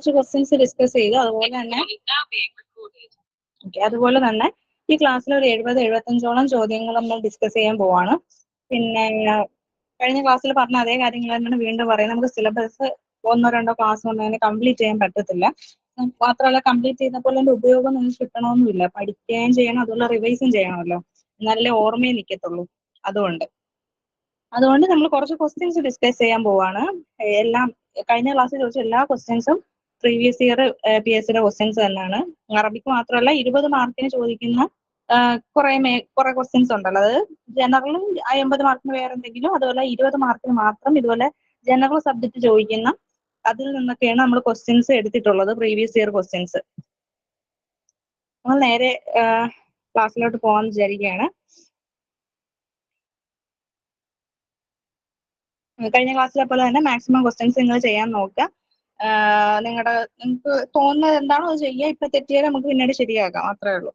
കുറച്ച് questions discuss ചെയ്തു. അതുപോലെ തന്നെ ഈ ക്ലാസ്സിൽ ഒരു 70-75ഓളം ചോദ്യങ്ങൾ നമ്മൾ ഡിസ്കസ് ചെയ്യാൻ പോവാണ്. പിന്നെ കഴിഞ്ഞ ക്ലാസ്സിൽ പറഞ്ഞ അതേ കാര്യങ്ങൾ തന്നെയാണ് വീണ്ടും പറയുന്നത്. നമുക്ക് സിലബസ് 1-2 ക്ലാസ് കൊണ്ട് തന്നെ കംപ്ലീറ്റ് ചെയ്യാൻ പറ്റത്തില്ല. മാത്രമല്ല കംപ്ലീറ്റ് ചെയ്ത പോലെ അതിന്റെ ഉപയോഗം നിങ്ങൾക്ക് കിട്ടണമെന്നില്ല. പഠിക്കുകയും ചെയ്യണം, അതുപോലെ റിവൈസും ചെയ്യണമല്ലോ, എന്നാലേ ഓർമ്മയിൽ നിൽക്കത്തുള്ളൂ. അതുകൊണ്ട് നമ്മൾ കുറച്ച് ക്വസ്റ്റ്യൻസ് ഡിസ്കസ് ചെയ്യാൻ പോവാണ്. എല്ലാം കഴിഞ്ഞ ക്ലാസ്സിൽ ചോദിച്ച എല്ലാ ക്വസ്റ്റ്യൻസും പ്രീവിയസ് ഇയർ PSC ക്വസ്റ്റ്യൻസ് തന്നെയാണ്. അറബിക്ക് മാത്രമല്ല 20 മാർക്കിന് ചോദിക്കുന്ന കുറെ ക്വസ്റ്റ്യൻസ് ഉണ്ടല്ലോ. അത് ജനറലും 50 മാർക്കിന് വേറെ എന്തെങ്കിലും, അതുപോലെ 20 മാർക്കിന് മാത്രം ഇതുപോലെ ജനറൽ സബ്ജക്ട് ചോദിക്കുന്ന അതിൽ നിന്നൊക്കെയാണ് നമ്മൾ ക്വസ്റ്റ്യൻസ് എടുത്തിട്ടുള്ളത്, പ്രീവിയസ് ഇയർ ക്വസ്റ്റ്യൻസ്. നമ്മൾ നേരെ ക്ലാസ്സിലോട്ട് പോകാൻ വിചാരിക്കുകയാണ്. കഴിഞ്ഞ ക്ലാസ്സിലെ പോലെ തന്നെ മാക്സിമം ക്വസ്റ്റ്യൻസ് നിങ്ങൾ ചെയ്യാൻ നോക്കുക. നിങ്ങൾക്ക് തോന്നുന്നത് എന്താണോ അത് ചെയ്യുക. ഇപ്പൊ തെറ്റിയാൽ നമുക്ക് പിന്നീട് ശരിയാക്കാം, അത്രേ ഉള്ളൂ.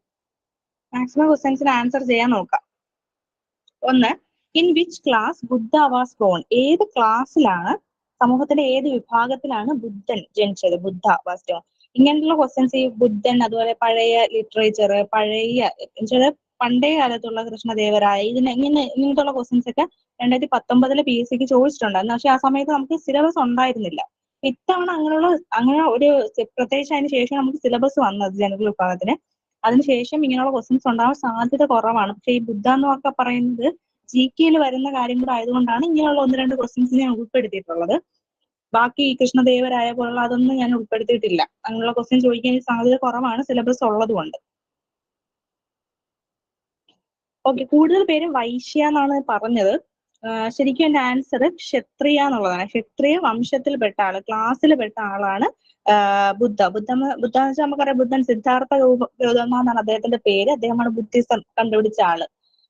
മാക്സിമം ക്വസ്റ്റ്യൻസിന് ആൻസർ ചെയ്യാൻ നോക്കാം. 1. In which class Buddha was born? ഏത് ക്ലാസ്സിലാണ്, സമൂഹത്തിന്റെ ഏത് വിഭാഗത്തിലാണ് ബുദ്ധൻ ജനിച്ചത്? ബുദ്ധ വാസ് ബോൺ. ഇങ്ങനെയുള്ള ക്വസ്റ്റ്യൻസ് ഈ ബുദ്ധൻ, അതുപോലെ പഴയ ലിറ്ററേച്ചർ, പണ്ടേ കാലത്തുള്ള കൃഷ്ണദേവരായ, ഇങ്ങനത്തുള്ള ക്വസ്റ്റ്യൻസ് ഒക്കെ 2019 PSCക്ക് ചോദിച്ചിട്ടുണ്ടായിരുന്നു. പക്ഷെ ആ സമയത്ത് നമുക്ക് സിലബസ് ഉണ്ടായിരുന്നില്ല. ഇത്തവണ അങ്ങനെ ഒരു പ്രത്യേകിച്ച് അതിന് ശേഷം നമുക്ക് സിലബസ് വന്നത് ജനറൽ വിഭാഗത്തിന്. അതിനുശേഷം ഇങ്ങനെയുള്ള ക്വസ്റ്റ്യൻസ് ഉണ്ടാവാൻ സാധ്യത കുറവാണ്. പക്ഷെ ഈ ബുദ്ധ എന്നൊക്കെ പറയുന്നത് GKയിൽ വരുന്ന കാര്യം കൂടെ ആയതുകൊണ്ടാണ് ഇങ്ങനെയുള്ള 1-2 ക്വസ്റ്റ്യൻസ് ഞാൻ ഉൾപ്പെടുത്തിയിട്ടുള്ളത്. ബാക്കി ഈ കൃഷ്ണദേവരായ പോലുള്ള അതൊന്നും ഞാൻ ഉൾപ്പെടുത്തിയിട്ടില്ല. അങ്ങനെയുള്ള ക്വസ്റ്റ്യൻ ചോദിക്കാൻ സാധ്യത കുറവാണ്, സിലബസ് ഉള്ളത് കൊണ്ട്. ഓക്കെ, കൂടുതൽ പേരും വൈശ്യ എന്നാണ് പറഞ്ഞത്. ശരിക്കും എന്റെ ആൻസർ ക്ഷത്രിയ എന്നുള്ളതാണ്. ക്ഷത്രിയ വംശത്തിൽപ്പെട്ട ആള്, ക്ലാസ്സിൽപ്പെട്ട ആളാണ് ബുദ്ധ. എന്ന് വെച്ചാൽ നമുക്കറിയാം, ബുദ്ധൻ സിദ്ധാർത്ഥ ഗൗതമ എന്നാണ് അദ്ദേഹത്തിന്റെ പേര്. അദ്ദേഹമാണ് ബുദ്ധിസം കണ്ടുപിടിച്ച ആള്.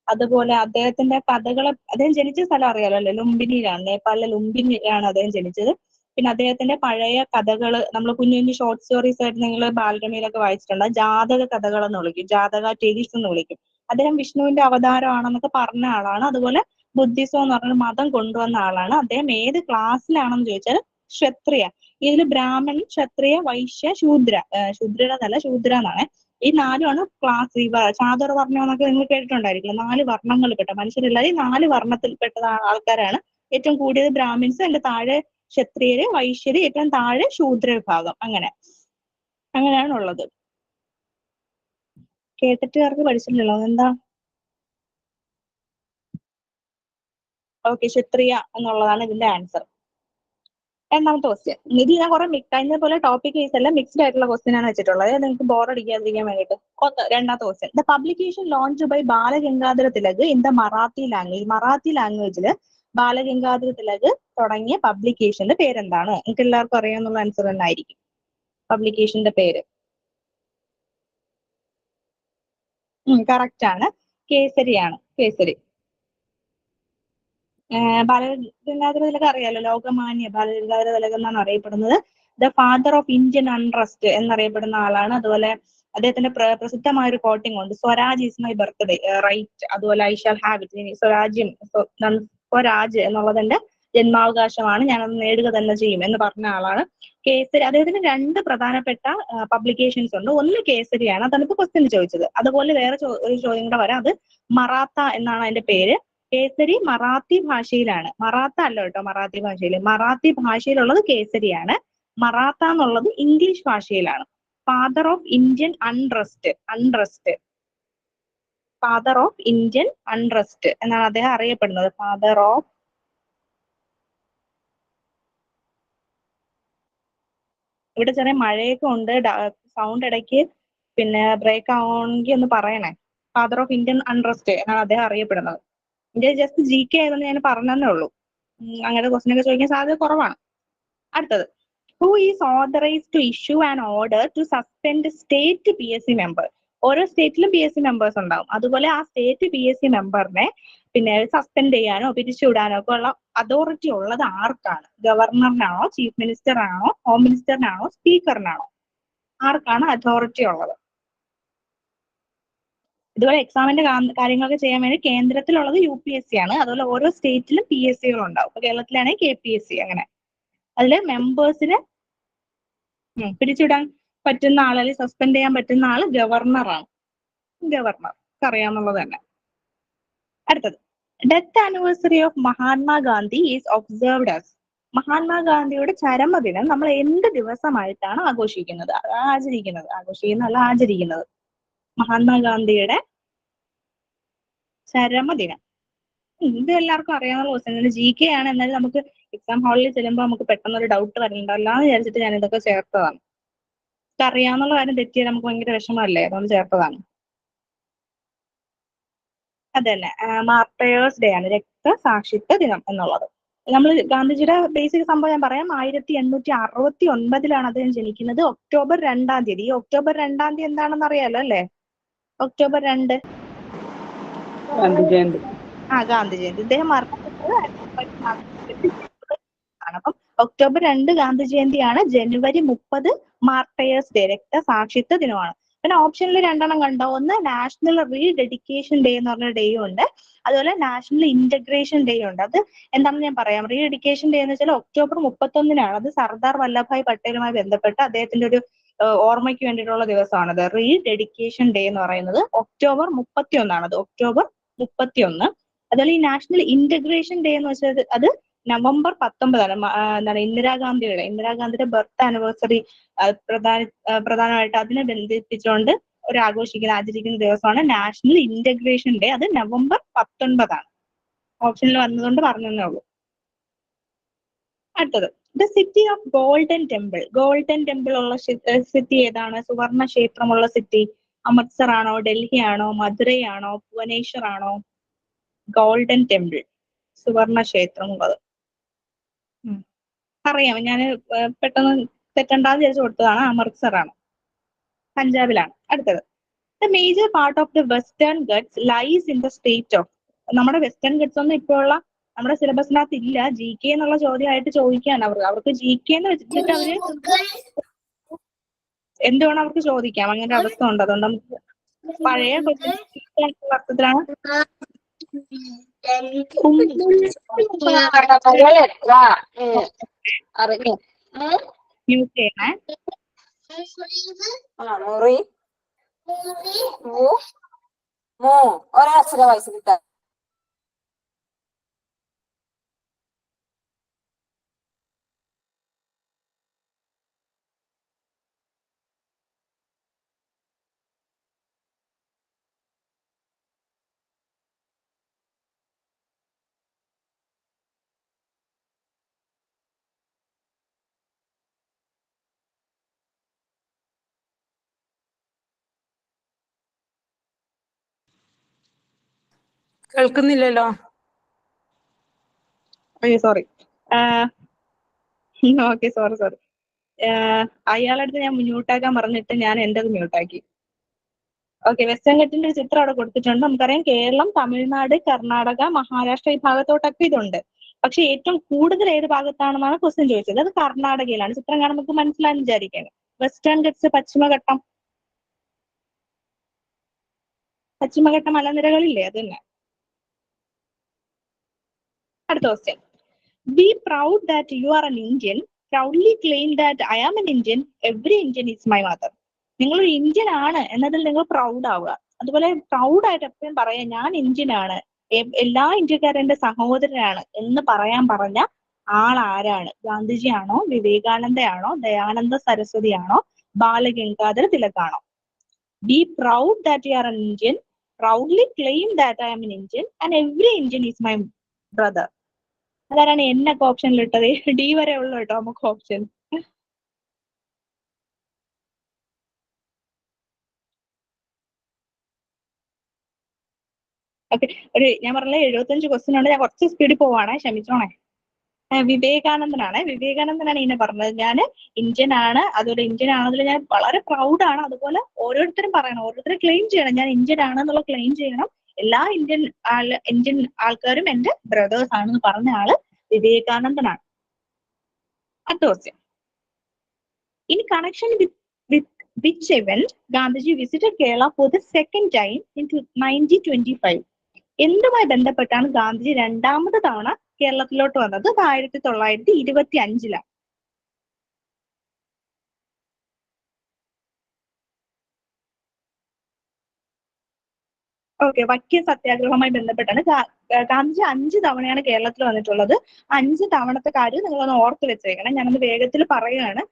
അതുപോലെ അദ്ദേഹത്തിന്റെ കഥകള്, അദ്ദേഹം ജനിച്ച സ്ഥലം അറിയാലോ, ലുംബിനിയിലാണ്, നേപ്പാളിലെ ലുംബിനിയിലാണ് അദ്ദേഹം ജനിച്ചത്. പിന്നെ അദ്ദേഹത്തിന്റെ പഴയ കഥകള് നമ്മൾ കുഞ്ഞു ഷോർട്ട് സ്റ്റോറീസ് ആയിട്ട് നിങ്ങൾ ബാലരമയിലൊക്കെ വായിച്ചിട്ടുണ്ട്. ജാതക കഥകൾ എന്ന് വിളിക്കും, ജാതക ടെലിസ് എന്ന് വിളിക്കും. അദ്ദേഹം വിഷ്ണുവിന്റെ അവതാരമാണെന്നൊക്കെ പറഞ്ഞ ആളാണ്. അതുപോലെ ബുദ്ധിസം എന്ന് പറഞ്ഞൊരു മതം കൊണ്ടുവന്ന ആളാണ്. അദ്ദേഹം ഏത് ക്ലാസ്സിലാണെന്ന് ചോദിച്ചാൽ ക്ഷത്രിയ. ഇതിൽ ബ്രാഹ്മണൻ, ക്ഷത്രിയ, വൈശ്യ, ശൂദ്ര. ശൂദ്ര എന്നാണ്. ഈ 4ആണ് ക്ലാസ്. ചാതുർവർണ്ണം എന്നൊക്കെ നിങ്ങൾ കേട്ടിട്ടുണ്ടായിരിക്കും. 4 വർണ്ണങ്ങൾ പെട്ട മനുഷ്യരല്ലാതെ ഈ 4 വർണ്ണത്തിൽപ്പെട്ട ആൾക്കാരാണ്. ഏറ്റവും കൂടിയത് ബ്രാഹ്മിൻസ്, അതിന്റെ താഴെ ക്ഷത്രിയര്, വൈശ്യര്, ഏറ്റവും താഴെ ശൂദ്ര വിഭാഗം. അങ്ങനെയാണ് ഉള്ളത്. കേട്ടിട്ടുകാർക്ക് പഠിച്ചിട്ടുണ്ടല്ലോ, എന്താ? ഓക്കെ, ക്ഷത്രിയ എന്നുള്ളതാണ് ഇതിന്റെ ആൻസർ. രണ്ടാമത്തെ ക്വസ്റ്റ്യൻ. ഇത് ഞാൻ കുറെ കഴിഞ്ഞ പോലെ ടോപ്പിക് വൈസ് അല്ല, മിക്സ്ഡ് ആയിട്ടുള്ള ക്വസ്റ്റ്യൻ ആണ് വെച്ചിട്ടുള്ളത്, നിങ്ങൾക്ക് ബോർ അടിക്കാതിരിക്കാൻ വേണ്ടിയിട്ട്. രണ്ടാമത്തെ question. The publication launch by Balagangadhara Tilak in the Marathi language. Marathi ലാംഗ്വേജില് ബാലഗംഗാധര തിലക് തുടങ്ങിയ പബ്ലിക്കേഷന്റെ പേരെന്താണ്? നിങ്ങൾക്ക് എല്ലാവർക്കും അറിയാവുന്ന ആൻസർ തന്നെ ആയിരിക്കും. പബ്ലിക്കേഷന്റെ പേര് കറക്റ്റ് ആണ്, കേസരിയാണ്. കേസരി. ബാലഗംഗാധര തിലക് അറിയാലോ, ലോകമാന്യ ബാലഗംഗാധര തിലക് എന്നാണ് അറിയപ്പെടുന്നത്. The father of Indian unrest എന്നറിയപ്പെടുന്ന ആളാണ്. അതുപോലെ അദ്ദേഹത്തിന്റെ പ്രസിദ്ധമായ ഒരു കോട്ടിംഗ് ഉണ്ട്, Swaraj is my birthday right. അതുപോലെ I shall have it. Swaraj എന്നുള്ളതിന്റെ ജന്മാവകാശമാണ്, ഞാനത് നേടുക തന്നെ ചെയ്യും എന്ന് പറഞ്ഞ ആളാണ്. കേസരി. അദ്ദേഹത്തിന് 2 പ്രധാനപ്പെട്ട പബ്ലിക്കേഷൻസ് ഉണ്ട്. ഒന്ന് കേസരിയാണ്, അതാണ് ഇപ്പൊ ക്വസ്റ്റ്യൻ ചോദിച്ചത്. അതുപോലെ വേറെ ഒരു ചോദ്യം കൂടെ വരാം, അത് മറാത്ത എന്നാണ് അതിന്റെ പേര്. കേസരി മറാത്തി ഭാഷയിലാണ്. മറാത്ത അല്ല കേട്ടോ, മറാത്തി ഭാഷയിൽ. മറാത്തി ഭാഷയിലുള്ളത് കേസരിയാണ്. മറാത്ത എന്നുള്ളത് ഇംഗ്ലീഷ് ഭാഷയിലാണ്. Father of Indian untrust father of Indian untrust എന്നാണ് അദ്ദേഹം അറിയപ്പെടുന്നത്. Father of. ഇവിടെ ചെറിയ മഴയൊക്കെ ഉണ്ട്, സൗണ്ട് ഇടയ്ക്ക് പിന്നെ ബ്രേക്ക് ആവണമെങ്കിൽ ഒന്ന് പറയണേ. ഫാദർ ഓഫ് ഇന്ത്യൻ അൺട്രസ്റ്റ് എന്നാണ് അദ്ദേഹം അറിയപ്പെടുന്നത്. ഇത് ജസ്റ്റ് GK ആയതുകൊണ്ട് ഞാൻ പറഞ്ഞതേ ഉള്ളൂ. അങ്ങനത്തെ ക്വസ്റ്റ്യൻ ഒക്കെ ചോദിക്കാൻ സാധ്യത കുറവാണ്. അടുത്തത്. Who is authorised to issue an order to suspend state PSC member? ഓരോ സ്റ്റേറ്റിലും PSC മെമ്പേഴ്സ് ഉണ്ടാവും. അതുപോലെ ആ സ്റ്റേറ്റ് PSC മെമ്പറിനെ പിന്നെ സസ്പെൻഡ് ചെയ്യാനോ പിരിച്ചുവിടാനോ ഒക്കെ ഉള്ള അതോറിറ്റി ഉള്ളത് ആർക്കാണ്? ഗവർണറിനാണോ, ചീഫ് മിനിസ്റ്ററിനാണോ, ഹോം മിനിസ്റ്ററിനാണോ, സ്പീക്കറിനാണോ? ആർക്കാണ് അതോറിറ്റി ഉള്ളത്? ഇതുപോലെ എക്സാമിന്റെ കാര്യങ്ങളൊക്കെ ചെയ്യാൻ വേണ്ടി കേന്ദ്രത്തിലുള്ളത് UPSC ആണ്. അതുപോലെ ഓരോ സ്റ്റേറ്റിലും PSCകൾ ഉണ്ടാവും. ഇപ്പൊ കേരളത്തിലാണെങ്കിൽ KPSC. അങ്ങനെ അതില് പിരിച്ചുവിടാൻ പറ്റുന്ന ആൾ അല്ലെങ്കിൽ സസ്പെൻഡ് ചെയ്യാൻ പറ്റുന്ന ആള് ഗവർണറാണ്. ഗവർണർ അറിയാവുന്നത് തന്നെ. അടുത്തത്, death anniversary of Mahatma Gandhi is observed as. മഹാത്മാഗാന്ധിയുടെ ചരമദിനം നമ്മൾ എന്ത് ദിവസമായിട്ടാണ് ആഘോഷിക്കുന്നത്? ആചരിക്കുന്നത്. മഹാത്മാഗാന്ധിയുടെ ചരമദിനം. ഇത് എല്ലാവർക്കും അറിയാവുന്ന ക്വസ്റ്റ്യൻ. GK ആണ്, എന്നാലും നമുക്ക് എക്സാം ഹാളിൽ ചെല്ലുമ്പോൾ നമുക്ക് പെട്ടെന്ന് ഒരു ഡൗട്ട് വരണ്ടല്ലോ എന്ന് വിചാരിച്ചിട്ട് ഞാൻ ഇതൊക്കെ ചേർത്തതാണ്. അറിയാവുന്ന കാര്യം തെറ്റിയാൽ നമുക്ക് ഭയങ്കര വിഷമമല്ലേ, അതുകൊണ്ട് ചേർത്തതാണ്. അതന്നെ, മാർട്ടയേഴ്സ് ഡേ ആണ്, രക്തസാക്ഷിത്വ ദിനം എന്നുള്ളത്. നമ്മൾ ഗാന്ധിജിയുടെ ബേസിക് സംഭവം ഞാൻ പറയാം. 1869 അദ്ദേഹം ജനിക്കുന്നത്. ഒക്ടോബർ 2-ാം തീയതി. ഈ ഒക്ടോബർ 2-ാം തീയതി എന്താണെന്ന് അറിയാലോ അല്ലേ? ഒക്ടോബർ 2 ഗാന്ധി ജയന്തി. ഇദ്ദേഹം മരണപ്പെട്ടത് അപ്പം ഒക്ടോബർ 2 ഗാന്ധി ജയന്തിയാണ്. ജനുവരി 30 മാർട്ടയേഴ്സ് ഡേ, രക്തസാക്ഷിത്വ ദിനമാണ്. പിന്നെ ഓപ്ഷനിൽ 2 കണ്ടോ? ഒന്ന് നാഷണൽ റീഡെഡിക്കേഷൻ ഡേ എന്ന് പറഞ്ഞ ഡേയും ഉണ്ട്, അതുപോലെ നാഷണൽ ഇന്റഗ്രേഷൻ ഡേ ഉണ്ട്. അത് എന്താണെന്ന് ഞാൻ പറയാം. റീഡെഡിക്കേഷൻ ഡേ എന്ന് വെച്ചാൽ ഒക്ടോബർ 31-നാണ്. അത് സർദാർ വല്ലഭായ് പട്ടേലുമായി ബന്ധപ്പെട്ട് അദ്ദേഹത്തിന്റെ ഒരു ഓർമ്മയ്ക്ക് വേണ്ടിയിട്ടുള്ള ദിവസമാണത്. റീഡെഡിക്കേഷൻ ഡേ എന്ന് പറയുന്നത് ഒക്ടോബർ 31-ആണ്. അത് ഒക്ടോബർ 31. അതുപോലെ ഈ നാഷണൽ ഇന്റഗ്രേഷൻ ഡേ എന്ന് വെച്ചാൽ അത് നവംബർ 19-ആണ്. എന്താണ്, ഇന്ദിരാഗാന്ധിയുടെ ബർത്ത് ആനിവേഴ്സറി പ്രധാനമായിട്ട് അതിനെ ബന്ധിപ്പിച്ചുകൊണ്ട് ആചരിക്കുന്ന ദിവസമാണ് നാഷണൽ ഇന്റഗ്രേഷൻ ഡേ. അത് നവംബർ 19-ആണ്. ഓപ്ഷനിൽ വന്നതുകൊണ്ട് പറഞ്ഞതേ ഉള്ളൂ. അടുത്തത്, the city of golden temple. Golden temple ഉള്ള സിറ്റി ഏതാണ്? സുവർണ ക്ഷേത്രമുള്ള സിറ്റി അമൃത്സർ ആണോ, ഡൽഹി ആണോ, മധുരയാണോ, ഭുവനേശ്വർ ആണോ? ഗോൾഡൻ ടെമ്പിൾ, സുവർണ ക്ഷേത്രമുള്ളത്. അറിയാം, ഞാൻ പെട്ടെന്ന് തെറ്റണ്ടാന്ന് വിചാരിച്ചു കൊടുത്തതാണ്. അമൃത്സർ ആണ്, പഞ്ചാബിലാണ്. അടുത്തത്, the major part of the western Ghats lies in the state of. നമ്മുടെ വെസ്റ്റേൺ ഗട്ട്സ് ഒന്നും ഇപ്പോൾ ഉള്ള നമ്മുടെ സിലബസിനകത്ത് ഇല്ല. GK എന്നുള്ള ചോദ്യമായിട്ട് ചോദിക്കാൻ അവർക്ക് GK എന്ന് വെച്ചിട്ട് അവര് എന്തുവേണം അവർക്ക് ചോദിക്കാം. അങ്ങനെ അവസ്ഥ ഉണ്ട്. അതുകൊണ്ട് നമുക്ക് പഴയ അർത്ഥത്തിലാണ് യൂസ് ചെയ്യണേ. ഒരക്ഷര വയസ്സ് കിട്ടാൻ. കേൾക്കുന്നില്ലല്ലോ. സോറി. Okay, sorry. അയാളടുത്ത് ഞാൻ മ്യൂട്ടാക്കാൻ പറഞ്ഞിട്ട് ഞാൻ എന്റേത് മ്യൂട്ടാക്കി. ഓക്കെ, വെസ്റ്റേൺ ഗട്ടിന്റെ ഒരു ചിത്രം അവിടെ കൊടുത്തിട്ടുണ്ട്. നമുക്കറിയാം കേരളം, തമിഴ്നാട്, കർണാടക, മഹാരാഷ്ട്ര ഈ ഭാഗത്തോട്ടൊക്കെ ഇതുണ്ട്. പക്ഷെ ഏറ്റവും കൂടുതൽ ഏത് ഭാഗത്താണെന്നാണ് ക്വസ്റ്റ്യൻ ചോദിച്ചത്. അത് കർണാടകയിലാണ്. ചിത്രം കാണാൻ നമുക്ക് മനസ്സിലായെന്ന് വിചാരിക്കുകയാണ്. വെസ്റ്റേൺ ഗട്ട്സ് പശ്ചിമഘട്ടം മലനിരകളില്ലേ, അത് തന്നെ. അടുത്ത question, be proud that you are an Indian, proudly claim that I am an Indian, every Indian is my mother. നിങ്ങളൊരു ഇന്ത്യൻ ആണ് എന്നതിൽ നിങ്ങൾ പ്രൗഡ് ആവുക. അതുപോലെ പ്രൗഡായിട്ട് എപ്പോഴും പറയാം, ഞാൻ ഇന്ത്യൻ ആണ്, എല്ലാ ഇന്ത്യക്കാരും എന്റെ സഹോദരനാണ് എന്ന് പറയാൻ പറഞ്ഞ ആളാരാണ്? ഗാന്ധിജി ആണോ, വിവേകാനന്ദയാണോ, ദയാനന്ദ സരസ്വതി ആണോ, ബാലഗംഗാധര തിലകാണോ? Be proud that you are an Indian, proudly claim that I am an Indian and every Indian is my brother. അതാരാണ് എന്നൊക്കെ ഓപ്ഷനിൽ ഇട്ടത്? D വരെ ഉള്ളു കേട്ടോ നമുക്ക് ഓപ്ഷൻ. ഓക്കെ, ഞാൻ പറഞ്ഞ 75 ക്വസ്റ്റ്യൻ ഉണ്ട്. ഞാൻ കുറച്ച് സ്പീഡിൽ പോവാണേ, ക്ഷമിച്ചോണേ. വിവേകാനന്ദനാണ് ഇതിനെ പറഞ്ഞത്. ഞാൻ ഇന്ത്യൻ ആണ്, അതുപോലെ ഇന്ത്യൻ ആണെന്നതിൽ ഞാൻ വളരെ പ്രൗഡാണ്. അതുപോലെ ഓരോരുത്തരും പറയണം, ഓരോരുത്തരും ക്ലെയിം ചെയ്യണം, ഞാൻ ഇന്ത്യൻ ആണെന്നുള്ള ക്ലെയിം ചെയ്യണം. എല്ലാ ഇന്ത്യൻ ആൾക്കാരും എന്റെ ബ്രദേഴ്സ് ആണെന്ന് പറഞ്ഞ ആള് വിവേകാനന്ദനാണ്. അടുത്ത question, in connection with which event Gandhiji visited Kerala for the second time in 1925? എന്തുമായി ബന്ധപ്പെട്ടാണ് ഗാന്ധിജി 2ാമത് തവണ കേരളത്തിലോട്ട് വന്നത്? അത് 1925-ലാണ്. ഓക്കെ, വൈക്കം സത്യാഗ്രഹവുമായി ബന്ധപ്പെട്ടാണ് ഗാന്ധിജി 5 തവണയാണ് കേരളത്തിൽ വന്നിട്ടുള്ളത്. 5 തവണത്തെ കാര്യം നിങ്ങളൊന്ന് ഓർത്ത് വെച്ചേക്കണം. ഞാനൊന്ന് വേഗത്തിൽ പറയുകയാണ്,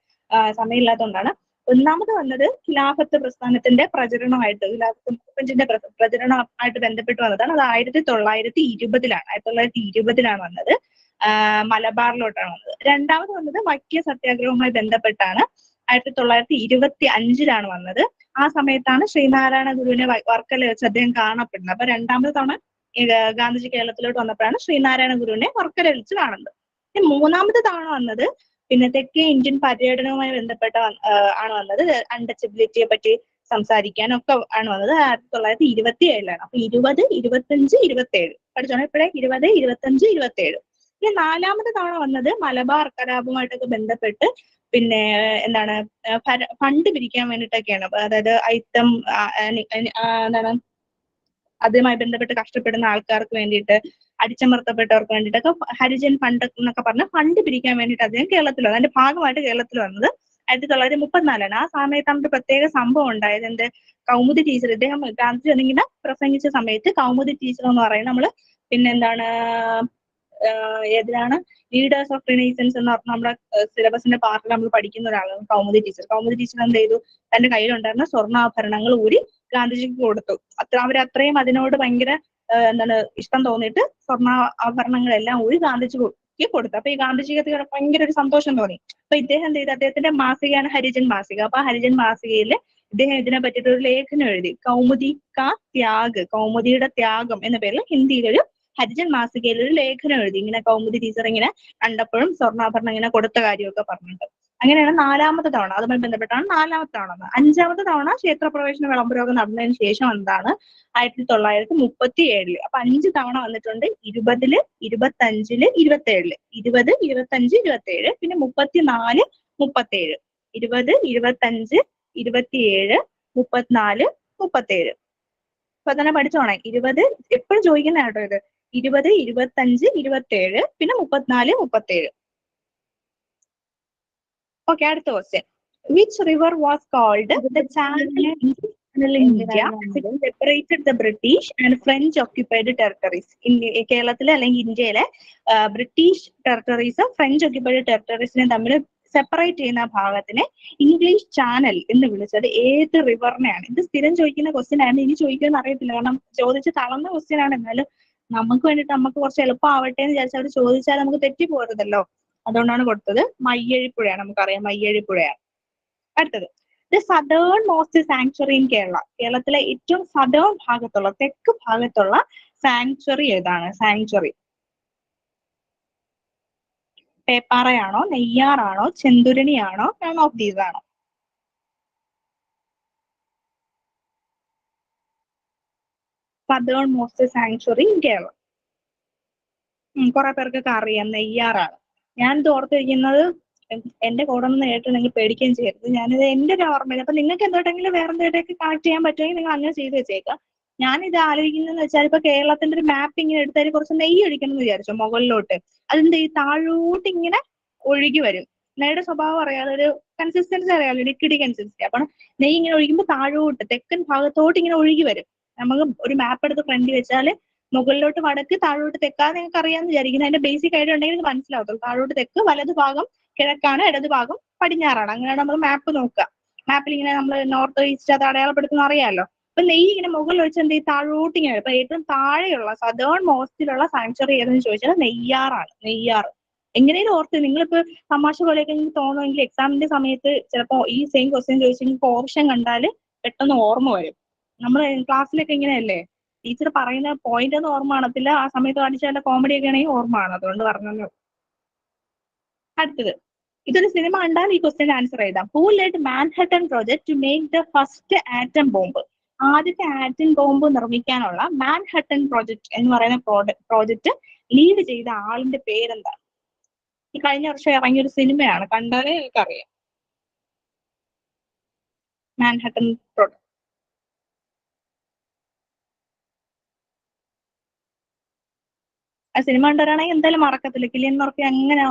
സമയമില്ലാത്തതുകൊണ്ടാണ്. ഒന്നാമത് വന്നത് ഖിലാഫത്ത് പ്രസ്ഥാനത്തിന്റെ പ്രചരണമായിട്ട്, ഖിലാഫത്ത് മൂവ്മെന്റിന്റെ പ്രചരണമായിട്ട് ബന്ധപ്പെട്ട് വന്നതാണ്. അത് 1920-ലാണ്. 1920-ലാണ് വന്നത്. മലബാറിലോട്ടാണ് വന്നത്. രണ്ടാമത് വന്നത് വൈക്കം സത്യാഗ്രഹവുമായി ബന്ധപ്പെട്ടാണ്. 1925-ലാണ് വന്നത്. ആ സമയത്താണ് ശ്രീനാരായണ ഗുരുവിനെ വർക്കല വെച്ച് അദ്ദേഹം കാണപ്പെടുന്നത്. അപ്പൊ രണ്ടാമത്തെ തവണ ഗാന്ധിജി കേരളത്തിലോട്ട് വന്നപ്പോഴാണ് ശ്രീനാരായണ ഗുരുവിനെ വർക്കല വെച്ച് കാണുന്നത്. മൂന്നാമത്തെ തവണ വന്നത് പിന്നെ തെക്കേ ഇന്ത്യൻ പര്യടനവുമായി ബന്ധപ്പെട്ട ആണ് വന്നത്. അൺടച്ചബിലിറ്റിയെ പറ്റി സംസാരിക്കാനൊക്കെ ആണ് വന്നത്. 1927-ലാണ്. അപ്പൊ 20, 25, 27 പഠിച്ചോണം ഇപ്പോഴേ. 20, 25, 27. പിന്നെ നാലാമത്തെ തവണ വന്നത് മലബാർ കലാപവുമായിട്ടൊക്കെ ബന്ധപ്പെട്ട് പിന്നെ എന്താണ് ഫണ്ട് പിരിക്കാൻ വേണ്ടിയിട്ടൊക്കെയാണ്. അതായത് ഐറ്റം എന്താണ് അതുമായി ബന്ധപ്പെട്ട് കഷ്ടപ്പെടുന്ന ആൾക്കാർക്ക് വേണ്ടിയിട്ട്, അടിച്ചമർത്തപ്പെട്ടവർക്ക് വേണ്ടിയിട്ടൊക്കെ ഹരിജൻ ഫണ്ട് എന്നൊക്കെ പറഞ്ഞ ഫണ്ട് പിരിക്കാൻ വേണ്ടിയിട്ട് അദ്ദേഹം കേരളത്തിൽ വന്നത്. അതിന്റെ ഭാഗമായിട്ട് കേരളത്തിൽ വന്നത് 1934-ലാണ്. ആ സമയത്താണ് ഒരു പ്രത്യേക സംഭവം ഉണ്ടായത്. എന്ത്, കൗമുദി ടീച്ചർ, ഇദ്ദേഹം ഗാന്ധിജി എന്നിങ്ങനെ പ്രസംഗിച്ച സമയത്ത് കൗമുദി ടീച്ചർ എന്ന് പറയുന്നത് നമ്മള് പിന്നെ എന്താണ് ഏതിനാണ് ലീഡേഴ്സ് ഓഫ് റിനൈസൻസ് എന്ന് പറഞ്ഞ നമ്മുടെ സിലബസിന്റെ പാർട്ടിൽ നമ്മൾ പഠിക്കുന്ന ഒരാളാണ് കൗമുദി ടീച്ചർ. കൗമുദി ടീച്ചർ എന്ത് ചെയ്തു, തന്റെ കയ്യിലുണ്ടായിരുന്ന സ്വർണ്ണാഭരണങ്ങൾ ഊരി ഗാന്ധിജിക്ക് കൊടുത്തു. അവരത്രയും അതിനോട് ഭയങ്കര എന്താണ് ഇഷ്ടം തോന്നിയിട്ട് സ്വർണ്ണാഭരണങ്ങളെല്ലാം ഊരി ഗാന്ധിജിക്ക് കൊടുത്തു. അപ്പൊ ഈ ഗാന്ധിജിക്ക് ഭയങ്കര ഒരു സന്തോഷം തോന്നി. അപ്പൊ ഇദ്ദേഹം എന്ത് ചെയ്തു, അദ്ദേഹത്തിന്റെ മാസികയാണ് ഹരിജൻ മാസിക. അപ്പൊ ആ ഹരിജൻ മാസികയിൽ ഇദ്ദേഹം ഇതിനെ പറ്റിയിട്ട് ഒരു ലേഖനം എഴുതി. കൗമുദി കാ ത്യാഗ്, കൗമുദിയുടെ ത്യാഗം എന്ന പേരിൽ ഹിന്ദിയിലൊരു ഹരിജൻ മാസികയിൽ ഒരു ലേഖനം എഴുതി. ഇങ്ങനെ കൗമുദി ടീച്ചർ ഇങ്ങനെ കണ്ടപ്പോഴും സ്വർണ്ണാഭരണം ഇങ്ങനെ കൊടുത്ത കാര്യമൊക്കെ പറഞ്ഞിട്ട്. അങ്ങനെയാണ് നാലാമത്തെ തവണ, അതുമായി ബന്ധപ്പെട്ടാണ് നാലാമത്തെ തവണ. അഞ്ചാമത്തെ തവണ ക്ഷേത്രപ്രവേശന വിളംബരമൊക്കെ നടന്നതിന് ശേഷം എന്താണ് 1937. അപ്പൊ 5 തവണ വന്നിട്ടുണ്ട്. 20, 25, 27. 20, 25, 27. പിന്നെ 34, 37. 20, 25, 27, 34, 37. ഇപ്പൊ തന്നെ പഠിച്ചോണേ. 20 എപ്പോഴും ചോദിക്കുന്ന കേട്ടോ ഇത്. 20, 25, 27, പിന്നെ 34, 37. ഓക്കെ, അടുത്ത question. Which river was called the channel in India separated the British and French occupied territories? കേരളത്തിലെ അല്ലെങ്കിൽ ഇന്ത്യയിലെ ബ്രിട്ടീഷ് ടെറിട്ടറീസും ഫ്രഞ്ച് occupied ടെറിട്ടറീസിനെ തമ്മിൽ സെപ്പറേറ്റ് ചെയ്യുന്ന ഭാഗത്തിനെ ഇംഗ്ലീഷ് ചാനൽ എന്ന് വിളിച്ചത് ഏത് റിവറിനെയാണ്? ഇത് സ്ഥിരം ചോദിക്കുന്ന ക്വസ്റ്റ്യൻ ആണ്. ഇനി ചോദിക്കുമെന്ന് അറിയത്തില്ല, കാരണം ചോദിച്ച് തളർന്ന ക്വസ്റ്റ്യൻ ആണ്. എന്നാലും നമുക്ക് വേണ്ടിയിട്ട് നമുക്ക് കുറച്ച് എളുപ്പമാവട്ടെ എന്ന് വിചാരിച്ചാൽ അവർ ചോദിച്ചാൽ നമുക്ക് തെറ്റിപ്പോരുതല്ലോ, അതുകൊണ്ടാണ് കൊടുത്തത്. മയ്യഴിപ്പുഴയാണ്, നമുക്കറിയാം മയ്യഴിപ്പുഴയാണ്. അടുത്തത്, the southern most sanctuary in Kerala. കേരളത്തിലെ ഏറ്റവും സദേൺ ഭാഗത്തുള്ള, തെക്ക് ഭാഗത്തുള്ള സാങ്ച്വറി ഏതാണ്? സാങ്ച്വറി പേപ്പാറയാണോ, നെയ്യാറാണോ, ചെന്തുരണിയാണോ, നൺ ഓഫ് ദീസ് ആണോ? Southern most sanctuary in Kerala. കുറെ പേർക്കൊക്കെ അറിയാം, നെയ്യാറാണ്. ഞാൻ ഇത് ഓർത്തിരിക്കുന്നത്, എന്റെ കൂടെ നിന്ന് കേട്ട് നിങ്ങൾ പേടിക്കുകയും ചെയ്യരുത്. ഞാനിത് എന്റെ ഒരു ഓർമ്മയില്ല. അപ്പൊ നിങ്ങൾക്ക് എന്തുകൊണ്ടെങ്കിലും വേറെ എന്തെങ്കിലുമൊക്കെ കണക്ട് ചെയ്യാൻ പറ്റുമെങ്കിൽ നിങ്ങൾ അങ്ങനെ ചെയ്ത് വെച്ചേക്കാം. ഞാനിത് ആലോചിക്കുന്നതെന്ന് വെച്ചാൽ, ഇപ്പൊ കേരളത്തിന്റെ ഒരു മാപ്പ് ഇങ്ങനെ എടുത്താൽ കുറച്ച് നെയ്യ് ഒഴിക്കണം എന്ന് വിചാരിച്ചോ മുകളിലോട്ട്. അതിന്റെ ഈ താഴോട്ട് ഇങ്ങനെ ഒഴുകി വരും. നെയ്യുടെ സ്വഭാവം അറിയാതെ, ഒരു കൺസിസ്റ്റൻസി അറിയാമല്ലോ, ലിക്വിഡ് കൺസിസ്റ്റൻസി. അപ്പൊ നെയ്യ് ഇങ്ങനെ ഒഴിക്കുമ്പോൾ താഴോട്ട് തെക്കൻ ഭാഗത്തോട്ട് ഇങ്ങനെ ഒഴുകി വരും. നമുക്ക് ഒരു മാപ്പ് എടുത്ത് ഫ്രണ്ടിൽ വെച്ചാൽ മുകളിലോട്ട് വടക്ക്, താഴോട്ട് തെക്കാന്ന് നിങ്ങൾക്ക് അറിയാമെന്ന് വിചാരിക്കുന്നത്. അതിന്റെ ബേസിക് ആയിട്ട് ഉണ്ടെങ്കിൽ മനസ്സിലാവത്തുള്ളൂ. താഴോട്ട് തെക്ക്, വലതു ഭാഗം കിഴക്കാണ്, ഇടതു ഭാഗം പടിഞ്ഞാറാണ്. അങ്ങനെയാണ് നമ്മൾ മാപ്പ് നോക്കുക. മാപ്പിൽ ഇങ്ങനെ നമ്മൾ നോർത്ത് ഈസ്റ്റ് അത് അടയാളപ്പെടുത്തുന്ന അറിയാമല്ലോ. അപ്പൊ നെയ്യ് ഇങ്ങനെ മുകളിൽ വെച്ച് എന്ത് ചെയ്യും, താഴോട്ട് ഇങ്ങനെ. അപ്പൊ ഏറ്റവും താഴെയുള്ള സദേൺ മോസ്റ്റിലുള്ള സാങ്ച്വറി ഏതെന്ന് ചോദിച്ചാൽ നെയ്യാറാണ്. നെയ്യാറ് എങ്ങനെയും ഓർത്ത്, നിങ്ങളിപ്പോ തമാശ പോലെയൊക്കെ നിങ്ങൾക്ക് തോന്നുമെങ്കിൽ എക്സാമിന്റെ സമയത്ത് ചിലപ്പോ ഈ സെയിം ക്വസ്റ്റ്യൻ ചോദിച്ചാൽ നിങ്ങൾക്ക് ഓപ്ഷൻ കണ്ടാൽ പെട്ടെന്ന് ഓർമ്മ വരും. നമ്മൾ ക്ലാസ്സിലൊക്കെ ഇങ്ങനെയല്ലേ, ടീച്ചർ പറയുന്ന പോയിന്റ് ഒന്നും ഓർമ്മ കാണത്തില്ല, ആ സമയത്ത് കാണിച്ചാൽ കോമഡി ഒക്കെ ആണെങ്കിൽ ഓർമ്മയാണ്, അതുകൊണ്ട് പറഞ്ഞല്ലോ. അടുത്തത്, ഇതൊരു സിനിമ കണ്ടാൽ ഈ ക്വസ്റ്റ്യൻ ആൻസർ ചെയ്താം. Who led Manhattan project to make the first atom bomb? ആദ്യത്തെ ആറ്റം ബോംബ് നിർമ്മിക്കാനുള്ള മാൻഹട്ടൻ പ്രോജക്ട് എന്ന് പറയുന്ന പ്രോജക്ട് ലീഡ് ചെയ്ത ആളിന്റെ പേരെന്താണ്? ഈ കഴിഞ്ഞ വർഷം ഇറങ്ങിയൊരു സിനിമയാണ്, കണ്ടാലേ എനിക്കറിയാം. Manhattan project. ആ സിനിമ കണ്ടവരാണെങ്കിൽ എന്തായാലും മറക്കത്തില്ല. കിലിയൻ മർഫി അങ്ങനെ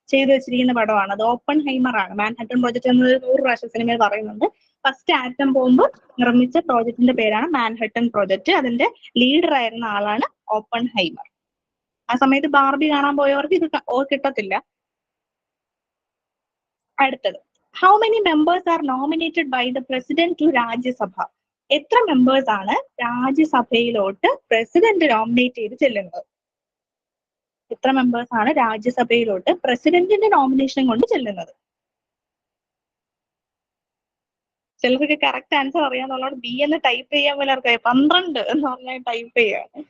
ചെയ്തു വെച്ചിരിക്കുന്ന പടമാണ്. അത് ഓപ്പൺ ഹൈമർ ആണ്. മാൻഹട്ടൻ പ്രോജക്ട് എന്നത് 100 പ്രാവശ്യം സിനിമയിൽ പറയുന്നുണ്ട്. ഫസ്റ്റ് ആറ്റം ബോംബ് നിർമ്മിച്ച പ്രോജക്റ്റിന്റെ പേരാണ് മാൻഹട്ടൻ പ്രോജക്റ്റ്. അതിന്റെ ലീഡർ ആയിരുന്ന ആളാണ് ഓപ്പൺ ഹൈമർ. ആ സമയത്ത് ബാർബി കാണാൻ പോയവർക്ക് ഇത് കിട്ടത്തില്ല. അടുത്തത്, how many members are nominated by the president to Rajya Sabha? എത്ര മെമ്പേഴ്സ് ആണ് രാജ്യസഭയിലോട്ട് പ്രസിഡന്റ് നോമിനേറ്റ് ചെയ്ത് ചെല്ലുന്നത്? എത്ര മെമ്പേഴ്സ് ആണ് രാജ്യസഭയിലോട്ട് പ്രസിഡന്റിന്റെ നോമിനേഷൻ കൊണ്ട് ചെല്ലുന്നത്? ചിലർക്ക് കറക്റ്റ് ആൻസർ അറിയാന്നുള്ളത് ബി എന്ന് ടൈപ്പ് ചെയ്യാൻ പോലും 12 എന്ന് പറഞ്ഞാൽ ടൈപ്പ് ചെയ്യാണ്.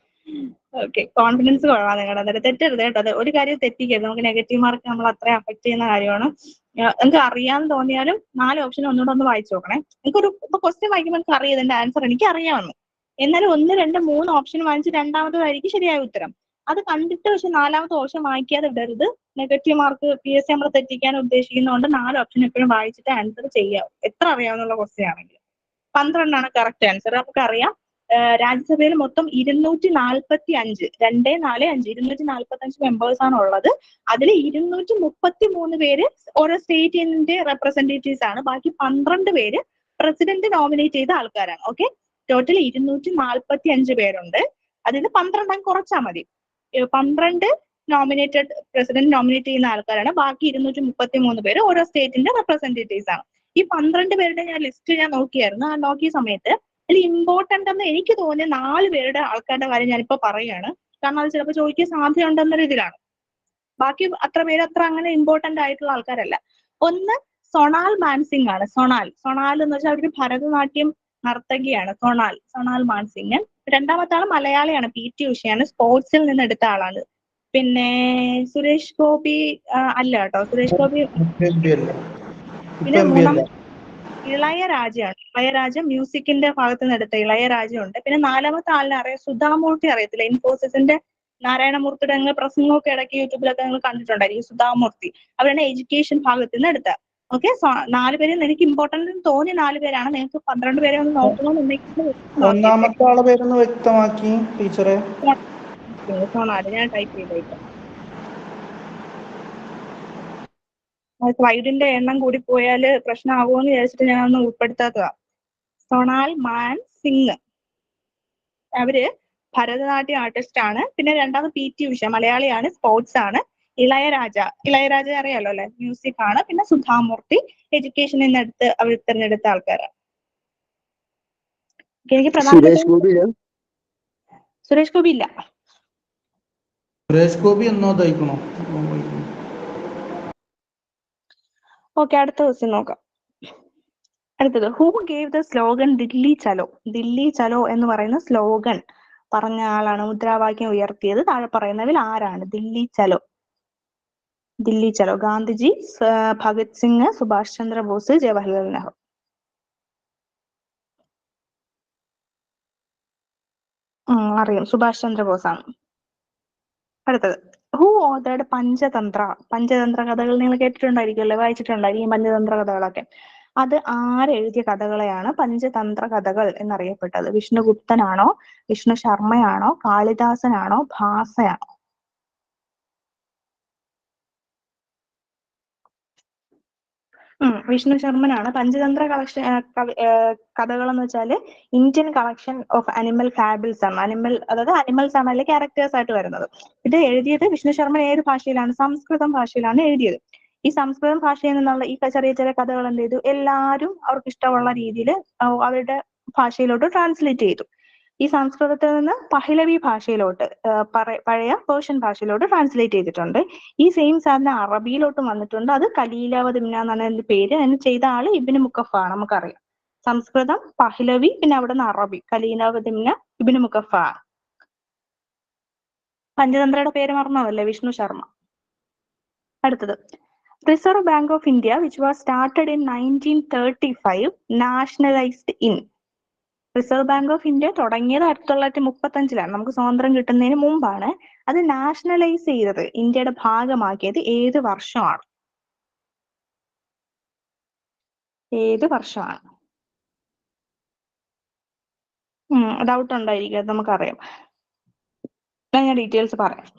ഓക്കെ, കോൺഫിഡൻസ് കൊള്ളാം നിങ്ങളുടെ. അതായത് തെറ്റരുത് കേട്ടോ. അത് ഒരു കാര്യം തെറ്റിക്കരുത്. നമുക്ക് നെഗറ്റീവ് മാർക്ക് നമ്മൾ അത്രയും അഫക്ട് ചെയ്യുന്ന കാര്യമാണ്. നിങ്ങൾക്ക് അറിയാന്ന് തോന്നിയാലും 4 ഓപ്ഷൻ ഒന്നുകൂടെ ഒന്ന് വായിച്ചു നോക്കണേ. എനിക്കൊരു ഇപ്പൊ ക്വസ്റ്റ്യൻ വായിക്കുമ്പോൾ എനിക്ക് അറിയാം ഇതിന്റെ ആൻസർ എനിക്ക് അറിയാമെന്ന്. എന്നാലും 1, 2, 3 ഓപ്ഷൻ വാങ്ങിച്ച് രണ്ടാമതായിരിക്കും ശരിയായ ഉത്തരം. അത് കണ്ടിട്ട് പക്ഷെ 4ാമത്തെ ഓപ്ഷൻ വായിക്കാതെ വിടരുത്. നെഗറ്റീവ് മാർക്ക് PSC നമ്മൾ തെറ്റിക്കാൻ ഉദ്ദേശിക്കുന്നതുകൊണ്ട് 4 ഓപ്ഷൻ എപ്പോഴും വായിച്ചിട്ട് ആൻസർ ചെയ്യാം, എത്ര അറിയാവുന്ന ക്വസ്റ്റ്യൻ ആണെങ്കിൽ. 12 ആണ് കറക്റ്റ് ആൻസർ. നമുക്കറിയാം രാജ്യസഭയിൽ മൊത്തം 245 245 മെമ്പേഴ്സ് ആണ് ഉള്ളത്. അതിൽ 233 പേര് ഓരോ സ്റ്റേറ്റിന്റെ റെപ്രസെന്റേറ്റീവ്സ് ആണ്. ബാക്കി 12 പേര് പ്രസിഡന്റ് നോമിനേറ്റ് ചെയ്ത ആൾക്കാരാണ്. ഓക്കെ, ടോട്ടൽ 245 പേരുണ്ട്. അതിന് 12 കുറച്ചാൽ മതി. 12 നോമിനേറ്റഡ് പ്രസിഡന്റ് നോമിനേറ്റ് ചെയ്യുന്ന ആൾക്കാരാണ്. ബാക്കി 233 പേര് ഓരോ സ്റ്റേറ്റിന്റെ റെപ്രസെന്റേറ്റീവ്സ് ആണ്. ഈ 12 പേരുടെ ഞാൻ ലിസ്റ്റ് ഞാൻ നോക്കിയായിരുന്നു. ആ നോക്കിയ സമയത്ത് അതിൽ ഇമ്പോർട്ടന്റ് എന്ന് എനിക്ക് തോന്നിയ 4 പേരുടെ ആൾക്കാരുടെ കാര്യം ഞാനിപ്പോ പറയുകയാണ്. കാരണം അത് ചിലപ്പോൾ ചോദിക്കാൻ സാധ്യതയുണ്ടെന്ന രീതിയിലാണ്. ബാക്കി അത്ര പേര് അത്ര അങ്ങനെ ഇമ്പോർട്ടന്റ് ആയിട്ടുള്ള ആൾക്കാരല്ല. ഒന്ന് സൊണാൽ മാൻസിംഗ് ആണ്. സൊണാൽ എന്ന് വെച്ചാൽ അവരൊരു ഭരതനാട്യം നർത്തകിയാണ്. സൊണാൽ മാൻസിംഗ്. രണ്ടാമത്തെ ആൾ മലയാളിയാണ്, PT ഉഷയാണ്, സ്പോർട്സിൽ നിന്ന് എടുത്ത ആളാണ്. പിന്നെ സുരേഷ് ഗോപി അല്ല കേട്ടോ, സുരേഷ് ഗോപി. പിന്നെ മൂന്നാമത്തെ ഇളയരാജയാണ്. ഇളയരാജ മ്യൂസിക്കിന്റെ ഭാഗത്ത് നിന്ന് എടുത്ത ഇളയരാജയുണ്ട്. പിന്നെ 4ാമത്തെ ആളിനെ അറിയാം, സുധാമൂർത്തി. അറിയത്തില്ല? ഇൻഫോസിസിന്റെ നാരായണമൂർത്തിയുടെ നിങ്ങൾ പ്രസംഗമൊക്കെ ഇടയ്ക്ക് യൂട്യൂബിലൊക്കെ നിങ്ങൾ കണ്ടിട്ടുണ്ടായിരിക്കും. സുധാമൂർത്തി അവരുടെ എഡ്യൂക്കേഷൻ ഭാഗത്ത് നിന്ന് എടുത്ത. ഓക്കെ, 4 പേര് എനിക്ക് ഇമ്പോർട്ടന്റ് തോന്നിയ 4 പേരാണ്. നിങ്ങൾക്ക് 12 പേരെ ഒന്ന് നോക്കണമെന്നുണ്ടെങ്കിൽ ഒന്നാമത്തെ ആളെ പേരൊന്ന് വ്യക്തമാക്കി ടീച്ചറെ. ഞാൻ ടൈപ്പ് ചെയ്തേക്കാം. സ്ലൈഡിന്റെ എണ്ണം കൂടി പോയാൽ പ്രശ്നമാകുമെന്ന് വിചാരിച്ചിട്ട് ഞാൻ ഒന്ന് ഉൾപ്പെടുത്താത്തതാ. സൊണാൽ മാൻ സിംഗ് അവര് ഭരതനാട്യം ആർട്ടിസ്റ്റ് ആണ്. പിന്നെ രണ്ടാമത് PT ഉഷ മലയാളിയാണ്, സ്പോർട്സ് ആണ്. ഇളയരാജ അറിയാലോ അല്ലെ, മ്യൂസിക് ആണ്. പിന്നെ സുധാമൂർത്തി എഡ്യൂക്കേഷനിൽ നിന്ന് എടുത്ത് അവർ തിരഞ്ഞെടുത്ത ആൾക്കാരാണ്. എനിക്ക് സുരേഷ് ഗോപി ഇല്ല. സുരേഷ് ഗോപി എന്നോ തയ്ക്കണോ? ഓക്കെ, അടുത്ത ക്വസ്റ്റ്യൻ നോക്കാം. അടുത്തത്, who gave the slogan Delhi Chalo? Delhi ചലോ എന്ന് പറയുന്ന സ്ലോഗൻ പറഞ്ഞ ആളാണ്, മുദ്രാവാക്യം ഉയർത്തിയത്. താഴെ പറയുന്നതിൽ ആരാണ്? ദില്ലി ചലോ. ഗാന്ധിജി, ഭഗത് സിംഗ്, സുഭാഷ് ചന്ദ്രബോസ്, ജവഹർലാൽ നെഹ്റു. അറിയാം, സുഭാഷ് ചന്ദ്രബോസ് ആണ്. അടുത്തത്, ഹൂ ഓതേർഡ് പഞ്ചതന്ത്ര കഥകൾ? നിങ്ങൾ കേട്ടിട്ടുണ്ടായിരിക്കുമല്ലോ, വായിച്ചിട്ടുണ്ടായിരിക്കും പഞ്ചതന്ത്ര കഥകളൊക്കെ. അത് ആരെഴുതിയ കഥകളെയാണ് പഞ്ചതന്ത്ര കഥകൾ എന്നറിയപ്പെട്ടത്? വിഷ്ണുഗുപ്തനാണോ, വിഷ്ണു ശർമ്മയാണോ, കാളിദാസനാണോ, ഭാസയാണോ? വിഷ്ണു ശർമ്മനാണ്. പഞ്ചതന്ത്ര കഥകൾ എന്ന് വെച്ചാല് ഇന്ത്യൻ കളക്ഷൻ ഓഫ് അനിമൽ ഫാബിൾസ് ആണ്. അതായത് അനിമൽസ് ആണ് അതിലെ ക്യാരക്ടേഴ്സ് ആയിട്ട് വരുന്നത്. ഇത് എഴുതിയത് വിഷ്ണു ശർമ്മ ഏത് ഭാഷയിലാണ്? സംസ്കൃതം ഭാഷയിലാണ് എഴുതിയത്. ഈ സംസ്കൃതം ഭാഷയിൽ നിന്നുള്ള ഈ ചെറിയ ചെറിയ കഥകൾ എന്ത് ചെയ്തു? എല്ലാവരും അവർക്ക് ഇഷ്ടമുള്ള രീതിയിൽ അവരുടെ ഭാഷയിലോട്ട് ട്രാൻസ്ലേറ്റ് ചെയ്തു. ഈ സംസ്കൃതത്തിൽ നിന്ന് പഹ്ലവി ഭാഷയിലോട്ട്, പഴയ പേർഷ്യൻ ഭാഷയിലോട്ട് ട്രാൻസ്ലേറ്റ് ചെയ്തിട്ടുണ്ട്. ഈ സെയിം സാധനം അറബിയിലോട്ടും വന്നിട്ടുണ്ട്. അത് കലീലാവതിംന എന്നാണ് അതിന്റെ പേര്. അതിന് ചെയ്ത ആള് ഇബ്നു മുഖഫ ആണ്, നമുക്കറിയാം. സംസ്കൃതം, പഹ്ലവി, പിന്നെ അവിടെ നിന്ന് അറബി, കലീലാവതിംന, ഇബ്നു മുഖഫ. പഞ്ചതന്ത്രയുടെ പേര് മറന്നതല്ലേ, വിഷ്ണു ശർമ്മ. അടുത്തത്, reserve bank of India which was started in 1935 nationalised in? Reserve bank of India തുടങ്ങിയത് 1935 നമുക്ക് സ്വാതന്ത്ര്യം കിട്ടുന്നതിന് മുമ്പാണ്. അത് നാഷണലൈസ് ചെയ്തത്, ഇന്ത്യയുടെ ഭാഗമാക്കിയത് ഏത് വർഷമാണ്? ഡൗട്ട് ഉണ്ടായിരിക്കും, അത് നമുക്കറിയാം. ഞാൻ ഡീറ്റെയിൽസ് പറയാം.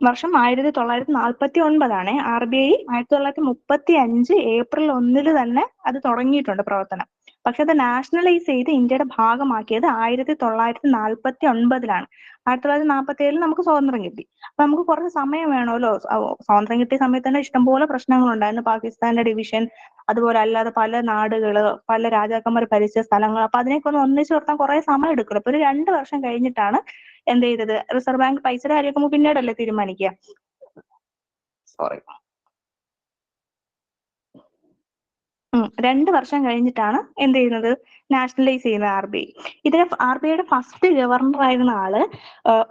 വർഷം 1949 RBI 1935 ഏപ്രിൽ 1 തന്നെ അത് തുടങ്ങിയിട്ടുണ്ട് പ്രവർത്തനം. പക്ഷെ അത് നാഷണലൈസ് ചെയ്ത് ഇന്ത്യയുടെ ഭാഗമാക്കിയത് 1949 1947 നമുക്ക് സ്വാതന്ത്ര്യം കിട്ടി. അപ്പൊ നമുക്ക് കുറച്ച് സമയം വേണമല്ലോ. സ്വാതന്ത്ര്യം കിട്ടിയ സമയത്ത് തന്നെ ഇഷ്ടംപോലെ പ്രശ്നങ്ങൾ ഉണ്ടായിരുന്നു. പാകിസ്ഥാന്റെ ഡിവിഷൻ, അതുപോലെ അല്ലാതെ പല നാടുകള്, പല രാജാക്കന്മാർ ഭരിച്ച സ്ഥലങ്ങൾ. അപ്പൊ അതിനൊക്കെ ഒന്ന് ഒന്നിച്ചു നിർത്താൻ കുറെ സമയം എടുക്കുമല്ലോ. അപ്പൊ ഒരു 2 വർഷം കഴിഞ്ഞിട്ടാണ് എന്ത് ചെയ്തത്, റിസർവ് ബാങ്ക് പൈസയുടെ കാര്യമൊക്കെ പിന്നീടല്ലേ തീരുമാനിക്കുക. സോറി 2 വർഷം കഴിഞ്ഞിട്ടാണ് എന്ത് ചെയ്യുന്നത്, നാഷണലൈസ് ചെയ്യുന്നത് RBI. ഇതിന് RBIയുടെ ഫസ്റ്റ് ഗവർണർ ആയിരുന്ന ആള്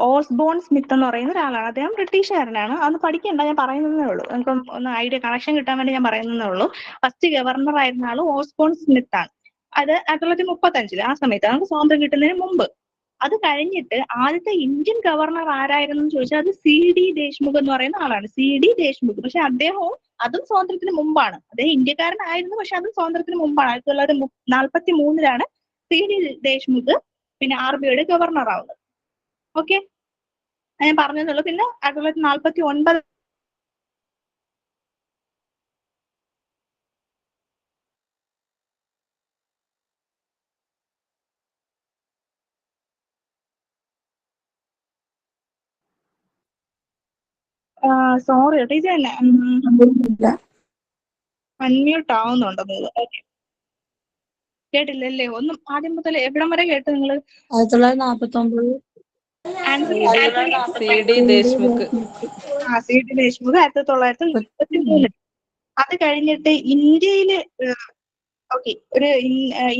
ഓസ്ബോൺ സ്മിത്ത് എന്ന് പറയുന്ന ഒരാളാണ്. അദ്ദേഹം ബ്രിട്ടീഷുകാരനാണ്. അതൊന്ന് പഠിക്കണ്ട, ഞാൻ പറയുന്നതേ ഉള്ളൂ. നിങ്ങൾക്ക് ഒന്ന് ഐഡിയ കണക്ഷൻ കിട്ടാൻ വേണ്ടി ഞാൻ പറയുന്നതേ ഉള്ളൂ. ഫസ്റ്റ് ഗവർണർ ആയിരുന്ന ആള് ഓസ്ബോൺ സ്മിത്ത് ആണ്. അത് 1935 ആ സമയത്ത്, നമുക്ക് സ്വാതന്ത്ര്യം കിട്ടുന്നതിന് മുമ്പ്. അത് കഴിഞ്ഞിട്ട് ആദ്യത്തെ ഇന്ത്യൻ ഗവർണർ ആരായിരുന്നു എന്ന് ചോദിച്ചാൽ അത് CD ദേശ്മുഖ് എന്ന് പറയുന്ന ആളാണ്. CD ദേശ്മുഖ്. പക്ഷെ അദ്ദേഹവും അതും സ്വാതന്ത്ര്യത്തിന് മുമ്പാണ്. അദ്ദേഹം ഇന്ത്യക്കാരനായിരുന്നു, പക്ഷെ അതും സ്വാതന്ത്ര്യത്തിന് മുമ്പാണ്. 1943 CD ദേശ്മുഖ് പിന്നെ RBIയുടെ ഗവർണർ ആവുന്നത്. ഓക്കെ, ഞാൻ പറഞ്ഞതേ ഉള്ളൂ. പിന്നെ 1949 സോറി കേട്ടോ, ഇത് തന്നെ അൺമ്യൂട്ട് ആവുന്നുണ്ടെന്ന്. ഓക്കെ, കേട്ടില്ലല്ലേ? ഒന്നും ആദ്യം മുതൽ എവിടം വരെ കേട്ടു നിങ്ങള്? 1949 answer CD Deshmukh. CD Deshmukh 1933. അത് കഴിഞ്ഞിട്ട് ഇന്ത്യയില് ഓക്കെ, ഒരു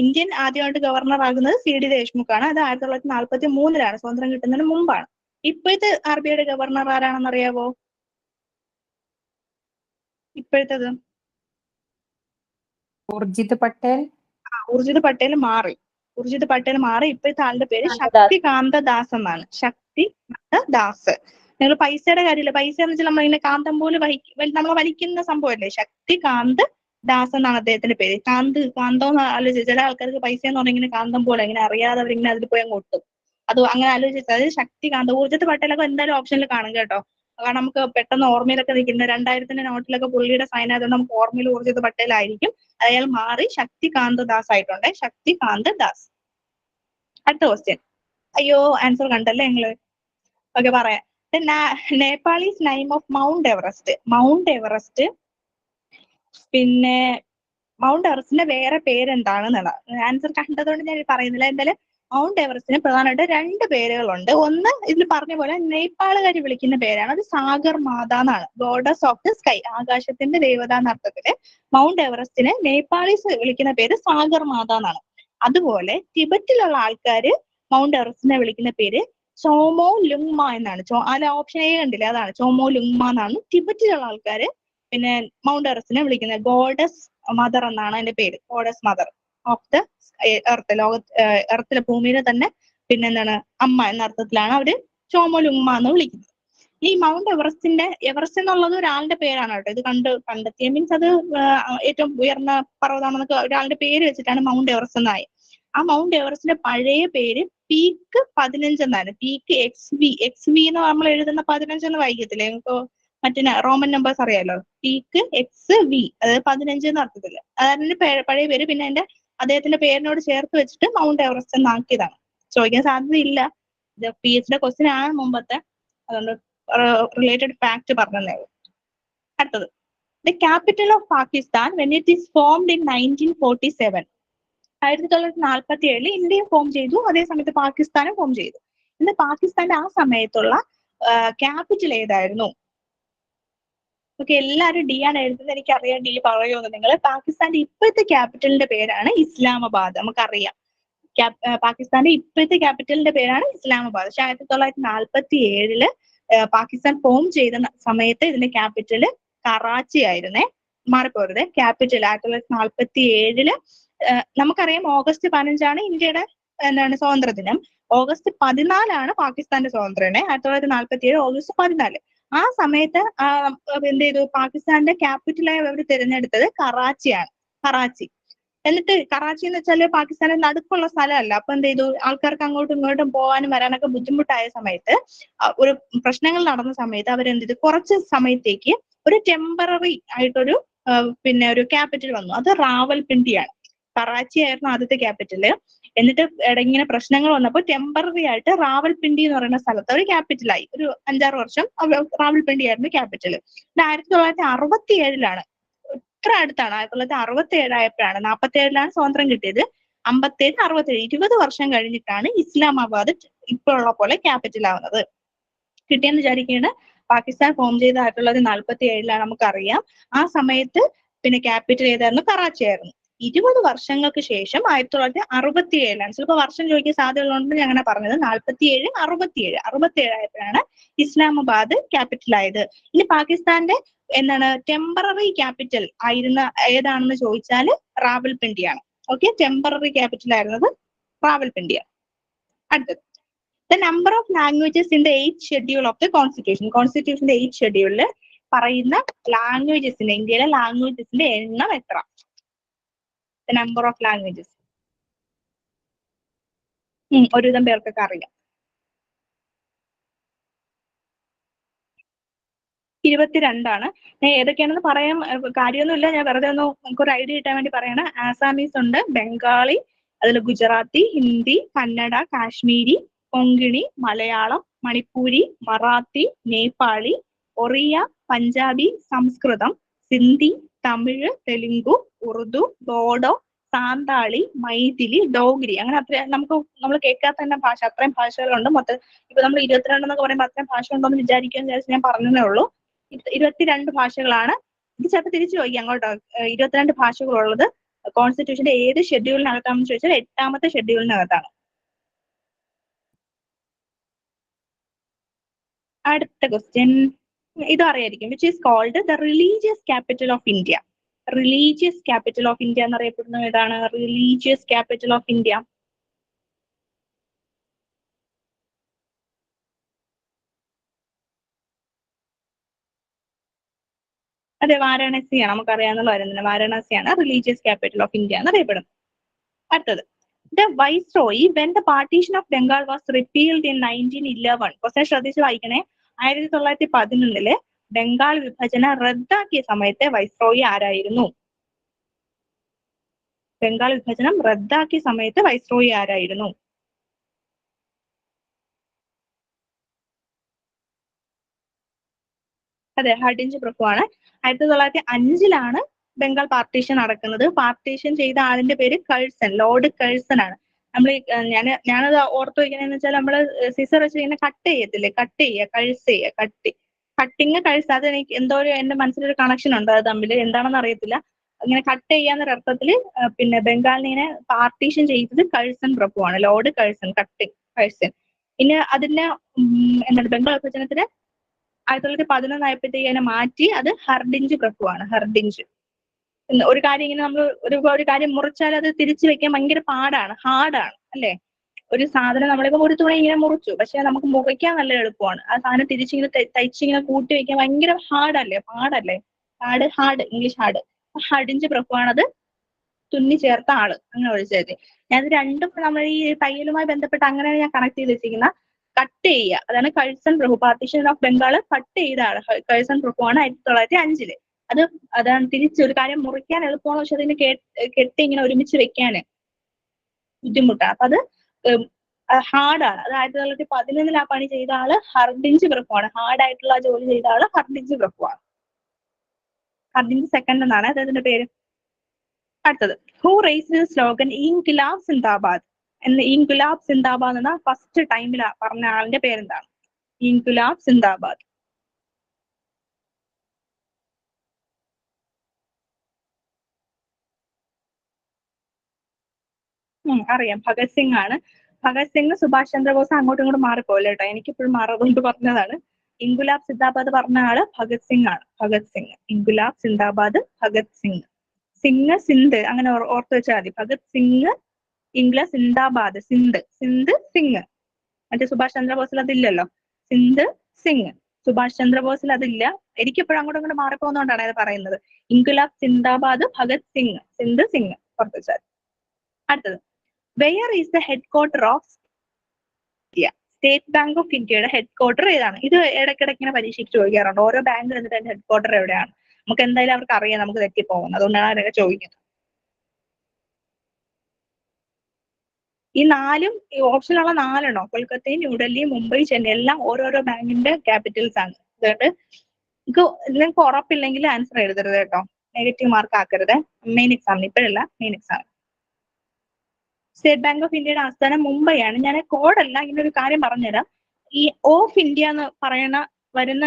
ഇന്ത്യൻ ആദ്യമായിട്ട് ഗവർണർ ആകുന്നത് CD ദേശ്മുഖാണ്. അത് 1943 സ്വാതന്ത്ര്യം കിട്ടുന്നതിന് മുമ്പാണ്. ഇപ്പോഴത്തെ RBIയുടെ ഗവർണർ ആരാണെന്ന് അറിയാവോ? ഇപ്പോഴത്തേത് ഉർജിത് പട്ടേൽ. ഉർജിത് പട്ടേൽ മാറി. ഇപ്പോഴത്തെ ആളുടെ പേര് ശക്തികാന്ത ദാസ് എന്നാണ്. ശക്തികാന്ത ദാസ്. നിങ്ങൾ പൈസയുടെ കാര്യമില്ല, പൈസ എന്ന് വെച്ചാൽ നമ്മളിങ്ങനെ കാന്തം പോലെ നമ്മൾ വലിക്കുന്ന സംഭവമല്ലേ. ശക്തികാന്ത് ദാസ് എന്നാണ് അദ്ദേഹത്തിന്റെ പേര്. കാന്തം എന്ന് ആലോചിച്ച്, ചില ആൾക്കാർക്ക് പൈസ എന്ന് പറഞ്ഞാൽ ഇങ്ങനെ കാന്തം പോലെ ഇങ്ങനെ അറിയാതെ അവരിങ്ങനെ അതിൽ പോയി അങ്ങ് ഒട്ടും. അത് അങ്ങനെ ആലോചിച്ചത്. അതായത് ശക്തികാന്ത്. ഊർജിത് പട്ടേലൊക്കെ എന്തായാലും ഓപ്ഷനിൽ കാണും കേട്ടോ. കാരണം നമുക്ക് പെട്ടെന്ന് ഓർമ്മയിലൊക്കെ നിൽക്കുന്ന 2000 നോട്ടിലൊക്കെ പുള്ളിയുടെ സൈൻ ആയതുകൊണ്ട് നമുക്ക് ഓർമ്മയിൽ ഊർജിത് പട്ടേൽ ആയിരിക്കും. അയാൾ മാറി ശക്തികാന്ത് ദാസ് ആയിട്ടുണ്ട്. ശക്തികാന്ത് ദാസ്. അടുത്ത ക്വസ്റ്റ്യൻ. അയ്യോ, ആൻസർ കണ്ടല്ലേ നിങ്ങള്? ഓക്കെ, പറയാം. Nepalese name of mount Everest. പിന്നെ മൗണ്ട് എവറസ്റ്റിന്റെ വേറെ പേരെന്താണെന്നുള്ള ആൻസർ കണ്ടതുകൊണ്ട് ഞാൻ പറയുന്നില്ല. എന്തായാലും മൗണ്ട് എവറസ്റ്റിന് പ്രധാനമായിട്ട് 2 പേരുകളുണ്ട്. ഒന്ന് ഇതിൽ പറഞ്ഞ പോലെ നേപ്പാളുകാർ വിളിക്കുന്ന പേരാണ്, അത് സാഗർ മാത എന്നാണ്. ഗോഡസ് ഓഫ് ദ സ്കൈ, ആകാശത്തിന്റെ ദേവത എന്നർത്ഥത്തില് മൗണ്ട് എവറസ്റ്റിന് നേപ്പാളീസ് വിളിക്കുന്ന പേര് സാഗർ മാത എന്നാണ്. അതുപോലെ ടിബറ്റിലുള്ള ആൾക്കാര് മൗണ്ട് എവറസ്റ്റിനെ വിളിക്കുന്ന പേര് ചോമോ ലുങ്മ എന്നാണ്. അല്ല, ഓപ്ഷൻ A കണ്ടില്ലേ, അതാണ് ചോമോ ലുങ്മ എന്നാണ് ടിബറ്റിലുള്ള ആൾക്കാര് പിന്നെ മൗണ്ട് എവറസ്റ്റിനെ വിളിക്കുന്നത്. ഗോഡസ് മദർ എന്നാണ് അതിന്റെ പേര്. Goddess mother of the earth, എർത്തിലെ ഭൂമിയിലെ തന്നെ പിന്നെ എന്താണ് അമ്മ എന്ന അർത്ഥത്തിലാണ് അവര് ചോമോ ലുങ്മ എന്ന് വിളിക്കുന്നത്. ഈ മൗണ്ട് എവറസ്റ്റ് എന്നുള്ളത് ഒരാളുടെ പേരാണ് കേട്ടോ. ഇത് കണ്ടെത്തിയ മീൻസ് അത് ഏറ്റവും ഉയർന്ന പർവ്വതമാണെന്നൊക്കെ ഒരാളുടെ പേര് വെച്ചിട്ടാണ് മൗണ്ട് എവറസ്റ്റ് എന്നായി. ആ മൗണ്ട് എവറസ്റ്റിന്റെ പഴയ പേര് പീക്ക് 15 എന്നാണ്. പീക്ക് XV എന്ന് നമ്മൾ എഴുതുന്ന 15 എന്ന് വായിക്കത്തില്ലേ നിങ്ങൾക്ക്? മറ്റേ റോമൻ നമ്പേഴ്സ് അറിയാലോ. പീക്ക് XV, അതായത് 15 എന്ന് അർത്ഥത്തില്ല. അതായത് പഴയ പേര്. പിന്നെ അദ്ദേഹത്തിന്റെ പേരിനോട് ചേർത്ത് വെച്ചിട്ട് മൗണ്ട് എവറസ്റ്റ് എന്നാക്കിയതാണ്. ചോദിക്കാൻ സാധ്യതയില്ല, ഇത് PhD ക്വസ്റ്റ്യൻ ആണ് മുമ്പത്തെ, അതുകൊണ്ട് റിലേറ്റഡ് ഫാക്ട് പറഞ്ഞതേ ഉള്ളൂ. അടുത്തത്, the capital of Pakistan when it is formed in 1947. 1947 ഇന്ത്യയും ഫോം ചെയ്തു, അതേസമയത്ത് പാകിസ്ഥാനും ഫോം ചെയ്തു. ഇന്ന് പാകിസ്ഥാന്റെ ആ സമയത്തുള്ള ക്യാപിറ്റൽ ഏതായിരുന്നു? ഓക്കെ, എല്ലാവരും D ആണ് എഴുതുന്നത്. എനിക്കറിയാം D പറയുമെന്ന് നിങ്ങൾ. പാകിസ്ഥാന്റെ ഇപ്പോഴത്തെ ക്യാപിറ്റലിന്റെ പേരാണ് ഇസ്ലാമാബാദ്. നമുക്കറിയാം പാകിസ്ഥാന്റെ ഇപ്പോഴത്തെ ക്യാപിറ്റലിന്റെ പേരാണ് ഇസ്ലാമാബാദ്. പക്ഷെ 1947 പാകിസ്ഥാൻ ഫോം ചെയ്ത സമയത്ത് ഇതിന്റെ ക്യാപിറ്റല് കറാച്ചി ആയിരുന്നേ. മാറിപ്പോരുത്. ക്യാപിറ്റൽ 1947 നമുക്കറിയാം ഓഗസ്റ്റ് 15 ഇന്ത്യയുടെ എന്താണ് സ്വാതന്ത്ര്യദിനം. ഓഗസ്റ്റ് 14 പാകിസ്ഥാന്റെ സ്വാതന്ത്ര്യം. 1947 ഓഗസ്റ്റ് 14. ആ സമയത്ത് എന്ത് ചെയ്തു, പാകിസ്ഥാന്റെ ക്യാപിറ്റലായി അവർ തിരഞ്ഞെടുത്തത് കറാച്ചിയാണ്. കറാച്ചി. എന്നിട്ട് കറാച്ചി എന്ന് വെച്ചാല് പാകിസ്ഥാന്റെ നടുക്കുള്ള സ്ഥലമല്ല. അപ്പൊ എന്ത് ചെയ്തു, ആൾക്കാർക്ക് അങ്ങോട്ടും ഇങ്ങോട്ടും പോകാനും വരാനൊക്കെ ബുദ്ധിമുട്ടായ സമയത്ത് ഒരു പ്രശ്നങ്ങൾ നടന്ന സമയത്ത് അവരെന്ത് ചെയ്തു, കുറച്ച് സമയത്തേക്ക് ഒരു ടെമ്പററി ആയിട്ടൊരു പിന്നെ ഒരു ക്യാപിറ്റൽ വന്നു. അത് റാവൽപിണ്ടിയാണ്. കറാച്ചി ആയിരുന്നു ആദ്യത്തെ ക്യാപിറ്റല്. എന്നിട്ട് ഇങ്ങനെ പ്രശ്നങ്ങൾ വന്നപ്പോൾ ടെമ്പററി ആയിട്ട് റാവൽപിണ്ടി എന്ന് പറയുന്ന സ്ഥലത്ത് ഒരു ക്യാപിറ്റലായി. ഒരു 5-6 വർഷം റാവൽപിണ്ടി ആയിരുന്നു ക്യാപിറ്റൽ. 1967 ഇത്ര അടുത്താണ്, 1967 ആയപ്പോഴാണ്, 47 സ്വാതന്ത്ര്യം കിട്ടിയത്. 57, 67 20 വർഷം കഴിഞ്ഞിട്ടാണ് ഇസ്ലാമാബാദ് ഇപ്പോഴുള്ള പോലെ ക്യാപിറ്റൽ ആവുന്നത്. കിട്ടിയെന്ന് വിചാരിക്കുകയാണ്. പാകിസ്ഥാൻ ഫോം ചെയ്ത 1947 നമുക്കറിയാം. ആ സമയത്ത് പിന്നെ ക്യാപിറ്റൽ ഏതായിരുന്നു? കറാച്ചി ആയിരുന്നു. 20 വർഷങ്ങൾക്ക് ശേഷം 1967 ചിലപ്പോൾ വർഷം ചോദിക്കാൻ സാധ്യതയുള്ളതുകൊണ്ട് ഞാൻ അങ്ങനെ പറഞ്ഞത്. 47, 67 ആയപ്പോഴാണ് ഇസ്ലാമാബാദ് ക്യാപിറ്റൽ ആയത്. ഇനി പാകിസ്ഥാന്റെ എന്താണ് ടെമ്പററി ക്യാപിറ്റൽ ആയിരുന്ന ഏതാണെന്ന് ചോദിച്ചാൽ റാവൽപിണ്ടിയാണ്. ഓക്കെ, ടെമ്പററി ക്യാപിറ്റൽ ആയിരുന്നത് റാവൽപിണ്ടിയാണ്. അടുത്തത്, the number of languages in the 8th schedule of the constitution. കോൺസ്റ്റിറ്റ്യൂഷന്റെ 8th ഷെഡ്യൂളിൽ പറയുന്ന ലാംഗ്വേജസിന്റെ, ഇന്ത്യയിലെ ലാംഗ്വേജസിന്റെ എണ്ണം എത്ര? The number of languages. ഒരുവിധം പേർക്കൊക്കെ അറിയാം. 22. ഞാൻ ഏതൊക്കെയാണെന്ന് പറയാൻ കാര്യമൊന്നുമില്ല, ഞാൻ വെറുതെ ഒന്ന് നമുക്കൊരു ഐഡിയ കിട്ടാൻ വേണ്ടി പറയണം. ആസാമീസ് ഉണ്ട്, ബംഗാളി, അതിൽ ഗുജറാത്തി, ഹിന്ദി, കന്നഡ, കാശ്മീരി, കൊങ്കിണി, മലയാളം, മണിപ്പൂരി, മറാത്തി, നേപ്പാളി, ഒറിയ, പഞ്ചാബി, സംസ്കൃതം, സിന്ധി, തമിഴ്, തെലുങ്കു, ഉറുദു, ബോഡോ, സാന്താളി, മൈഥിലി, ഡോഗ്രി. അങ്ങനെ നമ്മൾ കേൾക്കാത്ത തന്നെ ഭാഷ, അത്രയും ഭാഷകളുണ്ട്. മൊത്തം ഇപ്പൊ നമ്മൾ 22 എന്നൊക്കെ പറയുമ്പോൾ അത്രയും ഭാഷ ഉണ്ടോന്ന് വിചാരിക്കാൻ ഞാൻ പറഞ്ഞതേ ഉള്ളൂ. 22 ഭാഷകളാണ്. ഇത് ചിലപ്പോൾ തിരിച്ചു ചോദിക്കാം അങ്ങോട്ടോ. 22 ഭാഷകളുള്ളത് കോൺസ്റ്റിറ്റ്യൂഷന്റെ ഏത് ഷെഡ്യൂളിനകത്താണെന്ന് ചോദിച്ചാൽ 8ാമത്തെ ഷെഡ്യൂളിനകത്താണ്. അടുത്ത ക്വസ്റ്റ്യൻ ഇതും അറിയായിരിക്കും. Which is called the religious capital of India. Religious capital of India എന്നറിയപ്പെടുന്നത് ഏതാണ്? Religious capital of India. അതെ, വാരാണസിയാണ്. നമുക്കറിയാവുന്ന കാര്യം തന്നെ. വാരാണസിയാണ് റിലീജിയസ് ക്യാപിറ്റൽ ഓഫ് ഇന്ത്യ എന്നറിയപ്പെടുന്നത്. അടുത്തത്, the viceroy when the partition of Bengal was repealed in 1911. Question ശ്രദ്ധിച്ച് വായിക്കണേ. 1911 ബംഗാൾ വിഭജനം റദ്ദാക്കിയ സമയത്തെ വൈസ്രോയി ആരായിരുന്നു? ബംഗാൾ വിഭജനം റദ്ദാക്കിയ സമയത്ത് വൈസ്രോയി ആരായിരുന്നു? അതെ, ഹഡിഞ്ച് പ്രഭുവാണ്. 1905 ബംഗാൾ പാർട്ടീഷൻ നടക്കുന്നത്. പാർട്ടീഷൻ ചെയ്ത ആളിന്റെ പേര് കഴ്സൺ, ലോർഡ് കഴ്സൺ ആണ്. നമ്മൾ ഞാനത് ഓർത്തു വയ്ക്കണെന്ന് വെച്ചാൽ നമ്മള് സിസർ വെച്ച് ഇങ്ങനെ കട്ട് ചെയ്യത്തില്ലേ, കട്ട് ചെയ്യുക, കഴ്സ് ചെയ്യുക, കട്ടിങ് കഴ്സ്. അത് എനിക്ക് എന്തോ എന്റെ മനസ്സിലൊരു കണക്ഷൻ ഉണ്ട് അത് തമ്മിൽ, എന്താണെന്ന് അറിയത്തില്ല. ഇങ്ങനെ കട്ട് ചെയ്യാന്നൊരു അർത്ഥത്തില് പിന്നെ ബംഗാളിനെ പാർട്ടീഷൻ ചെയ്തത് കഴ്സൺ പ്രഭുവാണ്, ലോർഡ് കഴ്സൺ, കഴ്സൺ. പിന്നെ അതിന് എന്താണ് ബംഗാൾ വിഭജനത്തിന് 1911 ആയപ്പോഴത്തേക്ക് അതിനെ മാറ്റി, അത് ഹർഡിഞ്ച് പ്രഭുവാണ്. ഹർഡിഞ്ച്. ഒരു കാര്യം ഇങ്ങനെ നമ്മൾ ഒരു കാര്യം മുറിച്ചാൽ അത് തിരിച്ചു വെക്കാൻ ഭയങ്കര പാടാണ്, ഹാർഡാണ് അല്ലെ? ഒരു സാധനം നമ്മളിപ്പോ ഒരു തുണി ഇങ്ങനെ മുറിച്ചു, പക്ഷെ നമുക്ക് മുറിക്കാൻ നല്ല എളുപ്പമാണ്. ആ സാധനം തിരിച്ചിങ്ങനെ തയ്ച്ചിങ്ങനെ കൂട്ടി വെക്കാൻ ഭയങ്കര പാടല്ലേ? Hard, English hard. ഹഡിഞ്ച് പ്രഭുവാണ് അത് തുന്നി ചേർത്ത ആള്. അങ്ങനെ വിളിച്ചത്. ഞാനത് രണ്ടും നമ്മൾ ഈ തയ്യലുമായി ബന്ധപ്പെട്ട് അങ്ങനെയാണ് ഞാൻ കണക്ട് ചെയ്ത് വെച്ചിരിക്കുന്ന. കട്ട് ചെയ്യുക, അതാണ് Curzon Prabhu. Partition of Bengal cut ചെയ്ത ആള് കഴ്സൺ പ്രഭുവാണ് 1905. അതാണ് തിരിച്ചൊരു കാര്യം മുറിക്കാൻ എളുപ്പമാണ്, പക്ഷെ അതിന് കെട്ടി ഇങ്ങനെ ഒരുമിച്ച് വെക്കാന് ബുദ്ധിമുട്ടാണ്. അപ്പൊ അത് ഹാർഡാണ്. അത് 1911 ആ പണി ചെയ്ത ആള് ഹർഡിഞ്ച് പ്രഭുവാണ്. ഹാർഡായിട്ടുള്ള ജോലി ചെയ്ത ആള് ഹർഡിഞ്ച് പ്രഭുവാണ്. ഹർഡിഞ്ച് സെക്കൻഡ് എന്നാണ് അദ്ദേഹത്തിന്റെ പേര്. അടുത്തത്, who raised the slogan Inquilab Zindabad എന്ന്? ഇൻക്വിലാബ് സിന്ദാബാദ് എന്ന ഫസ്റ്റ് ടൈമിൽ പറഞ്ഞ ആളിന്റെ പേരെന്താണ്? ഇൻക്വിലാബ് സിന്ദാബാദ്. അറിയാം, ഭഗത് സിംഗ് ആണ്. ഭഗത് സിംഗ്, സുഭാഷ് ചന്ദ്രബോസ് അങ്ങോട്ടും ഇങ്ങോട്ടും മാറിപ്പോയില്ല കേട്ടോ, എനിക്കിപ്പോഴും മാറുകൊണ്ട് പറഞ്ഞതാണ്. ഇൻക്വിലാബ് സിന്ദാബാദ് പറഞ്ഞ ആള് ഭഗത് സിംഗ് ആണ്. ഭഗത് സിംഗ്. ഇൻക്വിലാബ് സിന്ദാബാദ് ഭഗത് സിംഗ്. സിന്ദ് അങ്ങനെ ഓർത്ത് വെച്ചാൽ മതി. ഭഗത് സിംഗ്, ഇൻക്വിലാബ് സിന്ദാബാദ്, സിംഗ്. മറ്റേ സുഭാഷ് ചന്ദ്രബോസിൽ അതില്ലല്ലോ. സിംഗ്. സുഭാഷ് ചന്ദ്രബോസിൽ അതില്ല. എനിക്കിപ്പോഴും അങ്ങോട്ടും ഇങ്ങോട്ട് മാറിപ്പോകുന്നതുകൊണ്ടാണ് അത് പറയുന്നത്. ഇൻക്വിലാബ് സിന്ദാബാദ് ഭഗത് സിംഗ്. സിംഗ്. ഓർത്ത് വെച്ചാൽ. അടുത്തത്, where is the head quarter of India? State bank of ഇന്ത്യയുടെ ഹെഡ് ക്വാർട്ടർ ഏതാണ്? ഇത് ഇടയ്ക്കിടയ്ക്ക് ഇങ്ങനെ പരീക്ഷയ്ക്ക് ചോദിക്കാറുണ്ട്. ഓരോ ബാങ്ക് എന്നിട്ട് അതിന്റെ ഹെഡ് ക്വാർട്ടർ എവിടെയാണ്? നമുക്ക് എന്തായാലും അവർക്ക് അറിയാം നമുക്ക് തെറ്റിപ്പോകുന്നത്, അതുകൊണ്ടാണ് അവരൊക്കെ ചോദിക്കുന്നത്. ഈ നാലും ഈ ഓപ്ഷനുള്ള 4 കൊൽക്കത്തയും ന്യൂഡൽഹിയും മുംബൈ ചെന്നൈ എല്ലാം ഓരോരോ ബാങ്കിന്റെ ക്യാപിറ്റൽസ് ആണ്. അതുകൊണ്ട് നിങ്ങൾക്ക് ഉറപ്പില്ലെങ്കിൽ ആൻസർ എഴുതരുത് കേട്ടോ, നെഗറ്റീവ് മാർക്ക് ആക്കരുത്. മെയിൻ എക്സാമിന്, ഇപ്പോഴല്ല main exam. State bank of ഇന്ത്യയുടെ ആസ്ഥാനം മുംബൈ ആണ്. ഞാൻ കോഡല്ല, ഇങ്ങനെ ഒരു കാര്യം പറഞ്ഞുതരാം. ഈ ഓഫ് ഇന്ത്യ എന്ന് പറയുന്ന വരുന്ന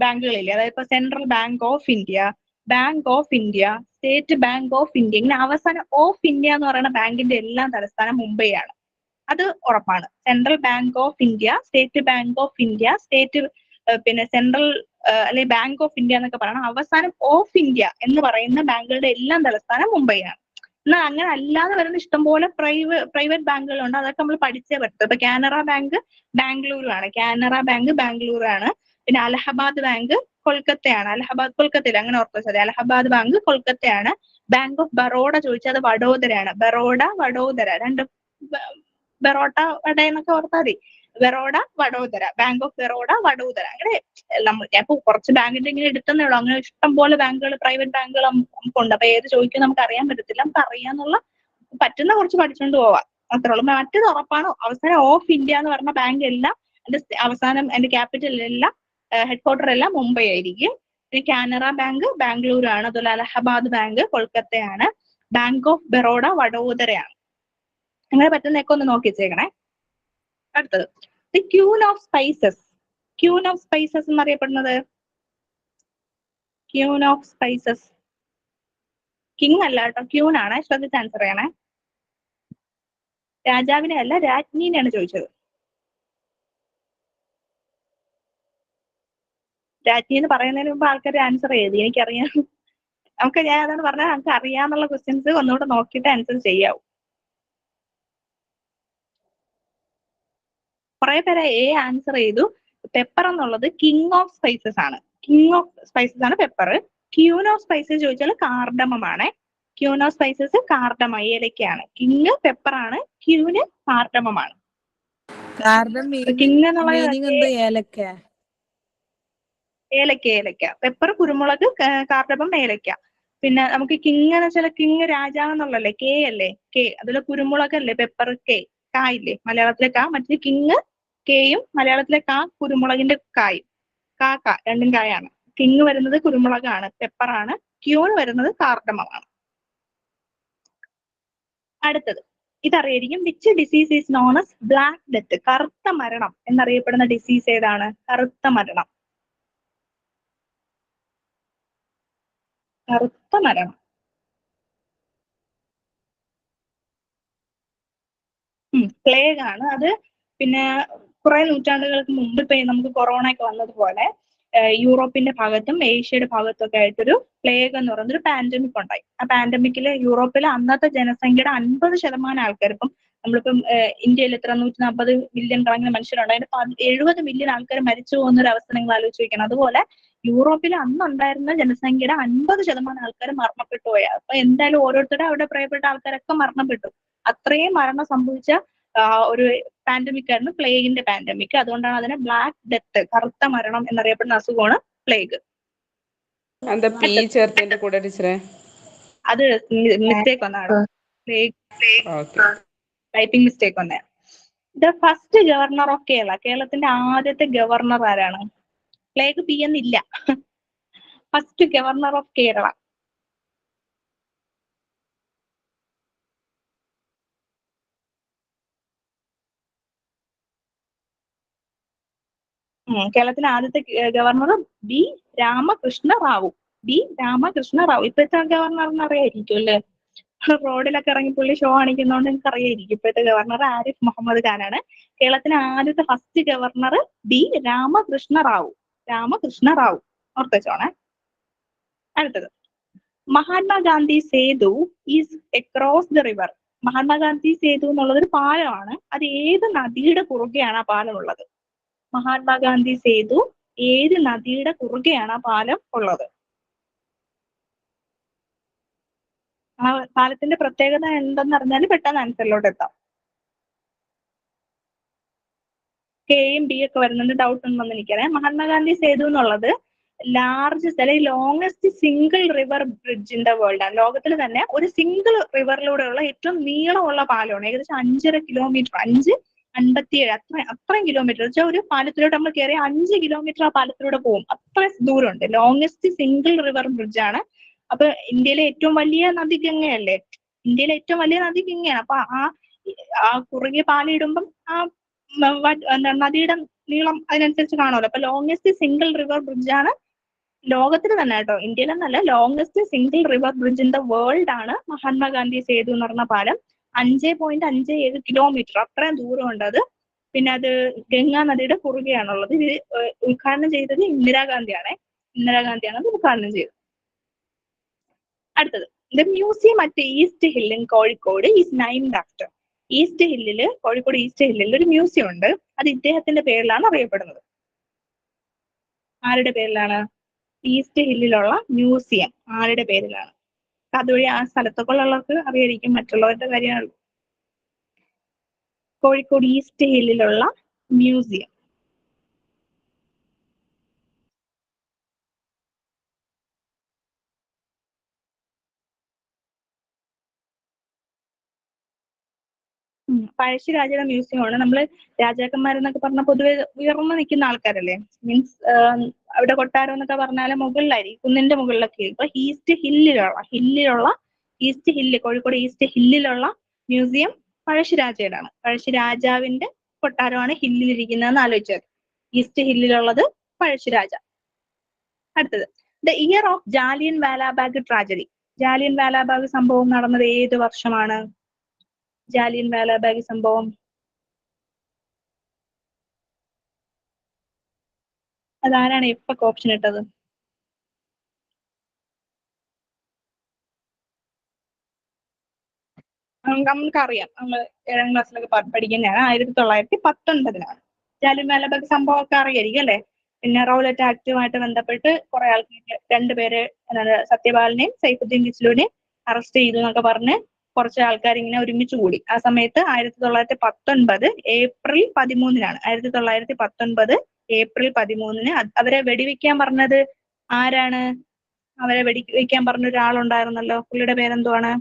ബാങ്കുകളില്ലേ, അതായത് ഇപ്പൊ central bank of India, bank of India, state bank of India, ഇങ്ങനെ അവസാനം ഓഫ് ഇന്ത്യ എന്ന് പറയുന്ന ബാങ്കിന്റെ എല്ലാം തലസ്ഥാനം മുംബൈ ആണ്. അത് ഉറപ്പാണ്. Central bank of India, state bank of India, state പിന്നെ സെൻട്രൽ അല്ലെങ്കിൽ ബാങ്ക് ഓഫ് ഇന്ത്യ എന്നൊക്കെ പറയണം. അവസാനം ഓഫ് ഇന്ത്യ എന്ന് പറയുന്ന ബാങ്കുകളുടെ എല്ലാം തലസ്ഥാനം മുംബൈ ആണ്. എന്നാൽ അങ്ങനെ അല്ലാതെ വരുന്ന ഇഷ്ടംപോലെ പ്രൈവറ്റ് ബാങ്കുകളുണ്ട്, അതൊക്കെ നമ്മൾ പഠിച്ചേ പറ്റും. ഇപ്പൊ കാനറ ബാങ്ക് ബാംഗ്ലൂരു ആണ്, കാനറ ബാങ്ക് ബാംഗ്ലൂരു ആണ്. പിന്നെ അലഹബാദ് ബാങ്ക് കൊൽക്കത്തയാണ്, അലഹബാദ് കൊൽക്കത്തയിൽ, അങ്ങനെ ഓർത്ത് വെച്ചാൽ അലഹബാദ് ബാങ്ക് കൊൽക്കത്തയാണ്. ബാങ്ക് ഓഫ് ബറോഡ ചോദിച്ചാൽ അത് വഡോദരയാണ്. ബറോഡ വഡോദര, രണ്ട് ബറോട്ട വട എന്നൊക്കെ ഓർത്താൽ മതി. Baroda Vadodara, bank of Baroda Vadodara. അങ്ങനെ ഞാൻ ഇപ്പൊ കുറച്ച് ബാങ്കിന്റെ ഇങ്ങനെ എടുത്തന്നേ ഉള്ളൂ. അങ്ങനെ ഇഷ്ടം പോലെ ബാങ്കുകൾ, പ്രൈവറ്റ് ബാങ്കുകൾ നമുക്കുണ്ട്. അപ്പൊ ഏത് ചോദിക്കും നമുക്ക് അറിയാൻ പറ്റത്തില്ല. നമുക്ക് അറിയാന്നുള്ള പറ്റുന്ന കുറച്ച് പഠിച്ചുകൊണ്ട് പോവാം, അത്രേ ഉള്ളൂ. മറ്റേത് ഉറപ്പാണ്. അവസാനം ഓഫ് ഇന്ത്യ എന്ന് പറഞ്ഞ ബാങ്ക് എല്ലാം എന്റെ അവസാനം എന്റെ ക്യാപിറ്റൽ എല്ലാം ഹെഡ് ക്വാർട്ടർ എല്ലാം മുംബൈ ആയിരിക്കും. പിന്നെ കാനറ ബാങ്ക് ബാംഗ്ലൂരു ആണ്. അതുപോലെ അലഹബാദ് ബാങ്ക് കൊൽക്കത്തയാണ്. ബാങ്ക് ഓഫ് ബറോഡ വഡോദരയാണ്. അങ്ങനെ പറ്റുന്നതൊക്കെ ഒന്ന് നോക്കി വെച്ചേക്കണേ. അടുത്തത്, the queen of spices. Queen of spices എന്നറിയപ്പെടുന്നത്, ക്യൂൻ ഓഫ് സ്പൈസസ്, കിങ് അല്ല കേട്ടോ, ക്യൂൻ ആണ്. ശ്രദ്ധിച്ച് ആൻസർ ചെയ്യണേ. രാജാവിനെ അല്ല, രാജ്ഞീനെയാണ് ചോദിച്ചത്. രാജ്ഞി എന്ന് പറയുന്നതിന് മുമ്പ് ആൾക്കാർ ആൻസർ ചെയ്തു, എനിക്കറിയാം. നമുക്ക് ഞാൻ അതാണ് പറഞ്ഞത്, നമുക്ക് അറിയാന്നുള്ള ക്വസ്റ്റ്യൻസ് ഒന്നുകൂടെ നോക്കിയിട്ട് ആൻസർ ചെയ്യാവൂ. കുറെ പേരെ ആൻസർ ചെയ്തു. പെപ്പർ എന്നുള്ളത് കിങ് ഓഫ് സ്പൈസസ് ആണ്. കിങ് ഓഫ് സ്പൈസസ് ആണ് പെപ്പർ. ക്യൂൻ ഓഫ് സ്പൈസസ് ചോദിച്ചാൽ കാർഡമമാണ്. ക്യൂൻ ഓഫ് സ്പൈസസ് കാർഡമ, ഏലക്കയാണ്. കിങ് പെപ്പർ ആണ്, ക്യൂന് കാർഡമമാണ്. കിങ് എന്നുള്ളത് ഏലക്ക, ഏലക്ക. പെപ്പർ കുരുമുളക്, കാർഡമം ഏലക്ക. പിന്നെ നമുക്ക് കിങ് എന്ന് വെച്ചാൽ കിങ് രാജാവ് എന്നുള്ളല്ലേ, കെ അല്ലേ, കെ. അതുപോലെ കുരുമുളക് അല്ലേ പെപ്പർ, കെ, കായില്ലേ മലയാളത്തിലെ കാ. മറ്റേ കിങ് കെയും മലയാളത്തിലെ കാ കുരുമുളകിന്റെ കായും, കാ രണ്ടും കായാണ്. കിങ് വരുന്നത് കുരുമുളകാണ്, പെപ്പറാണ്. ക്യൂൺ വരുന്നത് കാർഡമമാണ്. അടുത്തത് ഇതറിയായിരിക്കും. Which disease is known as black death? കറുത്ത മരണം എന്നറിയപ്പെടുന്ന ഡിസീസ് ഏതാണ്? കറുത്ത മരണം, കറുത്ത മരണം. പ്ലേഗ് ആണ് അത്. പിന്നെ കുറെ നൂറ്റാണ്ടുകൾക്ക് മുമ്പ് ഇപ്പൊ നമുക്ക് കൊറോണ ഒക്കെ വന്നതുപോലെ യൂറോപ്പിന്റെ ഭാഗത്തും ഏഷ്യയുടെ ഭാഗത്തും ഒക്കെ ആയിട്ടൊരു പ്ലേഗ് എന്ന് പറയുന്ന ഒരു പാൻഡമിക് ഉണ്ടായി. ആ പാൻഡമിക്കില് യൂറോപ്പിലെ അന്നത്തെ ജനസംഖ്യയുടെ 50% ആൾക്കാർ, ഇപ്പം നമ്മളിപ്പം ഇന്ത്യയിൽ എത്ര 140 മില്യൺ കണക്കിന് മനുഷ്യരുണ്ട്, അതിന്റെ 70 മില്യൺ ആൾക്കാർ മരിച്ചു പോകുന്ന ഒരു അവസ്ഥ നിങ്ങൾ ആലോചിച്ച് വെക്കണം. അതുപോലെ യൂറോപ്പിൽ അന്നുണ്ടായിരുന്ന ജനസംഖ്യയുടെ 50% ആൾക്കാർ മരണപ്പെട്ടു പോയ. അപ്പൊ എന്തായാലും ഓരോരുത്തരുടെ അവിടെ പ്രിയപ്പെട്ട ആൾക്കാരൊക്കെ മരണപ്പെട്ടു. അത്രയും മരണം സംഭവിച്ച ഒരു പാൻഡമിക് ആയിരുന്നു പ്ലേഗിന്റെ പാൻഡമിക്. അതുകൊണ്ടാണ് അതിനെ ബ്ലാക്ക് ഡെത്ത്, കറുത്ത മരണം എന്നറിയപ്പെടുന്ന അസുഖമാണ് പ്ലേഗ്. അത് മിസ്റ്റേക്ക് വന്നാണ്, ടൈപ്പിംഗ് മിസ്റ്റേക്ക് വന്നേ. The first governor of Kerala, കേരളത്തിന്റെ ആദ്യത്തെ ഗവർണർ ആരാണ്? പ്ലേഗ് പി എന്നില്ല. First governor of Kerala. കേരളത്തിലെ ആദ്യത്തെ ഗവർണർ ബി രാമകൃഷ്ണ റാവു. ബി രാമകൃഷ്ണ റാവു. ഇപ്പോഴത്തെ ഗവർണറിന് അറിയായിരിക്കും അല്ലേ, റോഡിലൊക്കെ ഇറങ്ങി പുള്ളി ഷോ കാണിക്കുന്നതുകൊണ്ട് നിങ്ങൾക്ക് അറിയായിരിക്കും. ഇപ്പോഴത്തെ ഗവർണർ ആരിഫ് മുഹമ്മദ് ഖാനാണ്. കേരളത്തിലെ ആദ്യത്തെ ഫസ്റ്റ് ഗവർണർ ബി രാമകൃഷ്ണ റാവു. രാമകൃഷ്ണ റാവു ഓർത്ത് വെച്ചോണേ. അടുത്തത്, Mahatma Gandhi Setu is across the river. Mahatma Gandhi Setu എന്നുള്ളത് ഒരു പാലമാണ്. അത് ഏത് നദിയുടെ കുറുകെയാണ് ആ പാലം ഉള്ളത്? മഹാത്മാഗാന്ധി സേതു ഏത് നദിയുടെ കുറുകെയാണ് ആ പാലം ഉള്ളത്? ആ പാലത്തിന്റെ പ്രത്യേകത എന്തെന്ന് അറിഞ്ഞാൽ പെട്ടെന്ന് ആൻസറിലോട്ട് എത്താം. കെയും ബി ഒക്കെ വരുന്നുണ്ട്, ഡൗട്ട് ഉണ്ടെന്ന് എനിക്കറിയാം. മഹാത്മാഗാന്ധി സേതു എന്നുള്ളത് ലാർജസ്റ്റ് അല്ലെങ്കിൽ longest single river bridge in the world ആണ്. ലോകത്തിൽ തന്നെ ഒരു സിംഗിൾ റിവറിലൂടെയുള്ള ഏറ്റവും നീളമുള്ള പാലമാണ്. ഏകദേശം 5.5 കിലോമീറ്റർ, 5.57 അത്രയും കിലോമീറ്റർ വെച്ചാൽ ഒരു പാലത്തിലോട്ട് നമ്മൾ കയറി 5 കിലോമീറ്റർ ആ പാലത്തിലൂടെ പോകും. അത്ര ദൂരമുണ്ട്. ലോങ്സ്റ്റ് സിംഗിൾ റിവർ ബ്രിഡ്ജ് ആണ്. അപ്പൊ ഇന്ത്യയിലെ ഏറ്റവും വലിയ നദി ഗംഗയല്ലേ? ഇന്ത്യയിലെ ഏറ്റവും വലിയ നദി ഗംഗയാണ്. അപ്പൊ ആ കുറുകിയ പാലയിടുമ്പം ആ നദിയുടെ നീളം അതിനനുസരിച്ച് കാണുമല്ലോ. അപ്പൊ ലോങ്സ്റ്റ് സിംഗിൾ റിവർ ബ്രിഡ്ജ് ആണ് ലോകത്തിൽ തന്നെ കേട്ടോ, ഇന്ത്യയിലെന്നല്ല, longest single river bridge in the world ആണ് മഹാത്മാഗാന്ധി സേതു എന്ന് പറഞ്ഞ പാലം. 5.57 കിലോമീറ്റർ അത്രയും ദൂരമുണ്ട് അത്. പിന്നെ അത് ഗംഗാ നദിയുടെ കുറുകെയാണുള്ളത്. ഇത് ഉദ്ഘാടനം ചെയ്തത് ഇന്ദിരാഗാന്ധിയാണ് അത് ഉദ്ഘാടനം ചെയ്തത്. അടുത്തത്, the museum at East Hill in Kozhikode is named after. East ഹില്ലില്, കോഴിക്കോട് ഈസ്റ്റ് ഹില്ലിൽ ഒരു മ്യൂസിയം ഉണ്ട്. അത് ഇദ്ദേഹത്തിന്റെ പേരിലാണ് അറിയപ്പെടുന്നത്. ആരുടെ പേരിലാണ്? ഈസ്റ്റ് ഹില്ലിലുള്ള മ്യൂസിയം ആരുടെ പേരിലാണ്? അതുവഴി ആ സ്ഥലത്തൊക്കെ ഉള്ളവർക്ക് അറിയായിരിക്കും, മറ്റുള്ളവരുടെ കാര്യമാണ്. കോഴിക്കോട് ഈസ്റ്റ് ഹില്ലിലുള്ള മ്യൂസിയം. പഴശ്ശിരാജയുടെ മ്യൂസിയം ആണ്. നമ്മള് രാജാക്കന്മാരെന്നൊക്കെ പറഞ്ഞ പൊതുവെ ഉയർന്നു നിൽക്കുന്ന ആൾക്കാരല്ലേ, മീൻസ് അവിടെ കൊട്ടാരം എന്നൊക്കെ പറഞ്ഞാൽ മുകളിലായിരിക്കും, കുന്നിന്റെ മുകളിലൊക്കെ. ഇപ്പൊ ഈസ്റ്റ് ഹില്ലിലുള്ള ഈസ്റ്റ് ഹില്ല്, കോഴിക്കോട് ഈസ്റ്റ് ഹില്ലിലുള്ള മ്യൂസിയം പഴശ്ശിരാജയുടെ ആണ്. പഴശ്ശിരാജാവിന്റെ കൊട്ടാരമാണ് ഹില്ലിലിരിക്കുന്നതെന്ന് ആലോചിച്ചത്. ഈസ്റ്റ് ഹില്ലിലുള്ളത് പഴശ്ശിരാജ. അടുത്തത്, the year of Jallian Walabagh tragedy. Jallian Walabagh സംഭവം നടന്നത് ഏത് വർഷമാണ്? ജാലിയൻ വാലാബാഗ് സംഭവം അതാരാണ് എഫ് ഓപ്ഷൻ ഇട്ടത്? നമുക്കറിയാം, നമ്മൾ 7ാം ക്ലാസ്സിലൊക്കെ പഠിക്കുന്നതാണ്. 1919 ജാലിയൻ വാലാബാഗ് സംഭവം ഒക്കെ അറിയായിരിക്കും അല്ലെ? പിന്നെ റൗലറ്റ് ആക്ടുമായിട്ട് ബന്ധപ്പെട്ട് കുറെ ആൾക്കാർ, രണ്ടുപേര്, സത്യപാലനെയും സൈഫുദ്ദീൻ കിസ്ലുവിനെയും അറസ്റ്റ് ചെയ്തു എന്നൊക്കെ പറഞ്ഞ് കുറച്ച് ആൾക്കാർ ഇങ്ങനെ ഒരുമിച്ച് കൂടി. ആ സമയത്ത് 1919 ഏപ്രിൽ 13-നാണ്. 1919 ഏപ്രിൽ 13-ന് അവരെ വെടിവെക്കാൻ പറഞ്ഞത് ആരാണ്? അവരെ വെടിവെക്കാൻ പറഞ്ഞ ഒരാളുണ്ടായിരുന്നല്ലോ, പുള്ളിയുടെ പേരെന്തുവാണ്?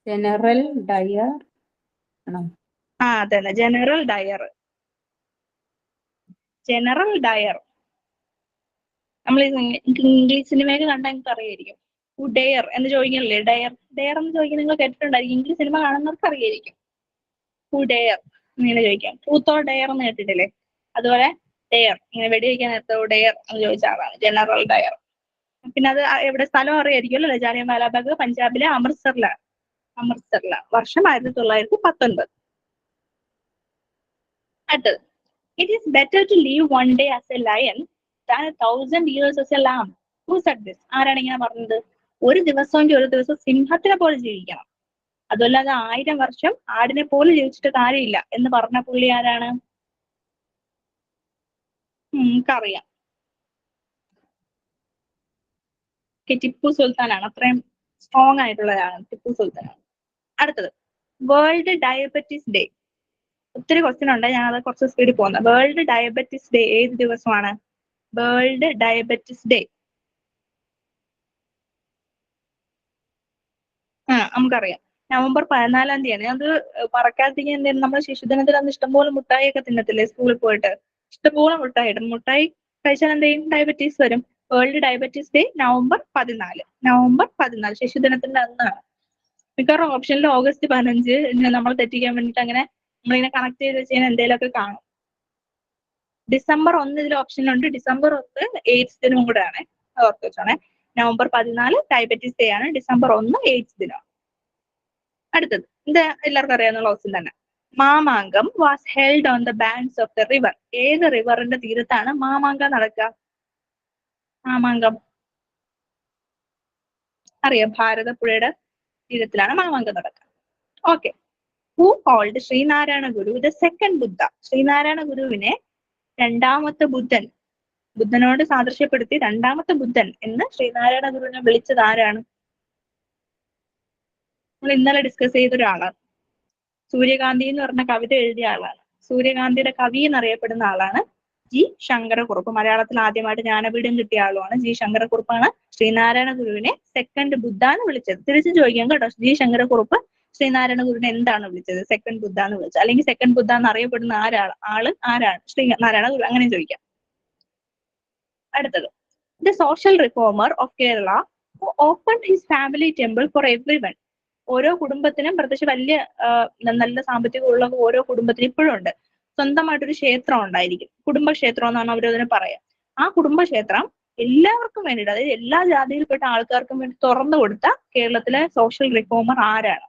General Dyer. അതന്നെ, ജനറൽ ഡയർ. നമ്മൾ ഇംഗ്ലീഷ് സിനിമയൊക്കെ കണ്ടാൽ നിങ്ങൾക്ക് അറിയായിരിക്കും. ഡെയർ എന്ന് ചോദിക്കണില്ലേ? ഡെയർ എന്ന് ചോദിക്കാൻ നിങ്ങൾ കേട്ടിട്ടുണ്ടായിരിക്കും. ഇംഗ്ലീഷ് സിനിമ കാണുന്നവർക്ക് അറിയായിരിക്കും. ഡെയർ ഇങ്ങനെ ചോദിക്കാം. ട്രൂത്ത് ഓർ ഡെയർ എന്ന് കേട്ടിട്ടില്ലേ? അതുപോലെ ഡെയർ, ഇങ്ങനെ വെടിവെക്കാൻ നേരത്തെ ഡെയർ എന്ന് ചോദിച്ച ആളാണ് ജനറൽ ഡയർ. പിന്നെ അത് എവിടെ സ്ഥലം അറിയായിരിക്കും അല്ലേ? ജാലിയൻ വാലാബാഗ് പഞ്ചാബിലെ അമൃത്സറിലാണ്. വർഷം 1919. അടുത്തത്, it is better to leave one day as a lion than 1,000 years as a lamb. Who said this? ആരാണ് ഇങ്ങനെ പറഞ്ഞത്? ഒരു ദിവസം സിംഹത്തിനെ പോലെ ജീവിക്കണം, അതുമല്ലാതെ 1000 വർഷം ആടിനെ പോലെ ജീവിച്ചിട്ട് കാര്യമില്ല എന്ന് പറഞ്ഞ പുള്ളി ആരാണ്? നമുക്കറിയാം, ടിപ്പു സുൽത്താനാണ്. അത്രയും സ്ട്രോങ് ആയിട്ടുള്ളതാണ് ടിപ്പു സുൽത്താനാണ്. അടുത്തത്, വേൾഡ് ഡയബറ്റിസ് ഡേ. ഒത്തിരി ക്വസ്റ്റ്യൻ ഉണ്ട്, ഞാൻ അത് കുറച്ച് സ്പീഡിൽ പോകുന്നത്. വേൾഡ് ഡയബറ്റിസ് ഡേ ഏത് ദിവസമാണ്? വേൾഡ് ഡയബറ്റിസ് ഡേ നമുക്കറിയാം, നവംബർ 14-ാം തീയതിയാണ്. അത് പറക്കാതിരിക്കാൻ എന്തെങ്കിലും, നമ്മൾ ശിശുദിനത്തിൽ അന്ന് ഇഷ്ടംപോലെ മുട്ടായി ഒക്കെ തിന്നത്തില്ലേ സ്കൂളിൽ പോയിട്ട്? ഇഷ്ടംപോലെ മുട്ടായി ഇടും. മുട്ടായി കഴിച്ചാൽ എന്തെങ്കിലും ഡയബറ്റീസ് വരും. വേൾഡ് ഡയബറ്റീസ് ഡേ നവംബർ 14, ശിശുദിനത്തിന്റെ അന്നാണ്. മിക്കവാറും ഓപ്ഷനിൽ ഓഗസ്റ്റ് 15 നമ്മൾ തെറ്റിക്കാൻ വേണ്ടിയിട്ട് അങ്ങനെ നമ്മളിങ്ങനെ കണക്ട് ചെയ്ത് വെച്ച് കഴിഞ്ഞാൽ എന്തെങ്കിലുമൊക്കെ കാണും. ഡിസംബർ 1 ഇതിൽ ഓപ്ഷനിലുണ്ട്. ഡിസംബർ 1 എയ്ഡ്സ് ദിനവും കൂടെ ആണ്, ഓർത്ത് വെച്ചോണേ. നവംബർ 14 ഡയബറ്റീസ് ഡേ ആണ്, ഡിസംബർ 1 എയ്ഡ്സ് ദിനം. അടുത്തത്, ഇത് എല്ലാവർക്കും അറിയാവുന്ന ക്വസ്റ്റ്യൻ തന്നെ. Mamankam was held on the banks of the river. ഏത് റിവറിന്റെ തീരത്താണ് മാമാങ്കം നടക്കുക? മാമാങ്കം അറിയാം, ഭാരതപ്പുഴയുടെ തീരത്തിലാണ് മാമാങ്കം നടക്കുക. Okay. Who called Sree Narayana Guru the second Buddha? Sree Narayana ഗുരുവിനെ രണ്ടാമത്തെ ബുദ്ധനോട് സാദൃശ്യപ്പെടുത്തി രണ്ടാമത്തെ ബുദ്ധൻ എന്ന് ശ്രീനാരായണ ഗുരുവിനെ വിളിച്ചത് ആരാണ്? നമ്മൾ ഇന്നലെ ഡിസ്കസ് ചെയ്ത ഒരാളാണ്. സൂര്യകാന്തി എന്ന് പറഞ്ഞ കവിത എഴുതിയ ആളാണ്. സൂര്യകാന്തിയുടെ കവി എന്നറിയപ്പെടുന്ന ആളാണ് ജി ശങ്കരക്കുറുപ്പ്. മലയാളത്തിൽ ആദ്യമായിട്ട് ജ്ഞാനപീഠം കിട്ടിയ ആളുമാണ് ജി ശങ്കരക്കുറുപ്പാണ് ശ്രീനാരായണ ഗുരുവിനെ സെക്കൻഡ് ബുദ്ധ എന്ന് വിളിച്ചത്. തിരിച്ചു ചോദിക്കാം കേട്ടോ, ജി ശങ്കരക്കുറുപ്പ് ശ്രീനാരായണ ഗുരുവിനെ എന്താണ് വിളിച്ചത്? സെക്കൻഡ് ബുദ്ധ എന്ന് വിളിച്ചത്, അല്ലെങ്കിൽ സെക്കൻഡ് ബുദ്ധ എന്ന് അറിയപ്പെടുന്ന ആള് ആരാണ്? ശ്രീനാരായണ ഗുരു. അങ്ങനെ ചോദിക്കാം. അടുത്തത്, the social reformer of Kerala open his family temple for every one. ഓരോ കുടുംബത്തിനും, പ്രത്യേകിച്ച് വലിയ നല്ല സാമ്പത്തികമുള്ള ഓരോ കുടുംബത്തിനും ഇപ്പോഴും ഉണ്ട്, സ്വന്തമായിട്ടൊരു ക്ഷേത്രം ഉണ്ടായിരിക്കും. കുടുംബക്ഷേത്രം എന്നാണ് അവരതിനെ പറയാം. ആ കുടുംബക്ഷേത്രം എല്ലാവർക്കും വേണ്ടിയിട്ട്, അതായത് എല്ലാ ജാതിയിൽപ്പെട്ട ആൾക്കാർക്കും വേണ്ടി തുറന്നു കൊടുത്ത കേരളത്തിലെ സോഷ്യൽ റിഫോമർ ആരാണ്?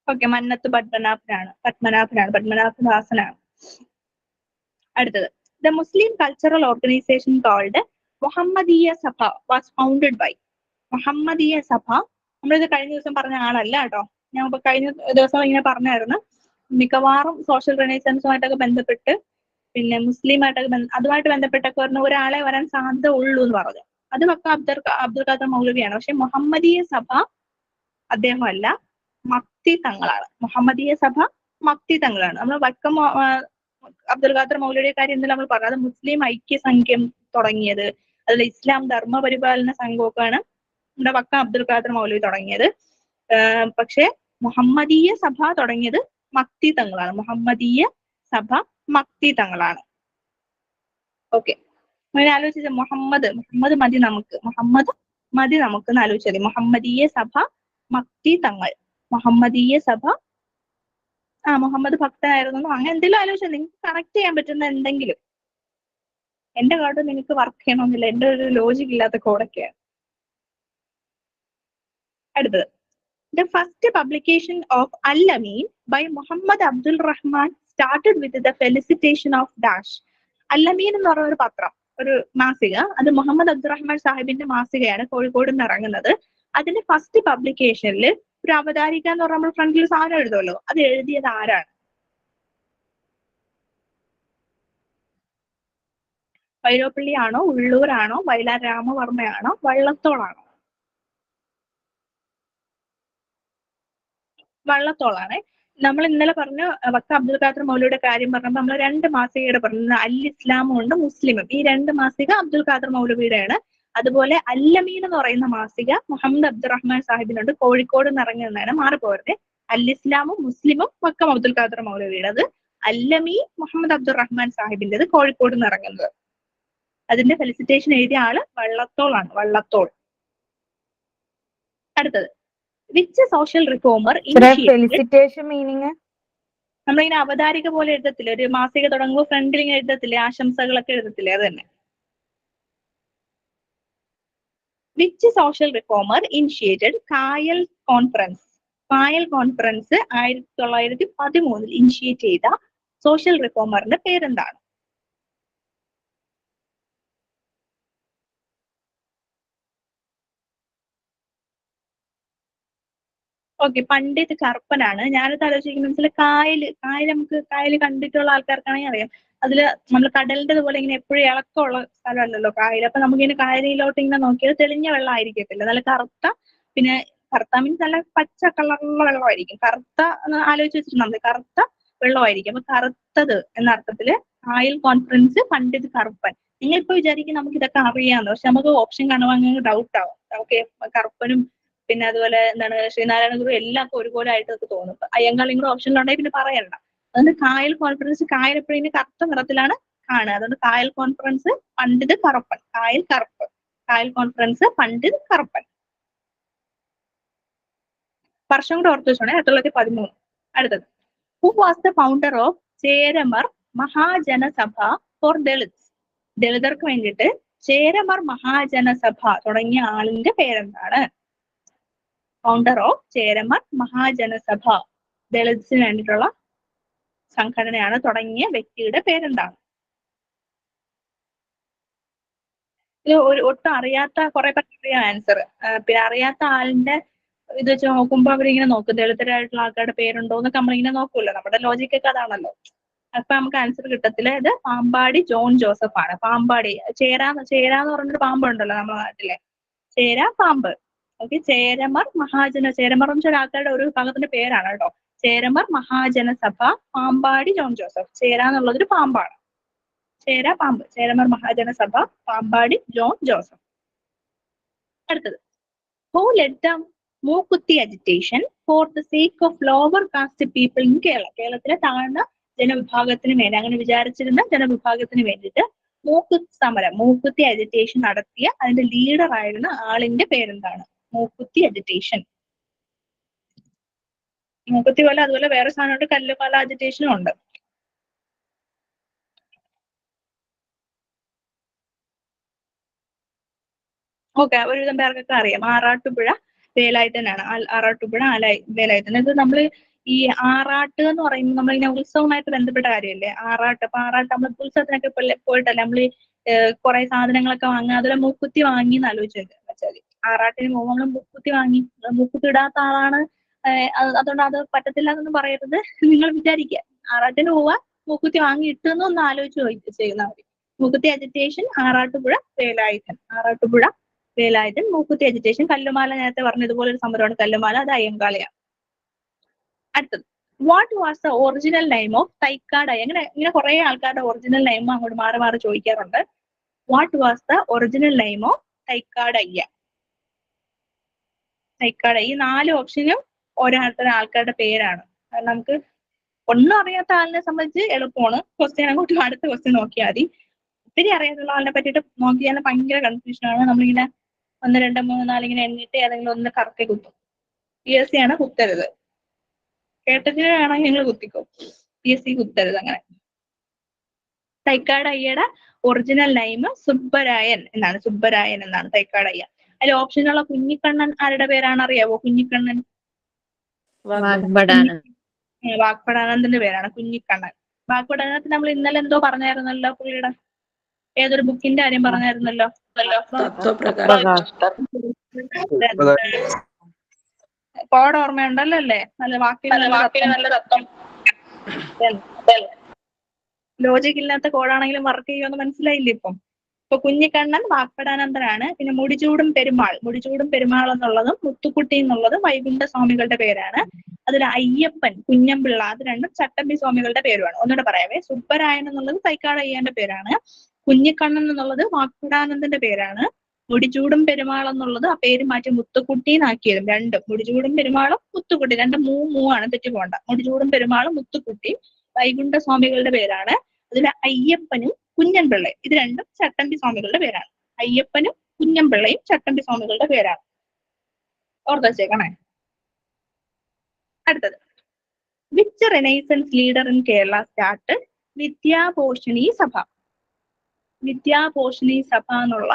ഓക്കെ, മന്നത്ത് പത്മനാഭദാസനാണ്. അടുത്തത്, the Muslim cultural organisation called Muhammadiya Sabha was founded by. മുഹമ്മദീയ സഭ നമ്മളിത് കഴിഞ്ഞ ദിവസം പറഞ്ഞ ആളല്ല കേട്ടോ. ഞാൻ ഇപ്പൊ കഴിഞ്ഞ ദിവസം ഇങ്ങനെ പറഞ്ഞായിരുന്നു, മിക്കവാറും സോഷ്യൽ റിനൈസൻസുമായിട്ടൊക്കെ ബന്ധപ്പെട്ട്, പിന്നെ മുസ്ലിമായിട്ടൊക്കെ അതുമായിട്ട് ബന്ധപ്പെട്ടൊക്കെ പറഞ്ഞ ഒരാളെ വരാൻ സാധ്യത ഉള്ളൂ എന്ന് പറഞ്ഞു. അത് വക്ക അബ്ദുൽ ഖാദർ മൗലവിയാണ്. പക്ഷെ മുഹമ്മദീയ സഭ അദ്ദേഹം അല്ല, മക്തി തങ്ങളാണ്. മുഹമ്മദീയ സഭ മക്തി തങ്ങളാണ്. നമ്മൾ വക്കം അബ്ദുൽ ഖാദർ മൗലവിയുടെ കാര്യം ഇന്നലെ നമ്മൾ പറഞ്ഞു. അത് മുസ്ലിം ഐക്യ സംഘം തുടങ്ങിയത്, അതിൽ ഇസ്ലാം ധർമ്മ പരിപാലന സംഘമൊക്കെയാണ് നമ്മുടെ വക്കം അബ്ദുൽ ഖാദർ മൗലവി തുടങ്ങിയത്. പക്ഷെ മുഹമ്മദീയ സഭ തുടങ്ങിയത് മക്തി തങ്ങളാണ്. മുഹമ്മദീയ സഭ മക്തി തങ്ങളാണ്. ഓക്കെ, അങ്ങനെ ആലോചിച്ച മുഹമ്മദ് മതി നമുക്ക് എന്ന് ആലോചിച്ചത്. മുഹമ്മദീയ സഭ മക്തി തങ്ങൾ, മുഹമ്മദീയ സഭ മുഹമ്മദ് ഭക്തനായിരുന്നു, അങ്ങനെ എന്തെങ്കിലും ആലോചിച്ചാൽ നിങ്ങൾക്ക് കണക്ട് ചെയ്യാൻ പറ്റുന്ന എന്തെങ്കിലും. എന്റെ കോഡ് നിങ്ങൾക്ക് വർക്ക് ചെയ്യണമെന്നില്ല, എന്റെ ഒരു ലോജിക് ഇല്ലാത്ത കോഡൊക്കെയാണ്. അടുത്തത്, the first publication of Al-Ameen by Muhammad Abdul Rahman started with the felicitation of dash. Al-Ameen എന്ന് പറഞ്ഞ ഒരു പത്രം, ഒരു മാസിക, അത് മുഹമ്മദ് അബ്ദുറഹ്മാൻ സാഹിബിന്റെ മാസികയാണ്, കോഴിക്കോട് നിന്ന് ഇറങ്ങുന്നത്. അതിന്റെ ഫസ്റ്റ് പബ്ലിക്കേഷനിൽ ഒരു അവതാരിക എന്ന് പറഞ്ഞാൽ നമ്മൾ ഫ്രണ്ടിൽ സാധനം എഴുതുമല്ലോ, അത് എഴുതിയത് ആരാണ്? വൈലോപ്പള്ളിയാണോ, ഉള്ളൂരാണോ, വയലാർ രാമവർമ്മയാണോ, വള്ളത്തോളാണോ? വള്ളത്തോളാണ്. നമ്മൾ ഇന്നലെ പറഞ്ഞ വക്ക അബ്ദുൽ ഖാദർ മൗലവിയുടെ കാര്യം പറഞ്ഞപ്പോൾ നമ്മൾ രണ്ട് മാസികയുടെ പറഞ്ഞത്, അൽ ഇസ്ലാമും ഉണ്ട് മുസ്ലിമും. ഈ രണ്ട് മാസിക അബ്ദുൽ ഖാദർ മൗലവിയുടെയാണ്. അതുപോലെ അൽ-അമീൻ എന്ന് പറയുന്ന മാസിക മുഹമ്മദ് അബ്ദുറഹ്മാൻ സാഹിബിനുണ്ട്, കോഴിക്കോട് നിന്ന് ഇറങ്ങുന്നതാണ്, മാറിപ്പോകരുത്. അൽ ഇസ്ലാമും മുസ്ലിമും വക്കം അബ്ദുൽ ഖാദർ മൗലവിയുടെ. അത് അൽ-അമീൻ മുഹമ്മദ് അബ്ദുറഹ്മാൻ സാഹിബിൻ്റെത്, കോഴിക്കോട് നിന്ന് ഇറങ്ങുന്നത്. അതിന്റെ ഫെലിസിറ്റേഷൻ എഴുതിയ ആള് വള്ളത്തോളാണ്, വള്ളത്തോൾ. അടുത്തത്, which social reformer felicitation meaning നമ്മളിങ്ങനെ അവതാരിക പോലെ എഴുതത്തില്ലേ, ഒരു മാസിക തുടങ്ങുമ്പോൾ ഫ്രണ്ടിൽ ഇങ്ങനെ എഴുതത്തില്ലേ, ആശംസകളൊക്കെ എഴുതത്തില്ലേ, അത് തന്നെ. വിച്ച് സോഷ്യൽ റിഫോമർ ഇനിഷ്യേറ്റഡ് കായൽ കോൺഫറൻസ്? കായൽ കോൺഫറൻസ് 1913 ഇനിഷ്യേറ്റ് ചെയ്ത സോഷ്യൽ റിഫോമറിന്റെ പേരെന്താണ്? ഓക്കെ, പണ്ഡിറ്റ് കറുപ്പനാണ്. ഞാനത് ആലോചിക്കുന്നത് കായൽ കണ്ടിട്ടുള്ള ആൾക്കാർക്കാണെങ്കിൽ അറിയാം. അതില് നമ്മൾ കടലിന്റെ പോലെ ഇങ്ങനെ എപ്പോഴും ഇളക്കമുള്ള സ്ഥലമല്ലല്ലോ കായൽ. അപ്പൊ നമുക്കിങ്ങനെ കായലിലോട്ട് ഇങ്ങനെ നോക്കിയത് തെളിഞ്ഞ വെള്ളം ആയിരിക്കത്തില്ല, നല്ല കറുത്ത, പിന്നെ കറുത്ത മീൻസ് നല്ല പച്ച കളറുള്ള വെള്ളമായിരിക്കും. കറുത്ത ആലോചിച്ച് വെച്ചിട്ടുണ്ട്, കറുത്ത വെള്ളമായിരിക്കും. അപ്പൊ കറുത്തത് എന്ന അർത്ഥത്തില് കായൽ കോൺഫറൻസ് പണ്ഡിറ്റ് കറുപ്പൻ. നിങ്ങളിപ്പോ വിചാരിക്കും നമുക്ക് ഇതൊക്കെ അറിയാമെന്ന്, പക്ഷെ നമുക്ക് ഓപ്ഷൻ കാണുമ്പോൾ അങ്ങനെ ഡൗട്ട് ആവും. നമുക്ക് കറുപ്പനും പിന്നെ അതുപോലെ എന്താണ് ശ്രീനാരായണ ഗുരു എല്ലാം ഒരുപോലെ ആയിട്ട് നമുക്ക് തോന്നും. അയ്യങ്കാളിയും കൂടെ ഓപ്ഷനിലുണ്ടെങ്കിൽ പിന്നെ പറയണ്ട. അതുകൊണ്ട് കായൽ കോൺഫറൻസ്, കായൽ എപ്പോഴും കറുത്ത നിറത്തിലാണ് കാണുക. അതുകൊണ്ട് കായൽ കോൺഫറൻസ് പണ്ഡിറ്റ് കറുപ്പൻ, കായൽ കോൺഫറൻസ് പണ്ഡിറ്റ് കറുപ്പൻ. വർഷം കൂടെ ഓർത്ത് വെച്ചോണേ, 1913. അടുത്തത്, who was the founder of Cheramar Mahajanasabha for Dalits? ദളിതർക്ക് വേണ്ടിയിട്ട് ചേരമർ മഹാജനസഭ തുടങ്ങിയ ആളിന്റെ പേരെന്താണ്? ഫൗണ്ടർ ഓഫ് ചേരമർ മഹാജനസഭ, ദളിത്സിന് വേണ്ടിയിട്ടുള്ള സംഘടനയാണ്, തുടങ്ങിയ വ്യക്തിയുടെ പേരെന്താണ്? ഇത് ഒട്ടും അറിയാത്ത കുറെ പേർക്ക് ആൻസർ. പിന്നെ അറിയാത്ത ആളിന്റെ ഇത് വെച്ച് നോക്കുമ്പോൾ അവരിങ്ങനെ നോക്കും, ദളിതരായിട്ടുള്ള ആൾക്കാരുടെ പേരുണ്ടോ എന്നൊക്കെ നമ്മളിങ്ങനെ നോക്കൂല്ലോ. നമ്മുടെ ലോജിക്കൊക്കെ അതാണല്ലോ. അപ്പൊ നമുക്ക് ആൻസർ കിട്ടത്തില്ല. ഇത് പാമ്പാടി ജോൺ ജോസഫ് ആണ്. പാമ്പാടി ചേരാന്ന് പറഞ്ഞൊരു പാമ്പുണ്ടല്ലോ നമ്മുടെ നാട്ടിലെ, ചേര പാമ്പ്. ഓക്കെ, ചേരമർ മഹാജന, ചേരമർ എന്ന് വെച്ചാൽ ആൾക്കാരുടെ ഒരു വിഭാഗത്തിന്റെ പേരാണ് കേട്ടോ. ചേരമർ മഹാജനസഭ പാമ്പാടി ജോൺ ജോസഫ്. ചേര എന്നുള്ളതൊരു പാമ്പാണ്. ചേര പാമ്പ്, ചേരമർ മഹാജനസഭ പാമ്പാടി ജോൺ ജോസഫ്. അടുത്തത്, who led the Mookkuthi agitation for the sake of lower caste people in Kerala. കേരളത്തിലെ താഴ്ന്ന ജനവിഭാഗത്തിന് വേണ്ടി, അങ്ങനെ വിചാരിച്ചിരുന്ന ജനവിഭാഗത്തിന് വേണ്ടിയിട്ട് മൂക്കുത്തി അജിറ്റേഷൻ നടത്തിയ അതിന്റെ ലീഡർ ആയിരുന്ന ആളിന്റെ പേരെന്താണ്? മൂക്കുത്തി അജിറ്റേഷൻ. മൂക്കുത്തി പോലെ അതുപോലെ വേറെ സാധനമുണ്ട്, കല്ലുപാല അജിറ്റേഷനും ഉണ്ട്. ഓക്കെ, ഒരുവിധം പേർക്കൊക്കെ അറിയാം. ആറാട്ടുപുഴ വേലായുധനാണ്. ആറാട്ടുപുഴ വേലായുധൻ. ഇത് നമ്മള് ഈ ആറാട്ട് എന്ന് പറയുമ്പോൾ നമ്മളിങ്ങനെ ഉത്സവമായിട്ട് ബന്ധപ്പെട്ട കാര്യമല്ലേ ആറാട്ട്. അപ്പൊ ആറാട്ട് നമ്മൾ ഉത്സവത്തിനൊക്കെ പോയിട്ടല്ലേ നമ്മൾ കുറെ സാധനങ്ങളൊക്കെ വാങ്ങുക, അതുപോലെ മൂക്കുത്തി വാങ്ങി എന്ന് ആലോചിച്ച് വെച്ചാല്. ആറാട്ടിന് പോകുമ്പോൾ നമ്മൾ മൂക്കുത്തി വാങ്ങി, മൂക്കുത്തി ഇടാത്ത ആളാണ്, അതുകൊണ്ട് അത് പറ്റത്തില്ല എന്നൊന്നും പറയരുത് നിങ്ങൾ വിചാരിക്കുക. ആറാട്ടിന് പോവാ, മൂക്കുത്തി വാങ്ങി ഇട്ടെന്നൊന്ന് ആലോചിച്ച് ചെയ്യുന്ന മതി. മൂക്കുത്തി അജിറ്റേഷൻ, ആറാട്ടുപുഴ വേലായുധൻ. ആറാട്ടുപുഴ വേലായുധൻ, മൂക്കുത്തി അജിറ്റേഷൻ. കല്ലുമാല നേരത്തെ പറഞ്ഞതുപോലെ ഒരു സമരമാണ് കല്ലുമാല, അത് അയ്യങ്കാളിയാണ്. അടുത്തത്, what was the original name of Thycaud അയ്യ? ഇങ്ങനെ കുറെ ആൾക്കാരുടെ ഒറിജിനൽ നെയിം അങ്ങോട്ട് മാറി മാറി ചോദിക്കാറുണ്ട്. What was the original name of Thycaud അയ്യ? തൈക്കാട്, ഈ 4 ഓപ്ഷനും ഓരോരുത്തരുടെ ആൾക്കാരുടെ പേരാണ്. കാരണം നമുക്ക് ഒന്നും അറിയാത്ത ആളിനെ സംബന്ധിച്ച് എളുപ്പമാണ്. ക്വസ്റ്റ്യൻ അങ്ങോട്ട് അടുത്ത ക്വസ്റ്റ്യൻ നോക്കിയാൽ മതി. ഒത്തിരി അറിയാത്തുള്ള ആളിനെ പറ്റിയിട്ട് നോക്കിയാൽ ഭയങ്കര കൺഫ്യൂഷനാണ്. നമ്മളിങ്ങനെ 1 2 3 4 ഇങ്ങനെ എണ്ണിട്ട് ഏതെങ്കിലും ഒന്ന് കറക്റ്റ് കുത്തും. PSC ആണ്, കുത്തരുത്. കേട്ടതിന് വേണമെങ്കിൽ നിങ്ങൾ കുത്തിക്കോ, PSC കുത്തരുത് അങ്ങനെ. തൈക്കാട് അയ്യയുടെ ഒറിജിനൽ നെയിം സുബ്ബരായൻ എന്നാണ്. സുബ്ബരായൻ എന്നാണ് തൈക്കാട് അയ്യ. അതിൽ ഓപ്ഷനുള്ള കുഞ്ഞിക്കണ്ണൻ ആരുടെ പേരാണ് അറിയാവോ? കുഞ്ഞിക്കണ്ണൻ വാഗ്ഭടാനന്ദന്റെ പേരാണ് കുഞ്ഞിക്കണ്ണൻ. വാഗ്ഭടാനന്ദൻ നമ്മൾ ഇന്നലെ എന്തോ പറഞ്ഞായിരുന്നല്ലോ, പുള്ളിയുടെ ഏതൊരു ബുക്കിന്റെ കാര്യം പറഞ്ഞായിരുന്നല്ലോ. കോഡ് ഓർമ്മയുണ്ടല്ലോ അല്ലേ? നല്ല വാക്കിന് തത്വം. ലോജിക് ഇല്ലാത്ത കോഡാണെങ്കിലും വർക്ക് ചെയ്യുമെന്ന് മനസ്സിലായില്ലേ ഇപ്പം? ഇപ്പൊ കുഞ്ഞിക്കണ്ണൻ വാഗ്ഭടാനന്ദനാണ്. പിന്നെ മുടിചൂടും പെരുമാൾ എന്നുള്ളതും മുത്തുക്കുട്ടി എന്നുള്ളതും വൈകുണ്ഠ സ്വാമികളുടെ പേരാണ്. അതിൽ അയ്യപ്പൻ, കുഞ്ഞമ്പിള്ള, അത് രണ്ടും ചട്ടമ്പി സ്വാമികളുടെ പേരുമാണ്. ഒന്നുകൂടെ പറയാവേ, സുബ്ബരായൻ എന്നുള്ളത് തൈക്കാട് അയ്യന്റെ പേരാണ്. കുഞ്ഞിക്കണ്ണൻ എന്നുള്ളത് വാഗ്ഭടാനന്ദന്റെ പേരാണ്. മുടിചൂടും പെരുമാൾ എന്നുള്ളത് ആ പേര് മാറ്റി മുത്തുക്കുട്ടി എന്നാക്കിയതും. രണ്ടും മുടിചൂടും പെരുമാളും മുത്തുക്കുട്ടി, രണ്ടും മൂവാണ്, തെറ്റിപ്പോണ്ട. മുടിചൂടും പെരുമാളും മുത്തുക്കുട്ടി വൈകുണ്ഠ സ്വാമികളുടെ പേരാണ്. അതിൽ അയ്യപ്പനും കുഞ്ഞൻപിള്ളയും, ഇത് രണ്ടും ചട്ടമ്പി സ്വാമികളുടെ പേരാണ്. അയ്യപ്പനും കുഞ്ഞൻപിള്ളയും ചട്ടമ്പി സ്വാമികളുടെ പേരാണ്. ഓർത്ത് വെച്ചേക്കണേ. അടുത്തത്, which Renaissance leader in Kerala start Vidyaposhini സഭ? വിദ്യാപോഷിണി സഭ എന്നുള്ള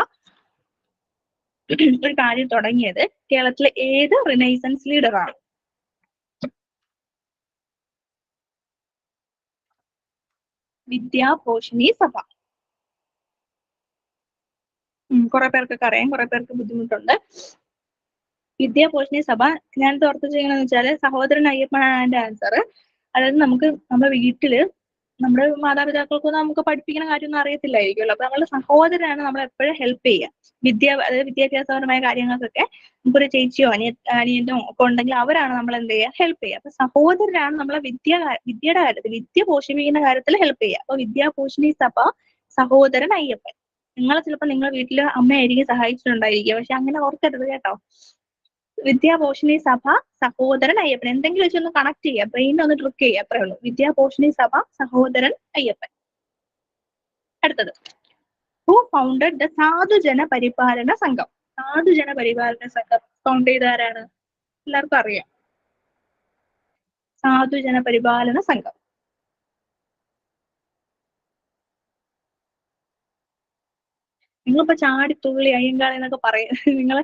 ഒരു കാര്യം തുടങ്ങിയത് കേരളത്തിലെ ഏത് റിനൈസൻസ് ലീഡറാണ്? വിദ്യാപോഷിണി സഭ. കുറെ പേർക്കൊക്കെ അറിയാം, കുറെ പേർക്ക് ബുദ്ധിമുട്ടുണ്ട്. വിദ്യാപോഷിണി സഭ ഞാൻ ഓർത്ത് ചെയ്യണമെന്ന് വെച്ചാല് സഹോദരൻ അയ്യപ്പനാണ് അതിന്റെ ആൻസർ. അതായത് നമ്മുടെ വീട്ടില് നമ്മുടെ മാതാപിതാക്കൾക്കൊന്നും നമുക്ക് പഠിപ്പിക്കുന്ന കാര്യമൊന്നും അറിയത്തില്ലായിരിക്കുമല്ലോ. അപ്പൊ നമ്മുടെ സഹോദരനാണ് നമ്മൾ എപ്പോഴും ഹെൽപ്പ് ചെയ്യുക. അതായത് വിദ്യാഭ്യാസപരമായ കാര്യങ്ങൾക്കൊക്കെ നമുക്കൊരു ചേച്ചിയോ അനിയനോ ഒക്കെ ഉണ്ടെങ്കിൽ അവരാണ് നമ്മൾ എന്ത് ചെയ്യുക, ഹെൽപ്പ് ചെയ്യുക. അപ്പൊ സഹോദരനാണ് നമ്മളെ വിദ്യയുടെ കാര്യത്തിൽ, വിദ്യ പോഷിപ്പിക്കുന്ന കാര്യത്തിൽ ഹെൽപ്പ് ചെയ്യുക. അപ്പൊ വിദ്യാപോഷിണി സഭ സഹോദരൻ അയ്യപ്പൻ. ചിലപ്പോൾ നിങ്ങളുടെ വീട്ടില് അമ്മയായിരിക്കും സഹായിച്ചിട്ടുണ്ടായിരിക്കുക, പക്ഷെ അങ്ങനെ ഓർക്കരുത് കേട്ടോ. വിദ്യാപോഷിണി സഭ സഹോദരൻ അയ്യപ്പൻ. എന്തെങ്കിലും വെച്ചൊന്ന് കണക്ട് ചെയ്യുക, ബ്രെയിനിൽ ഒന്ന് ട്രിക്ക് ചെയ്യുക, അത്രേ ഉള്ളൂ. വിദ്യാപോഷിണി സഭ സഹോദരൻ അയ്യപ്പൻ. അടുത്തത്, ഹു ഫൗണ്ടഡ് ദ സാധുജന പരിപാലന സംഘം? സാധുജന പരിപാലന സംഘം ഫൗണ്ട് ചെയ്ത ആരാണ്? എല്ലാവർക്കും അറിയാം. സാധുജന പരിപാലന സംഘം. നിങ്ങളിപ്പോ ചാടിത്തുള്ളി അയ്യങ്കാളി എന്നൊക്കെ പറയും. നിങ്ങൾ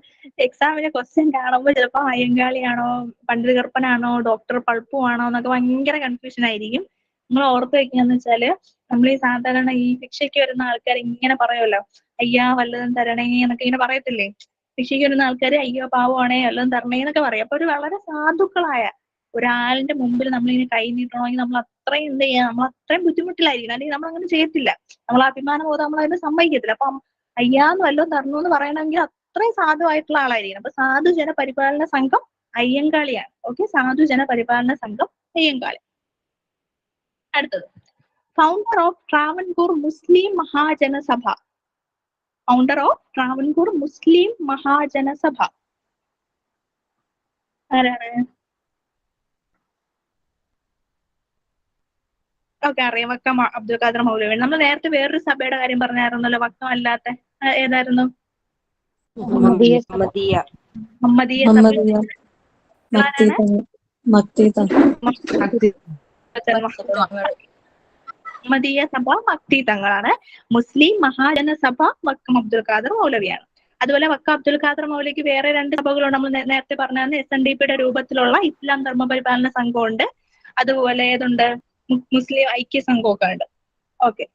എക്സാമിന് ക്വസ്റ്റ്യൻ കാണുമ്പോൾ ചിലപ്പോ അയ്യങ്കാളിയാണോ, പണ്ഡിത കൃപ്പനാണോ, ഡോക്ടർ പൾപ്പു ആണോ എന്നൊക്കെ ഭയങ്കര കൺഫ്യൂഷൻ ആയിരിക്കും. നിങ്ങൾ ഓർത്ത് വെക്കുകയെന്ന് വെച്ചാല്, നമ്മൾ ഈ സാധാരണ ഈ ശിക്ഷയ്ക്ക് വരുന്ന ആൾക്കാർ ഇങ്ങനെ പറയുമല്ലോ, അയ്യാ വല്ലതും തരണേ എന്നൊക്കെ ഇങ്ങനെ പറയത്തില്ലേ? ശിക്ഷയ്ക്ക് വരുന്ന ആൾക്കാർ അയ്യോ പാവമാണേ വല്ലതും തരണേ എന്നൊക്കെ പറയും. അപ്പൊ ഒരു വളരെ സാധുക്കളായ ഒരാളിന്റെ മുമ്പിൽ നമ്മളിങ്ങനെ കൈ നീട്ടണമെങ്കിൽ നമ്മൾ അത്രയും എന്ത് ചെയ്യാം, നമ്മൾ അത്രയും ബുദ്ധിമുട്ടിലായിരിക്കണം. അല്ലെങ്കിൽ നമ്മൾ അങ്ങനെ ചെയ്യത്തില്ല. നമ്മൾ അഭിമാനബോധം നമ്മൾ അതിനെ സമ്മതിക്കത്തില്ല. അപ്പം അയ്യാന്ന് വല്ലതും തരണം എന്ന് പറയണമെങ്കിൽ അത്രയും സാധുവായിട്ടുള്ള ആളായിരിക്കണം. അപ്പൊ സാധുജന പരിപാലന സംഘം അയ്യങ്കാളിയാണ്. ഓക്കെ, സാധുജന പരിപാലന സംഘം അയ്യങ്കാളി. അടുത്തത് founder of Travancore Muslim Mahajanasabha. Founder of Travancore Muslim Mahajanasabha ആരാണ്? ഓക്കെ, അറിയാം. വക്കം അബ്ദുൽ ഖാദർ മൗലവി. നമ്മൾ നേരത്തെ വേറൊരു സഭയുടെ കാര്യം പറഞ്ഞായിരുന്നല്ലോ, വക്കം അല്ലാത്ത ഏതായിരുന്നു? മുഹമ്മദീയ സഭ. മുഹമ്മദീയ സഭ മക്തി തങ്ങളാണ്. മുസ്ലിം മഹാജനസഭ വക്കം അബ്ദുൽ ഖാദർ മൗലവിയാണ്. അതുപോലെ വക്കം അബ്ദുൽ ഖാദർ മൗലവിക്ക് വേറെ 2 സഭകളുണ്ട്. നമ്മൾ നേരത്തെ പറഞ്ഞാൽ SNDPയുടെ രൂപത്തിലുള്ള ഇസ്ലാം ധർമ്മപരിപാലന സംഘമുണ്ട്. അതുപോലെ ഏതുണ്ട്? മുസ്ലിം ഐക്യ സംഘമൊക്കെ ഉണ്ട്. ഓക്കെ,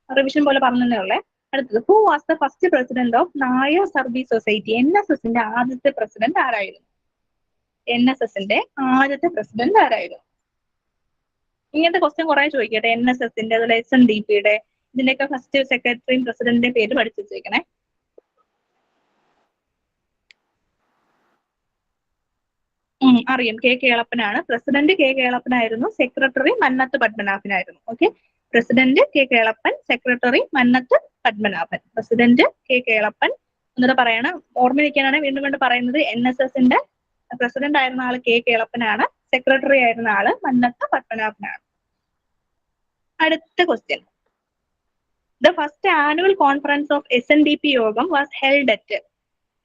റിവിഷൻ പോലെ പറഞ്ഞതേ ഉള്ളേ. അടുത്തത് who was the first president of Nair service society. NSSന്റെ ആദ്യത്തെ പ്രസിഡന്റ് ആരായിരുന്നു? NSSന്റെ ആദ്യത്തെ പ്രസിഡന്റ് ആരായിരുന്നു? ഇങ്ങനത്തെ ക്വസ്റ്റ്യൻ കുറെ ചോദിക്കട്ടെ. NSSന്റെ അതുപോലെ SNDPയുടെ ഇതിന്റെയൊക്കെ ഫസ്റ്റ് സെക്രട്ടറിയും പ്രസിഡന്റിന്റെ പേര് പഠിച്ചു വെച്ചേക്കണേ. അറിയാം, കെ കേളപ്പനാണ് പ്രസിഡന്റ്. കെ കേളപ്പനായിരുന്നു. സെക്രട്ടറി മന്നത്ത് പത്മനാഭനായിരുന്നു. Okay, president K Kelappan, secretary Mannath Padmanabhan. President K Kelappan എന്നിട്ട് പറയണം, ഓർമ്മയിരിക്കാനാണ് വീണ്ടും വീണ്ടും പറയുന്നത്. NSSന്റെ പ്രസിഡന്റ് ആയിരുന്ന ആള് കെ കേളപ്പനാണ്. സെക്രട്ടറി ആയിരുന്ന ആള് മന്നത്ത് പത്മനാഭനാണ്. അടുത്ത question, the first annual conference of SNDP യോഗം വാസ് ഹെൽഡ് അറ്റ്.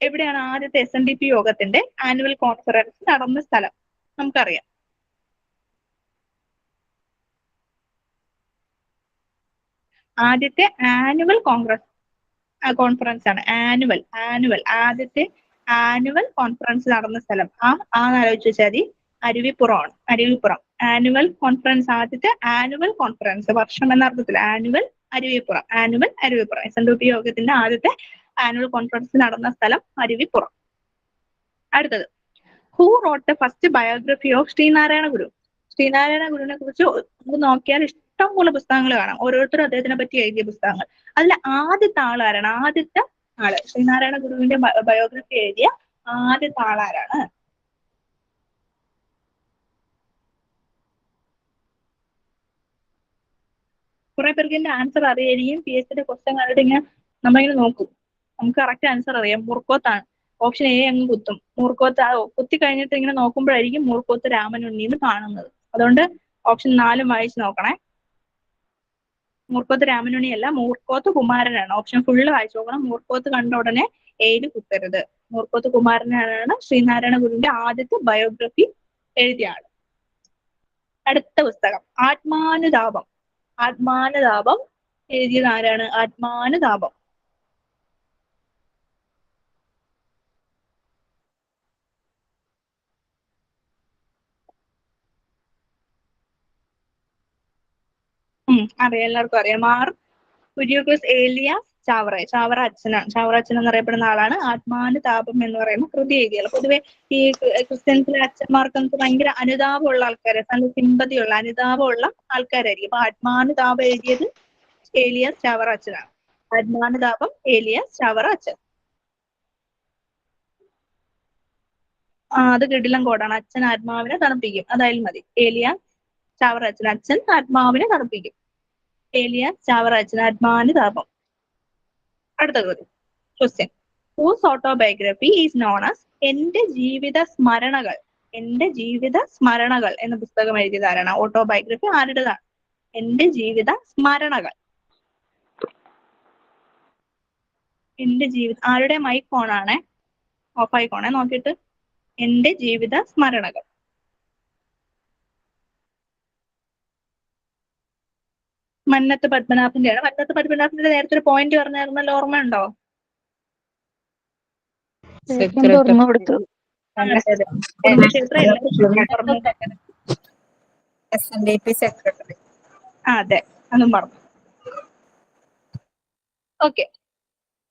എവിടെയാണ് ആദ്യത്തെ SNDP യോഗത്തിന്റെ ആനുവൽ കോൺഫറൻസ് നടന്ന സ്ഥലം? നമുക്കറിയാം. ആദ്യത്തെ ആനുവൽ കോൺഫറൻസ് ആണ്. ആനുവൽ ആദ്യത്തെ ആനുവൽ കോൺഫറൻസ് നടന്ന സ്ഥലം ആലോചിച്ച് വെച്ചാൽ മതി. അരുവിപ്പുറമാണ്. Aruvippuram annual conference. ആദ്യത്തെ ആനുവൽ കോൺഫറൻസ്, വർഷം എന്ന അർത്ഥത്തിൽ ആനുവൽ അരുവിപ്പുറം. SNDP യോഗത്തിന്റെ ആദ്യത്തെ ആനുവൽ കോൺഫറൻസ് നടന്ന സ്ഥലം അരുവിപ്പുറം. അടുത്തത് who wrote the first biography of Sree Narayana Guru. Sree Narayana ഗുരുവിനെ കുറിച്ച് നമുക്ക് നോക്കിയാൽ ഇഷ്ടംപോലെ പുസ്തകങ്ങൾ കാണാം. ഓരോരുത്തരും അദ്ദേഹത്തിനെ പറ്റി എഴുതിയ പുസ്തകങ്ങൾ. അതിൽ ആദ്യത്തെ ആളാരാണ്? ആദ്യത്തെ ആള് ശ്രീനാരായണ ഗുരുവിന്റെ ബയോഗ്രഫി എഴുതിയ ആദ്യത്തെ ആളാരാണ്? കുറെ പേർക്ക് ഇതിന്റെ ആൻസർ അറിയായിരിക്കും. PSCയുടെ ക്വസ്റ്റ്യൻ കണ്ടിട്ട് ഇങ്ങനെ നമ്മളിങ്ങനെ നോക്കും. നമുക്ക് കറക്റ്റ് ആൻസർ അറിയാം. മൂർക്കോത്താണ്. ഓപ്ഷൻ A അങ്ങ് കുത്തും. മൂർക്കോത്ത് കുത്തി കഴിഞ്ഞിട്ട് ഇങ്ങനെ നോക്കുമ്പോഴായിരിക്കും മൂർക്കോത്ത് രാമനുണ്ണിന്ന് കാണുന്നത്. അതുകൊണ്ട് ഓപ്ഷൻ 4 വായിച്ച് നോക്കണേ. മൂർക്കോത്ത് രാമനുണ്ണി അല്ല, മൂർക്കോത്ത് കുമാരനാണ്. ഓപ്ഷൻ ഫുള്ള് വായിച്ചു നോക്കണം. മൂർക്കോത്ത് കണ്ട ഉടനെ A കുത്തരുത്. മൂർക്കോത്ത് കുമാരനാണ് ശ്രീനാരായണ ഗുരുവിന്റെ ആദ്യത്തെ ബയോഗ്രഫി എഴുതിയ ആള്. അടുത്ത പുസ്തകം ആത്മാനുതാപം. ആത്മാനുതാപം എഴുതിയത് ആരാണ്? ആത്മാനുതാപം അറിയാം, എല്ലാവർക്കും അറിയാം. മാർ കുര്യാക്കോസ് ഏലിയാസ് ചാവറ അച്ഛനാണ്. ചാവറ അച്ഛൻ എന്നറിയപ്പെടുന്ന ആളാണ് ആത്മാനുതാപം എന്ന് പറയുന്ന കൃതി എഴുതിയത്. പൊതുവെ ഈ ക്രിസ്ത്യൻസിലെ അച്ഛന്മാർക്ക് നമുക്ക് ഭയങ്കര അനുതാപമുള്ള ആൾക്കാര്, നല്ല സിമ്പതിയുള്ള അനുതാപമുള്ള ആൾക്കാരായിരിക്കും. അപ്പൊ ആത്മാനുതാപം എഴുതിയത് ഏലിയാസ് ചാവറ അച്ഛനാണ്. ആത്മാനുതാപം ഏലിയാസ് ചാവറ അച്ഛൻ. അത് കിടിലം കോഡാണ്. അച്ഛൻ ആത്മാവിനെ തണുപ്പിക്കും. അതായാലും മതി. ഏലിയാസ് ചാവറ അച്ഛൻ. അച്ഛൻ ആത്മാവിനെ തണുപ്പിക്കും. ഏലിയാസ് ചാവറ അച്ഛൻ. ആത്മാനുതാപം. അടുത്ത question, whose autobiography is known as Ente Jeevitha സ്മരണകൾ. എന്റെ ജീവിത സ്മരണകൾ എന്ന പുസ്തകം എഴുതിയത് ആരാണ്? ഓട്ടോബയോഗ്രഫി ആരുടേതാണ്? എന്റെ ജീവിത സ്മരണകൾ. ആരുടെ മൈക്ക് ഓൺ ആണേ? ഓഫ് ആയിക്കോണേ നോക്കിയിട്ട്. എന്റെ ജീവിത സ്മരണകൾ. മന്നത്ത് പത്മനാഭന്റെയാണ്. മന്നത്ത് പത്മനാഭന്റെ നേരത്തെ ഒരു പോയിന്റ് പറഞ്ഞായിരുന്നല്ലോ, ഓർമ്മയുണ്ടോ? ഓർമ്മ കൊടുത്തു. അതെ, അതും പറഞ്ഞു. ഓക്കെ,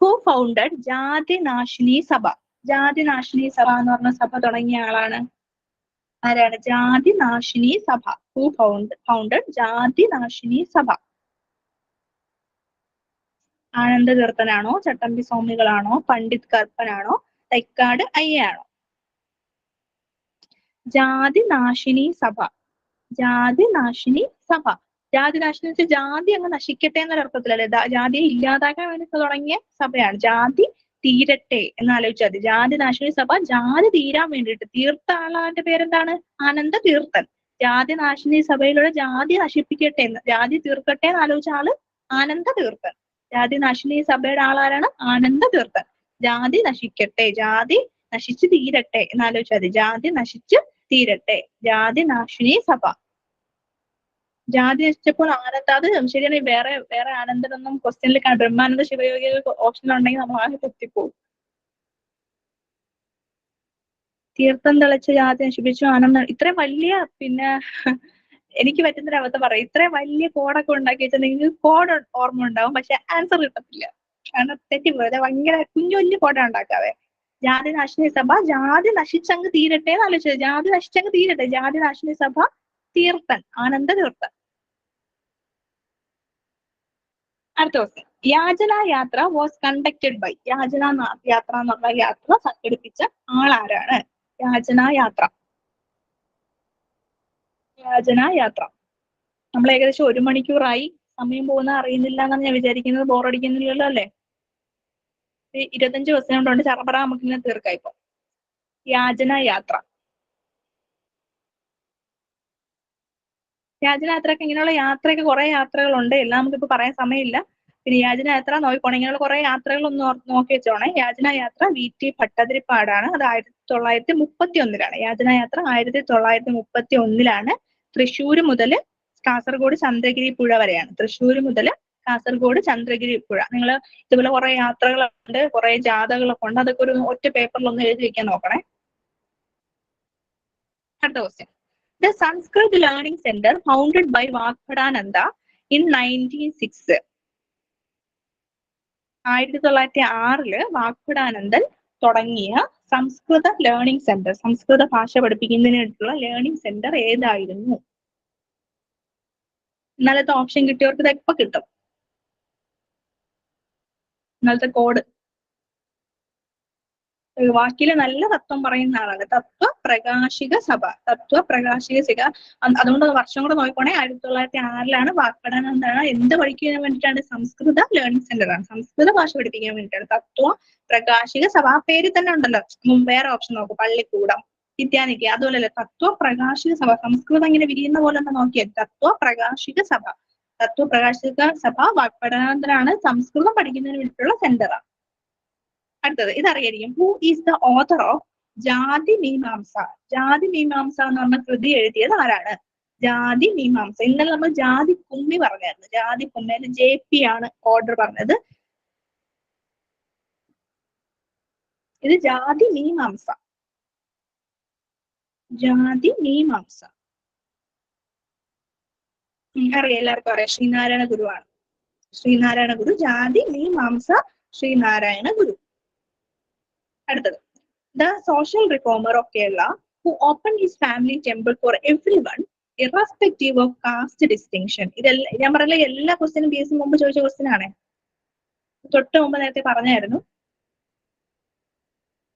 ഹു ഫൗണ്ടഡ് ജാതിനാശിനി സഭ. ജാതിനാശിനി സഭ എന്ന് പറഞ്ഞ സഭ തുടങ്ങിയ ആളാണ്? ആരാണ്? ജാതി നാശിനി സഭ. ഹു ഫൗണ്ടഡ് ജാതി നാശിനി സഭ? ആനന്ദ തീർത്ഥനാണോ, ചട്ടമ്പി സ്വാമികളാണോ, പണ്ഡിറ്റ് കർപ്പനാണോ, തൈക്കാട് അയ്യയാണോ? ജാതി നാശിനി സഭ. ജാതി നാശിനി സഭ. ജാതി നാശിനി വെച്ചാൽ ജാതി അങ്ങ് നശിക്കട്ടെ എന്നൊരർത്ഥത്തിലല്ലേ, ജാതിയെ ഇല്ലാതാക്കാൻ വേണ്ടി തുടങ്ങിയ സഭയാണ്. ജാതി തീരട്ടെ എന്ന് ആലോചിച്ചാൽ മതി. ജാതി നാശിനി സഭ ജാതി തീരാൻ വേണ്ടിയിട്ട് തീർത്ത ആളാന്റെ പേരെന്താണ്? ആനന്ദ തീർത്ഥൻ. ജാതി നാശിനി സഭയിലൂടെ ജാതി നശിപ്പിക്കട്ടെ എന്ന്, ജാതി തീർക്കട്ടെ എന്ന് ആലോചിച്ച ആള് ആനന്ദ തീർത്ഥൻ. ജാതി നാശിനി സഭയുടെ ആളാരാണ്? ആനന്ദ തീർത്ഥൻ. ജാതി നശിക്കട്ടെ, ജാതി നശിച്ചു തീരട്ടെ എന്ന് ആലോചിച്ചാൽ മതി. ജാതി നശിച്ച് തീരട്ടെ, ജാതി നാശിനി സഭ. ജാതി നശിച്ചപ്പോൾ ആനന്ദ, അത് ശരിയാണ്. വേറെ വേറെ ആനന്ദനൊന്നും ക്വസ്റ്റ്യനിൽ ബ്രഹ്മാനന്ദ ശിവയോഗി ഓപ്ഷനിലുണ്ടെങ്കിൽ നമ്മൾ ആകെ തെറ്റിപ്പോകും. തീർത്ഥം തെളിച്ച് ജാതി നശിപ്പിച്ചു ആനന്ദ, ഇത്രയും വലിയ, പിന്നെ എനിക്ക് പറ്റുന്നൊരവസ്ഥ പറയാം, ഇത്രയും വലിയ കോഡൊക്കെ ഉണ്ടാക്കി വെച്ചിട്ടുണ്ടെങ്കിൽ കോഡ് ഓർമ്മ ഉണ്ടാവും, പക്ഷെ ആൻസർ കിട്ടത്തില്ല. കാരണം തെറ്റിപ്പോയത് ഭയങ്കര കുഞ്ഞു കുഞ്ഞു കോഡ ഉണ്ടാക്കാതെ. ജാതി നാശിനി സഭ ജാതി നശിച്ചങ്ങ് തീരട്ടെ എന്ന് ആലോചിച്ചത്. ജാതി നശിച്ചങ്ങ് തീരട്ടെ, ജാതി നാശിനി സഭ തീർത്ഥൻ, ആനന്ദ തീർത്ഥൻ. അടുത്ത ക്വസ്റ്റ്യൻ. യാചന യാത്ര വാസ് കണ്ടക്റ്റഡ് ബൈ. യാചന യാത്ര എന്നുള്ള യാത്ര സംഘടിപ്പിച്ച ആളാരാണ്? യാചന യാത്ര. യാചന യാത്ര. നമ്മൾ ഏകദേശം 1 മണിക്കൂറായി. സമയം പോകുന്ന അറിയുന്നില്ല എന്നാണ് ഞാൻ വിചാരിക്കുന്നത്. ബോറടിക്കുന്നില്ലല്ലോ അല്ലേ? 25 ക്വസ്റ്റ്യൻ കൊണ്ടുണ്ട്, ചറപറ നമുക്കിങ്ങനെ തീർക്കാം. ഇപ്പൊ യാചന യാത്ര. യാചന യാത്രയൊക്കെ ഇങ്ങനെയുള്ള യാത്രയൊക്കെ കുറെ യാത്രകളുണ്ട്, എല്ലാം നമുക്കിപ്പോ പറയാൻ സമയമില്ല. പിന്നെ യാചന യാത്ര നോക്കിക്കോണേ, ഇങ്ങനെയുള്ള കുറെ യാത്രകളൊന്ന് നോക്കി വെച്ചോണേ. യാചന യാത്ര VT ഭട്ടതിരിപ്പാടാണ്. അത് 1931 യാചന യാത്ര 1931 തൃശ്ശൂർ മുതൽ കാസർഗോഡ് ചന്ദ്രഗിരി പുഴ വരെയാണ്. തൃശ്ശൂർ മുതൽ കാസർഗോഡ് ചന്ദ്രഗിരി പുഴ. നിങ്ങൾ ഇതുപോലെ കുറെ യാത്രകളുണ്ട്, കുറെ ജാഥകളൊക്കെ ഉണ്ട്, അതൊക്കെ ഒരു ഒറ്റ പേപ്പറിൽ ഒന്ന് എഴുതി വെക്കാൻ നോക്കണേ. അടുത്ത question. The Sanskrit Learning Center founded by Vakhadananda in 1906. 1906 Vagbhatananda തുടങ്ങിയ സംസ്കൃത ലേണിംഗ് സെന്റർ, സംസ്കൃത ഭാഷ പഠിപ്പിക്കുന്നതിനായിട്ടുള്ള ലേണിംഗ് സെന്റർ ഏതായിരുന്നു? ഇന്നലത്തെ ഓപ്ഷൻ കിട്ടിയവർക്ക് ഇത് എപ്പോ കിട്ടും? ഇന്നലത്തെ കോഡ് വാക്കില് നല്ല തത്വം പറയുന്ന ആളാണ്. തത്വപ്രകാശിക സഭ. തത്വപ്രകാശിക സഭ. അതുകൊണ്ട് വർഷം കൂടെ നോക്കിക്കോണേ. 1906 വാഗ്ഭടാനന്ദാണ് എന്ത് പഠിക്കാൻ വേണ്ടിയിട്ടാണ്? സംസ്കൃത ലേണിംഗ് സെന്റർ ആണ്, സംസ്കൃത ഭാഷ പഠിപ്പിക്കാൻ വേണ്ടിയിട്ടാണ്. തത്വ പ്രകാശിക സഭ, ആ പേര് തന്നെ ഉണ്ടല്ലോ. വേറെ ഓപ്ഷൻ നോക്കും, പള്ളിക്കൂടം, വിദ്യാനികേതൻ, അതുപോലെയല്ലേ തത്വപ്രകാശിക സഭ. സംസ്കൃതം ഇങ്ങനെ വിരിയുന്ന പോലെ ഒന്ന് നോക്കിയാൽ തത്വപ്രകാശിക സഭ. തത്വപ്രകാശിക സഭ വാഗ്ഭടാനന്ദനാണ് സംസ്കൃതം പഠിക്കുന്നതിന് വേണ്ടിയിട്ടുള്ള സെന്ററാണ്. അടുത്തത് ഇതറിയായിരിക്കും. Who is the author of Jathi Mimamsa? ജാതി മീമാംസ എന്ന് പറഞ്ഞ കൃതി എഴുതിയത് ആരാണ്? ജാതി മീമാംസ. ഇന്നലെ നമ്മൾ ജാതി കുമ്മി പറഞ്ഞായിരുന്നു. ജാതി കുമ്മിയിൽ JP ആണ് ഓർഡർ പറഞ്ഞത്. ഇത് ജാതി മീമാംസ. ജാതി മീമാംസ അറിയാം, എല്ലാവർക്കും അറിയാം. ശ്രീനാരായണ ഗുരുവാണ്. ശ്രീനാരായണ ഗുരു. ജാതി മീമാംസ ശ്രീനാരായണ ഗുരു. അടുത്തത്. The social reformer of Kerala who opened his family temple for everyone irrespective of caste distinction. ഇതെല്ലാം ഞാൻ പറഞ്ഞ എല്ലാ ക്വസ്റ്റ്യനും BSc മുമ്പ് ചോദിച്ച ക്വസ്റ്റ്യൻ ആണ്. തൊട്ട് മുമ്പ് നേരത്തെ പറഞ്ഞായിരുന്നു.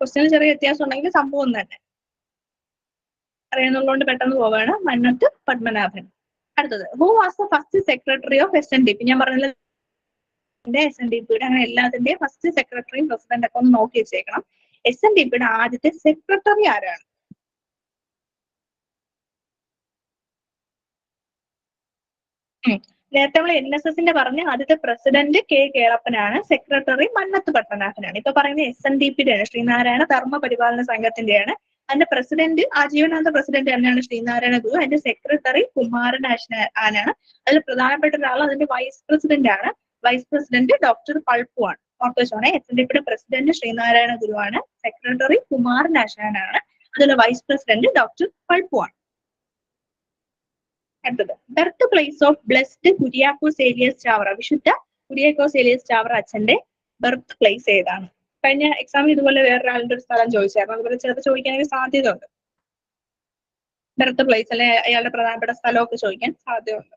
ക്വസ്റ്റ്യനിൽ ചെറിയ വ്യത്യാസം ഉണ്ടെങ്കിൽ സംഭവം തന്നെ അറിയുന്നുള്ളതുകൊണ്ട് പെട്ടെന്ന് പോവാണ്. മന്നത്ത് പത്മനാഭൻ. അടുത്തത്. Who was the first secretary of SNDP? ഞാൻ പറഞ്ഞ SNDPയുടെ അങ്ങനെ എല്ലാത്തിന്റെയും ഫസ്റ്റ് സെക്രട്ടറിയും പ്രസിഡന്റ് ഒക്കെ ഒന്ന് നോക്കി വെച്ചേക്കണം. SNDPയുടെ ആദ്യത്തെ സെക്രട്ടറി ആരാണ്? നേരത്തെ നമ്മൾ NSSന്റെ പറഞ്ഞ ആദ്യത്തെ പ്രസിഡന്റ് K കേളപ്പനാണ്. സെക്രട്ടറി മന്നത്ത് പത്മനാഭനാണ്. ഇപ്പൊ പറയുന്നത് SNDPയുടെയാണ്, ശ്രീനാരായണ ധർമ്മ പരിപാലന സംഘത്തിന്റെയാണ്. അതിന്റെ പ്രസിഡന്റ് ആജീവനാന്ത പ്രസിഡന്റ് തന്നെയാണ് ശ്രീനാരായണ ഗുരു. അതിന്റെ സെക്രട്ടറി കുമാരൻ ആശാനാണ്. അതിൽ പ്രധാനപ്പെട്ട ഒരാൾ അതിന്റെ വൈസ് പ്രസിഡന്റ് ആണ്. വൈസ് പ്രസിഡന്റ് ഡോക്ടർ പൾപ്പു ആണ്. ഓർത്ത് വെച്ചോണേ. SNDPയുടെ പ്രസിഡന്റ് ശ്രീനാരായണ ഗുരു ആണ്. സെക്രട്ടറി കുമാരൻ ആശാനാണ്. അതിലെ വൈസ് പ്രസിഡന്റ് ഡോക്ടർ പൾപ്പു ആണ്. അടുത്തത്. Birth place of blessed Kuriakose Elias Chavara. വിശുദ്ധ കുര്യാക്കോസ് ഏലിയസ് ചാവറ അച്ഛന്റെ ബർത്ത് പ്ലേസ് ഏതാണ്? കഴിഞ്ഞ എക്സാമിൽ ഇതുപോലെ വേറൊരാളുടെ ഒരു സ്ഥലം ചോദിച്ചായിരുന്നു. അതുപോലെ ചിലപ്പോൾ ചോദിക്കാനൊക്കെ സാധ്യത ഉണ്ട്. ബർത്ത് പ്ലേസ് അല്ലെ അയാളുടെ പ്രധാനപ്പെട്ട സ്ഥലമൊക്കെ ചോദിക്കാൻ സാധ്യതയുണ്ട്.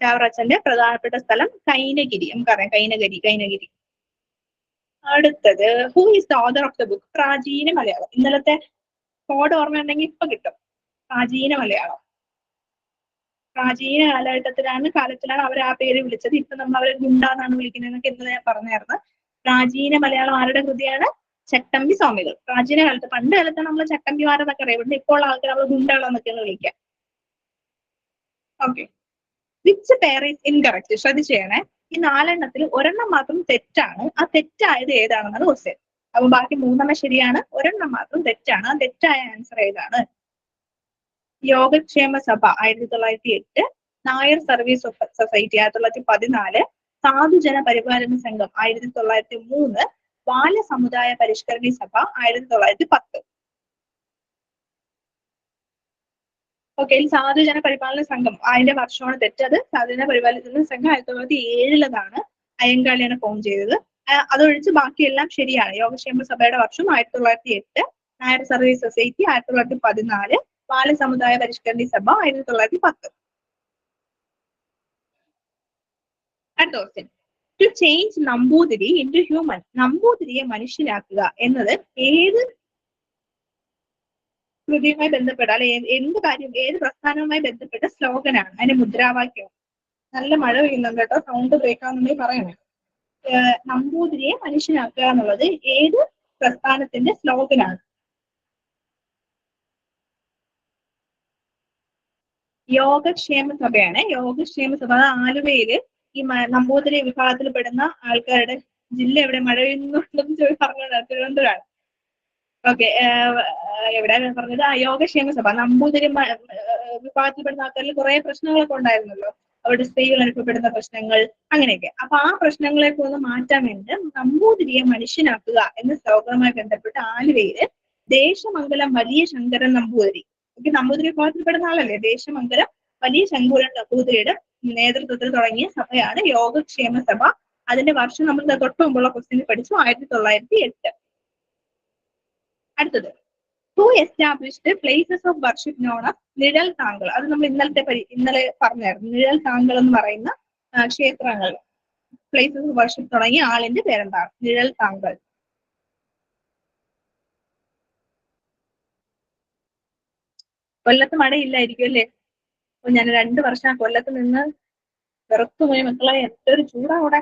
ചാവറച്ചന്റെ പ്രധാനപ്പെട്ട സ്ഥലം കൈനഗിരി, നമുക്കറിയാം കൈനഗിരി. അടുത്തത് who is the author of the book പ്രാചീന മലയാളം. ഇന്നലത്തെ കോഡ് ഓർമ്മയുണ്ടെങ്കിൽ ഇപ്പൊ കിട്ടും. പ്രാചീന മലയാളം. പ്രാചീന കാലത്തിലാണ് അവർ ആ പേര് വിളിച്ചത്. ഇപ്പൊ നമ്മൾ അവരെ ഗുണ്ടാന്നാണ് വിളിക്കുന്നതെന്നൊക്കെ ഇന്നലെ ഞാൻ പറഞ്ഞായിരുന്നു. പ്രാചീന മലയാളം ആരുടെ കൃതിയാണ്? ചട്ടമ്പി സ്വാമികൾ. പ്രാചീന കാലത്ത്, പണ്ട് കാലത്ത് നമ്മൾ ചട്ടമ്പിമാരെന്നൊക്കെ അറിയാം. ഇവിടെ ഇപ്പോൾ ആൾക്കാർ നമ്മൾ ഗുണ്ടകളെന്നൊക്കെയാണ് വിളിക്കാം. Okay, which pair is incorrect? ശ്രദ്ധിച്ചേണേ, ഈ 4 ഒരെണ്ണം മാത്രം തെറ്റാണ്. ആ തെറ്റായത് ഏതാണെന്നാണ് ക്വസ്റ്റ്യൻ. അപ്പൊ ബാക്കി 3 ശരിയാണ്, ഒരെണ്ണം മാത്രം തെറ്റാണ്. ആ തെറ്റായ ആൻസർ ഏതാണ്? യോഗക്ഷേമ സഭ 1908, നായർ സർവീസ് സൊസൈറ്റി 1914, സാധുജന പരിപാലന സംഘം 1903, ബാല സമുദായ പരിഷ്കരണി സഭ 1910. ഓക്കെ, സാധുജന പരിപാലന സംഘം അതിന്റെ വർഷമാണ് തെറ്റത്. സാധുജന പരിപാലന സംഘം 1907 അയ്യങ്കാളിയാണ് ഫോം ചെയ്തത്. അതൊഴിച്ച് ബാക്കിയെല്ലാം ശരിയാണ്. യോഗക്ഷേമ സഭയുടെ വർഷം 1908, നായർ സർവീസ് സൊസൈറ്റി 1914, ബാല സമുദായ പരിഷ്കരണി സഭ 1910. അടുത്ത question, to change Namboothiri into human. നമ്പൂതിരിയെ മനുഷ്യനാക്കുക എന്നത് ഏത് കൃതിയുമായി ബന്ധപ്പെട്ട അല്ലെ എന്ത് കാര്യം, ഏത് പ്രസ്ഥാനവുമായി ബന്ധപ്പെട്ട സ്ലോഗനാണ്? അതിന്റെ മുദ്രാവാക്യം. നല്ല മഴ പെയ്യുന്നുണ്ട് കേട്ടോ, സൗണ്ട് ബ്രേക്ക് ആണെന്നുണ്ടെങ്കിൽ പറയണേ. നമ്പൂതിരിയെ മനുഷ്യനാക്കുക എന്നുള്ളത് ഏത് പ്രസ്ഥാനത്തിന്റെ സ്ലോഗനാണ്? യോഗക്ഷേമ സഭയാണ്. യോഗക്ഷേമ സഭ ആലുവയില് ഈ നമ്പൂതിരി വിഭാഗത്തിൽ പെടുന്ന ആൾക്കാരുടെ ജില്ല എവിടെ? മഴ പെയ്യുന്നുണ്ടെന്ന് പറഞ്ഞതാണ്, തിരുവനന്തപുരമാണ്. ഓക്കെ, എവിടെയാണ് പറഞ്ഞത്? യോഗക്ഷേമ സഭ. നമ്പൂതിരി വിഭാഗത്തിൽപ്പെടുന്ന ആൾക്കാരിൽ കുറെ പ്രശ്നങ്ങളൊക്കെ ഉണ്ടായിരുന്നല്ലോ, അവരുടെ സ്ത്രീകൾ അനുഭവപ്പെടുന്ന പ്രശ്നങ്ങൾ, അങ്ങനെയൊക്കെ. അപ്പൊ ആ പ്രശ്നങ്ങളെയൊക്കെ ഒന്ന് മാറ്റാൻ വേണ്ടി നമ്പൂതിരിയെ മനുഷ്യനാക്കുക എന്ന സ്ലോഗനുമായി ബന്ധപ്പെട്ട് ആലുവയില് ദേശമംഗലം വലിയ ശങ്കരൻ നമ്പൂതിരി, നമ്പൂതിരി വിഭാഗത്തിൽപ്പെടുന്ന ആളല്ലേ, ദേശമംഗലം വലിയ ശങ്കുരൻ നമ്പൂതിരിയുടെ നേതൃത്വത്തിൽ തുടങ്ങിയ സഭയാണ് യോഗക്ഷേമ സഭ. അതിന്റെ വർഷം നമ്മൾ തൊട്ട് മുമ്പുള്ള ക്വസ്റ്റ്യൻ പഠിച്ചു, 1908. അടുത്തത്, who established places of worship non of നിഴൽ താങ്കൾ. അത് നമ്മൾ ഇന്നലെ പറഞ്ഞായിരുന്നു. നിഴൽ താങ്കൾ എന്ന് പറയുന്ന ക്ഷേത്രങ്ങൾ, പ്ലേസസ് ഓഫ് വർഷിപ്പ് തുടങ്ങിയ ആളിന്റെ പേരെന്താണ്? നിഴൽ താങ്കൾ. കൊല്ലത്ത് മഴയില്ലായിരിക്കും അല്ലേ? അപ്പൊ ഞാൻ 2 വർഷം കൊല്ലത്ത് നിന്ന് വെറുത്തുപോയി മക്കളെ. എന്തൊരു ചൂടാ അവിടെ.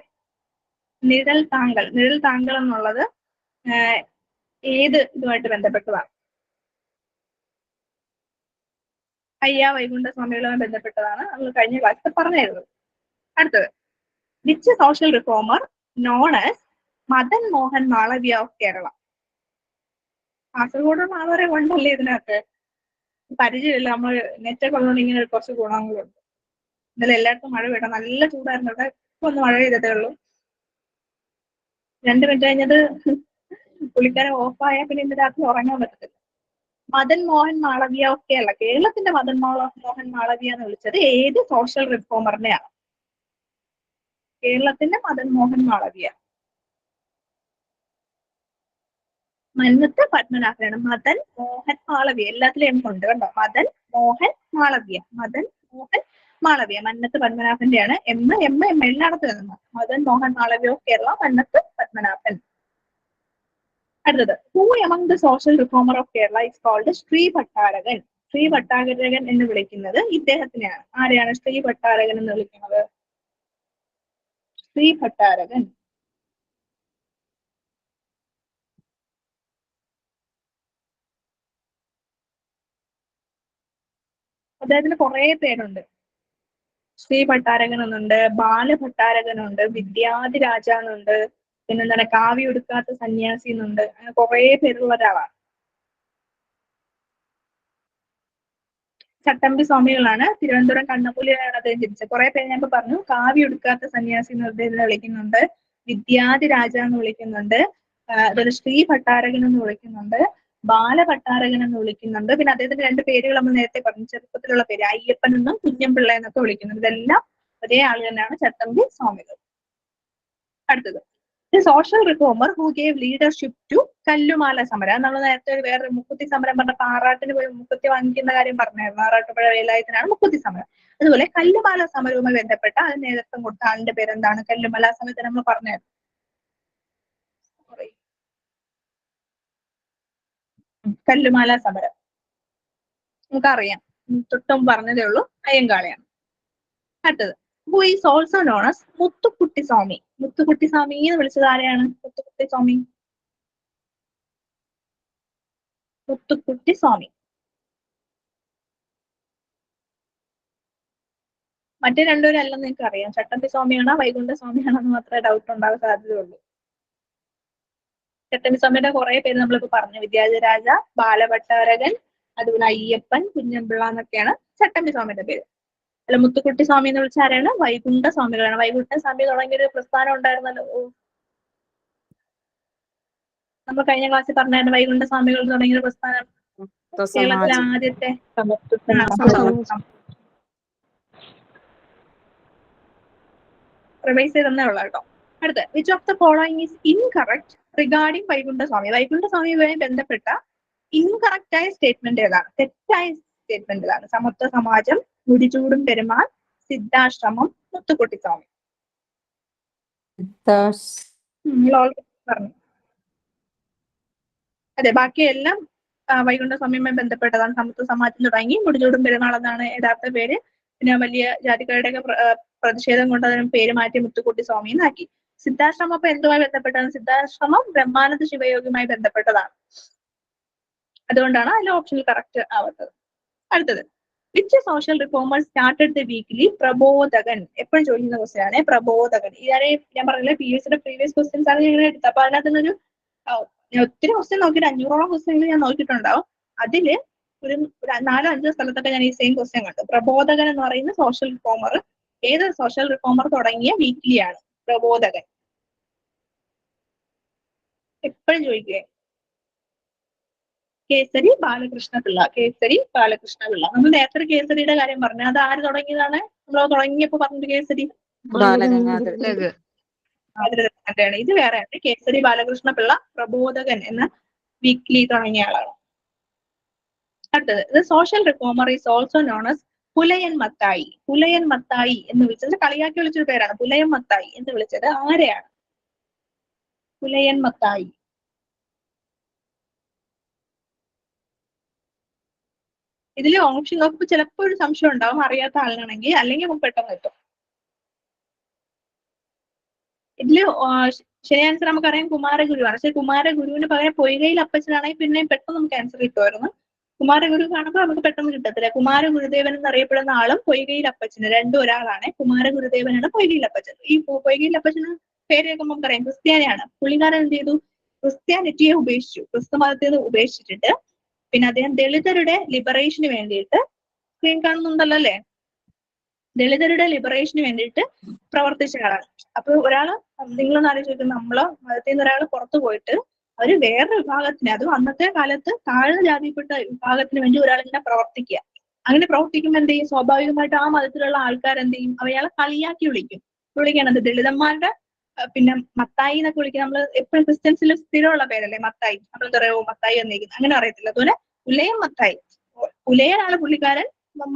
നിഴൽ താങ്കൾ എന്നുള്ളത് ഏത് ഇതുമായിട്ട് ബന്ധപ്പെട്ടതാണ്? അയ്യ വൈകുണ്ഠ സ്വാമികളുമായി ബന്ധപ്പെട്ടതാണ്. നമ്മൾ കഴിഞ്ഞ ക്ലാസ്സിൽ പറഞ്ഞായിരുന്നു. അടുത്തത്, which social reformer known as Madan Mohan Malaviya of Kerala. Kasaragod ആളവരെ ഉണ്ടല്ലേ ഇതിനകത്ത്? പരിചയമില്ല, നമ്മൾ നെറ്റൊക്കെ ഉള്ളതുകൊണ്ട് ഇങ്ങനെ കുറച്ച് ഗുണങ്ങളുണ്ട്. ഇന്നലെ എല്ലായിടത്തും മഴ പെയ്യണം, നല്ല ചൂടായിരുന്നു. ഇവിടെ ഇപ്പൊ ഒന്ന് മഴ പെയ്തതേ ഉള്ളൂ. 2 മിനിറ്റ് കഴിഞ്ഞത് പുള്ളിക്കാരെ ഓഫായാൽ പിന്നെ ഇന്ന് രാത്രി ഉറങ്ങാൻ പറ്റത്തില്ല. മദൻ മോഹൻ മാളവ്യ ഓഫ് കേരള. കേരളത്തിന്റെ മദൻ മോഹൻ മാളവ്യ എന്ന് വിളിച്ചത് ഏത് സോഷ്യൽ റിഫോമറിനെയാണ്? കേരളത്തിന്റെ മദൻ മോഹൻ മാളവ്യ മന്നത്ത് പത്മനാഭനാണ്. മദൻ മോഹൻ മാളവ്യ എല്ലാത്തിലും എണ്ണുണ്ട് കണ്ടോ. മദൻ മോഹൻ മാളവ്യ, മദൻ മോഹൻ മാളവ്യ. മന്നത്ത് പത്മനാഭന്റെയാണ്. എം എല്ലായിടത്തും എഴുതുന്നു. മദൻ മോഹൻ മാളവ്യ ഓഫ് കേരള, മന്നത്ത് പത്മനാഭൻ. അടുത്തത്, who among the social reformer of Kerala is called Shri Bhattarakan. Shri Bhattarakan എന്ന് വിളിക്കുന്നത് ഇദ്ദേഹത്തിനെയാണ്. ആരെയാണ് ശ്രീ ഭട്ടാരകൻ എന്ന് വിളിക്കുന്നത്? ശ്രീ ഭട്ടാരകൻ. അദ്ദേഹത്തിന് കുറെ പേരുണ്ട്. ശ്രീ ഭട്ടാരകൻ എന്നുണ്ട്, ബാലഭട്ടാരകനുണ്ട്, വിദ്യാധിരാജ എന്നുണ്ട്, പിന്നെന്താണ് കാവ്യ ഒടുക്കാത്ത സന്യാസി എന്നുണ്ട്. അങ്ങനെ കുറെ പേരുള്ള ഒരാളാണ്. ചട്ടമ്പി സ്വാമികളാണ്. തിരുവനന്തപുരം കണ്ണപ്പുലിയാണ് അദ്ദേഹം ജനിച്ചത്. കുറെ പേര് ഞാൻ പറഞ്ഞു. കാവ്യ ഒടുക്കാത്ത സന്യാസി എന്ന് അദ്ദേഹത്തിനെ വിളിക്കുന്നുണ്ട്, വിദ്യാധിരാജ എന്ന് വിളിക്കുന്നുണ്ട്, അതുപോലെ ശ്രീ ഭട്ടാരകൻ എന്ന് വിളിക്കുന്നുണ്ട്, ബാലഭട്ടാരകൻ എന്ന് വിളിക്കുന്നുണ്ട്. പിന്നെ അദ്ദേഹത്തിന്റെ 2 പേരുകൾ നമ്മൾ നേരത്തെ പറഞ്ഞു, ചെറുപ്പത്തിലുള്ള പേര് അയ്യപ്പൻ എന്നും കുഞ്ഞമ്പിള്ള എന്നൊക്കെ വിളിക്കുന്നുണ്ട്. ഇതെല്ലാം ഒരേ ആൾ തന്നെയാണ്, ചട്ടമ്പി സ്വാമികൾ. അടുത്തത്, social reformer who gave leadership to Kallumala Samaram. നമ്മൾ നേരത്തെ വേറെ മുക്കുത്തി സമരം പറഞ്ഞപ്പോൾ ആറാട്ടിന് പോയി മുക്കുത്തി വാങ്ങിക്കുന്ന കാര്യം പറഞ്ഞായിരുന്നു. ആറാട്ടുപുഴ വേലായത്തിനാണ് മുക്കുത്തി സമരം. അതുപോലെ കല്ലുമാല സമരവുമായി ബന്ധപ്പെട്ട അതിന് നേതൃത്വം കൊടുത്ത ആളിന്റെ പേരെന്താണ്? കല്ലുമാല സമരത്തിന് നമ്മൾ പറഞ്ഞായിരുന്നു. കല്ലുമാല സമരം നമുക്കറിയാം, തൊട്ടും പറഞ്ഞതേ ഉള്ളൂ, അയ്യങ്കാളിയാണ്. അടുത്തത് who is also known as Muthukutty Swami. Muthukutty Swami എന്ന് വിളിച്ചത് ആരെയാണ്? മുത്തുക്കുട്ടി സ്വാമി. മുത്തുക്കുട്ടി സ്വാമി. മറ്റേ രണ്ടുപേരും അല്ലെന്ന് നിങ്ങൾക്ക് അറിയാം. ചട്ടമ്പി സ്വാമിയാണോ വൈകുണ്ഠ സ്വാമിയാണോ എന്ന് മാത്രമേ ഡൗട്ട് ഉണ്ടാകാൻ സാധ്യതയുള്ളൂ. ചട്ടമ്പി സ്വാമിയുടെ കുറെ പേര് നമ്മളിപ്പോ പറഞ്ഞു. വിദ്യാധരാജ, ബാലഭട്ടാരകൻ, അതുപോലെ അയ്യപ്പൻ, കുഞ്ഞമ്പിള്ള എന്നൊക്കെയാണ് ചട്ടമ്പി സ്വാമിയുടെ പേര്. അല്ല, മുത്തുക്കുട്ടി സ്വാമി എന്ന് വിളിച്ച ആരാണ്? വൈകുണ്ഠ സ്വാമികളാണ്. വൈകുണ്ഠ സ്വാമി തുടങ്ങിയൊരു പ്രസ്ഥാനം ഉണ്ടായിരുന്നല്ലോ. നമ്മൾ കഴിഞ്ഞ ക്ലാസ്സിൽ പറഞ്ഞായിരുന്നു വൈകുണ്ഠ സ്വാമികൾ തുടങ്ങിയൊരു പ്രസ്ഥാനം. കേരളത്തിലെ ആദ്യത്തെ റിവൈസ് ചെയ്തേ ഉള്ളൂ കേട്ടോ. അടുത്ത which of the following is incorrect regarding Vaikunda Swami. Vaikunda സ്വാമിയുമായി ബന്ധപ്പെട്ട ഇൻകറക്റ്റ് ആയ സ്റ്റേറ്റ്മെന്റ് ഏതാണ്? തെറ്റായ സ്റ്റേറ്റ്മെന്റ് ഏതാണ്? സമത്വ സമാജം, മുടിചൂടും പെരുമാൾ, സിദ്ധാശ്രമം, മുത്തുക്കുട്ടി സ്വാമി. പറഞ്ഞു. അതെ, ബാക്കിയെല്ലാം വൈകുണ്ഠ സ്വാമിയുമായി ബന്ധപ്പെട്ടതാണ്. സമത്വ സമാജം തുടങ്ങി മുടിചൂടും പെരുമാൾ എന്നാണ് യഥാർത്ഥ പേര്. പിന്നെ വലിയ ജാതിക്കാരുടെയൊക്കെ പ്രതിഷേധം കൊണ്ട് അതിന് പേര് മാറ്റി മുത്തുക്കുട്ടി സ്വാമി എന്നാക്കി. സിദ്ധാശ്രമം അപ്പൊ എന്തുമായി ബന്ധപ്പെട്ടതാണ്? സിദ്ധാശ്രമം ബ്രഹ്മാനന്ദ ശിവയോഗിയുമായി ബന്ധപ്പെട്ടതാണ്. അതുകൊണ്ടാണ് അതിന്റെ ഓപ്ഷനിൽ കറക്റ്റ് ആവുന്നത്. അടുത്തത് which social reformer started the weekly Prabodhakan. എപ്പോഴും ചോദിക്കുന്ന ക്വസ്റ്റ്യൻ ആണ് പ്രബോധകൻ. ഇതാരെ ഞാൻ പറഞ്ഞില്ല, PSയുടെ പ്രീവിയസ് ക്വസ്റ്റ്യൻസ് ആണ് ഇങ്ങനെ എടുത്തത്. അപ്പൊ അതിനകത്ത് നിന്നൊരു ഒത്തിരി ക്വസ്റ്റ്യൻ നോക്കിയിട്ട് 500ഓളം ക്വസ്റ്റ്യൻ ഞാൻ നോക്കിയിട്ടുണ്ടാവും. അതില് ഒരു 4-5 സ്ഥലത്തൊക്കെ ഞാൻ ഈ സെയിം ക്വസ്റ്റ്യൻ കണ്ടു. പ്രബോധകൻ എന്ന് പറയുന്ന സോഷ്യൽ റിഫോമർ ഏത് സോഷ്യൽ റിഫോമർ തുടങ്ങിയ വീക്ക്ലിയാണ്? പ്രബോധകൻ. എപ്പോഴും ചോദിക്കുക. കേസരി ബാലകൃഷ്ണപിള്ള. കേസരി ബാലകൃഷ്ണപിള്ള. നമ്മൾ നേരത്തെ കേസരിയുടെ കാര്യം പറഞ്ഞു. അത് ആര് തുടങ്ങിയതാണ്? നമ്മൾ തുടങ്ങിയപ്പോ പറഞ്ഞത് കേസരി ബാലഗംഗാധരനാണ്. ഇത് വേറെയാണ്. കേസരി ബാലകൃഷ്ണപിള്ള പ്രബോധകൻ എന്ന വീക്ക്ലി തുടങ്ങിയ ആളാണ്. അടുത്തത് social reformer is also known as Pulayan Mathai. Pulayan Mathai എന്ന് വിളിച്ചത് കളിയാക്കി വിളിച്ചൊരു പേരാണ്. പുലയൻ മത്തായി എന്ന് വിളിച്ചത് ആരെയാണ്? പുലയൻ മത്തായി. ഇതിൽ ഓപ്ഷൻ നോക്കുമ്പോൾ ചിലപ്പോൾ ഒരു സംശയം ഉണ്ടാവും അറിയാത്ത ആളിനാണെങ്കിൽ, അല്ലെങ്കിൽ നമുക്ക് പെട്ടെന്ന് എത്തും. ഇതില് ശരി ആൻസർ നമുക്കറിയാം കുമാരഗുരുവാണ്. പക്ഷെ കുമാരഗുരുവിന് പകരം പൊയ്കയിൽ അപ്പച്ചനാണെങ്കിൽ പിന്നെയും പെട്ടെന്ന് നമുക്ക് ആൻസർ കിട്ടുമായിരുന്നു. കുമാരഗുരു കാണുമ്പോൾ നമുക്ക് പെട്ടെന്ന് കിട്ടത്തില്ല. കുമാരഗുരുദേവൻ എന്നറിയപ്പെടുന്ന ആളും പൊയ്കയിൽ അപ്പച്ചന് രണ്ടും ഒരാളാണ്. കുമാരഗുരുദേവനാണ് പൊയ്കയിൽ അപ്പച്ചൻ. ഈ പൊയ്കയിൽ അപ്പച്ചന് പേര് കേൾക്കുമ്പോൾ നമുക്കറിയാം ക്രിസ്ത്യാനിയാണ്. പുള്ളിക്കാരൻ എന്ത് ചെയ്തു? ക്രിസ്ത്യാനിറ്റിയെ ഉപേക്ഷിച്ചു. ക്രിസ്തു മതത്തിൽ ഉപേക്ഷിച്ചിട്ട് പിന്നെ അദ്ദേഹം ദളിതരുടെ ലിബറേഷന് വേണ്ടിയിട്ട്, സ്ക്രീൻ കാണുന്നുണ്ടല്ലോ അല്ലെ, ദളിതരുടെ ലിബറേഷന് വേണ്ടിയിട്ട് പ്രവർത്തിച്ച ആളാണ്. അപ്പൊ ഒരാള് നിങ്ങളൊന്ന് ആലോചിച്ച്, നമ്മള് മതത്തിൽ നിന്ന് ഒരാൾ പുറത്തു പോയിട്ട് അവര് വേറെ വിഭാഗത്തിന്, അതും അന്നത്തെ കാലത്ത് താഴ്ന്ന ജാതിപ്പെട്ട വിഭാഗത്തിന് വേണ്ടി ഒരാൾ ഇങ്ങനെ പ്രവർത്തിക്കുക. അങ്ങനെ പ്രവർത്തിക്കുമ്പോൾ എന്ത് ചെയ്യും? സ്വാഭാവികമായിട്ട് ആ മതത്തിലുള്ള ആൾക്കാർ എന്ത് ചെയ്യും? അയാളെ കളിയാക്കി വിളിക്കണത് ദളിതന്മാരുടെ പിന്നെ മത്തായി എന്നൊക്കെ വിളിക്കുക. നമ്മൾ എപ്പോഴും ക്രിസ്ത്യൻസിൽ സ്ഥിരമുള്ള പേരല്ലേ മത്തായി. നമ്മൾ പറയോ മത്തായി വന്നിരിക്കുന്നു, അങ്ങനെ അറിയത്തില്ല. അതുപോലെ പുലയൻ മത്തായി. പുലയനാണ് പുള്ളിക്കാരൻ,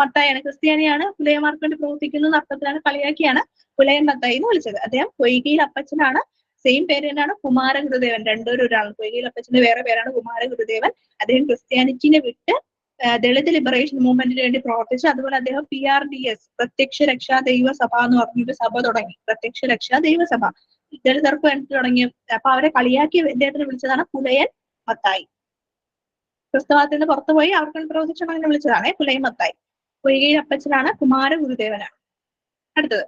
മത്തായാണ് ക്രിസ്ത്യാനിയാണ്, പുലയന്മാർക്ക് വേണ്ടി പ്രവർത്തിക്കുന്ന അർത്ഥത്തിലാണ്, കളിയാക്കിയാണ് പുലയൻ മത്തായി എന്ന് വിളിച്ചത്. അദ്ദേഹം പൊയ്കയിൽ അപ്പച്ചനാണ്. സെയിം പേര് തന്നെയാണ് കുമാരഗുരുദേവൻ. രണ്ടുപേരും ഒരാൾ. പൊയ്കയിൽ അപ്പച്ചന്റെ വേറെ പേരാണ് കുമാരഗുരുദേവൻ. അദ്ദേഹം ക്രിസ്ത്യാനിറ്റിനെ വിട്ട് ദളിത് ലിബറേഷൻ മൂവ്മെന്റിന് വേണ്ടി പ്രവർത്തിച്ചു. അതുപോലെ അദ്ദേഹം PRDS പ്രത്യക്ഷ രക്ഷാ ദൈവസഭ എന്ന് പറഞ്ഞൊരു സഭ തുടങ്ങി. പ്രത്യക്ഷ രക്ഷാ ദൈവസഭ ദളിതർക്ക് വേണ്ടി തുടങ്ങിയ. അപ്പൊ അവരെ കളിയാക്കി അദ്ദേഹത്തിന് വിളിച്ചതാണ് പുലയൻ മത്തായി. ക്രിസ്തവത്തിൽ നിന്ന് പുറത്തുപോയി അവർക്ക് പ്രവർത്തിച്ചു അങ്ങനെ വിളിച്ചതാണ് പുലയൻ മത്തായി. പൊയ്കയിൽ അപ്പച്ചനാണ്, കുമാരഗുരുദേവനാണ്. അടുത്തത്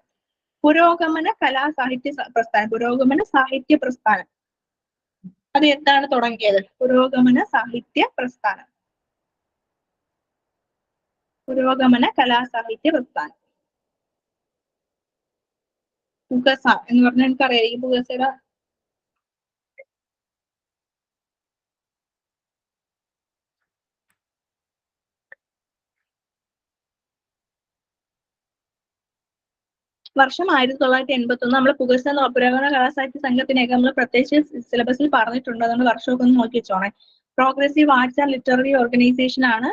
പുരോഗമന കലാസാഹിത്യ പ്രസ്ഥാനം. പുരോഗമന സാഹിത്യ പ്രസ്ഥാനം അത് എന്താണ് തുടങ്ങിയത്? പുരോഗമന സാഹിത്യ പ്രസ്ഥാനം, പുരോഗമന കലാസാഹിത്യ പ്രസ്ഥാനം. പുകസ എന്ന് പറഞ്ഞാൽ എനിക്കറിയാം. ഈ പുകസയുടെ വർഷം 1981. നമ്മൾ പുകഴ്സ പുരോഗമന കലാസാഹിത്യ സംഘത്തിനെയൊക്കെ നമ്മൾ പ്രത്യേകിച്ച് സിലബസിൽ പറഞ്ഞിട്ടുണ്ട്. അതുകൊണ്ട് വർഷമൊക്കെ ഒന്ന് നോക്കി വെച്ചോണേ. Progressive arts and literary organisation ആണ്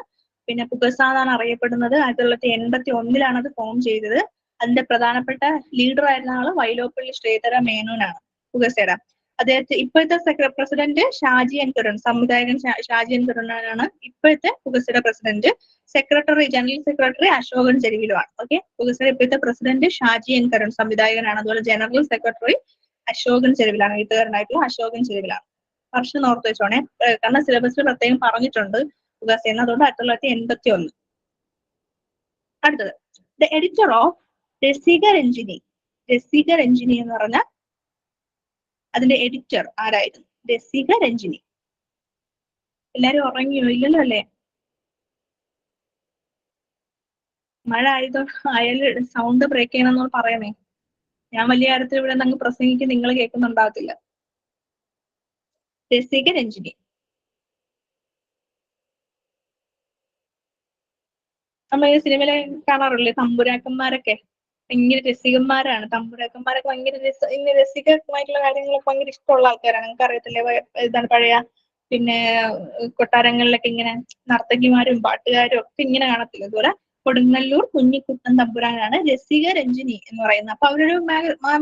പിന്നെ പുകഴ്സ എന്നാണ് അറിയപ്പെടുന്നത്. 1981 അത് ഫോം ചെയ്തത്. അതിന്റെ പ്രധാനപ്പെട്ട ലീഡർ ആയിരുന്ന ആള് വൈലോപ്പള്ളി ശ്രീധര മേനോനാണ് പുകഴ്സയുടെ. അദ്ദേഹത്തെ ഇപ്പോഴത്തെ പ്രസിഡന്റ് ഷാജി എൻ കരുൺ, സംവിധായകൻ ഷാജി എൻ കരുണാനാണ് ഇപ്പോഴത്തെ പുകഴ്സയുടെ president. Secretary, general secretary Ashokan ചെരുവിലുമാണ്. ഓക്കെ, പുകഴ്സയുടെ ഇപ്പോഴത്തെ പ്രസിഡന്റ് ഷാജി എൻ കരുൺ സംവിധായകനാണ്. അതുപോലെ ജനറൽ സെക്രട്ടറി അശോകൻ ചെരുവിലാണ്, എഴുത്തുകാരനായിട്ടുള്ള അശോകൻ ചെരുവിലാണ്. വർഷം ഓർത്ത് വെച്ചോണേ, കാരണം സിലബസിൽ പ്രത്യേകം പറഞ്ഞിട്ടുണ്ട് പുകഴ്സ എന്ന്. അതുകൊണ്ട് 1981. അടുത്തത് the editor of Rasika Ranjini. Rasika Ranjini എന്ന് പറഞ്ഞ അതിന്റെ എഡിറ്റർ ആരായിരുന്നു? രസിക രഞ്ജിനി. എല്ലാരും ഉറങ്ങിയോ? ഇല്ലല്ലോ അല്ലേ? മഴ ആയാലും സൗണ്ട് ബ്രേക്ക് ചെയ്യണമെന്ന് പറയണേ. ഞാൻ വലിയ കാര്യത്തിൽ ഇവിടെ അങ്ങ് പ്രസംഗിക്ക് നിങ്ങൾ കേൾക്കുന്നുണ്ടാകത്തില്ല. രസിക രഞ്ജിനി. നമ്മൾ ഈ സിനിമയിലെ കാണാറില്ലേ തമ്പുരാക്കന്മാരൊക്കെ ഭയങ്കര രസികന്മാരാണ്. തമ്പുരാക്കന്മാരൊക്കെ ഭയങ്കര രസികമായിട്ടുള്ള കാര്യങ്ങളൊക്കെ ഭയങ്കര ഇഷ്ടമുള്ള ആൾക്കാരാണ്. നിങ്ങൾക്ക് അറിയത്തില്ലേ, ഇതാണ് പഴയ പിന്നെ കൊട്ടാരങ്ങളിലൊക്കെ ഇങ്ങനെ നർത്തകിമാരും പാട്ടുകാരും ഒക്കെ ഇങ്ങനെ കാണത്തില്ല. അതുപോലെ കൊടുങ്ങല്ലൂർ കുഞ്ഞിക്കുട്ടൻ തമ്പുരാനാണ് രസിക രഞ്ജിനി എന്ന് പറയുന്നത്. അപ്പൊ അവരൊരു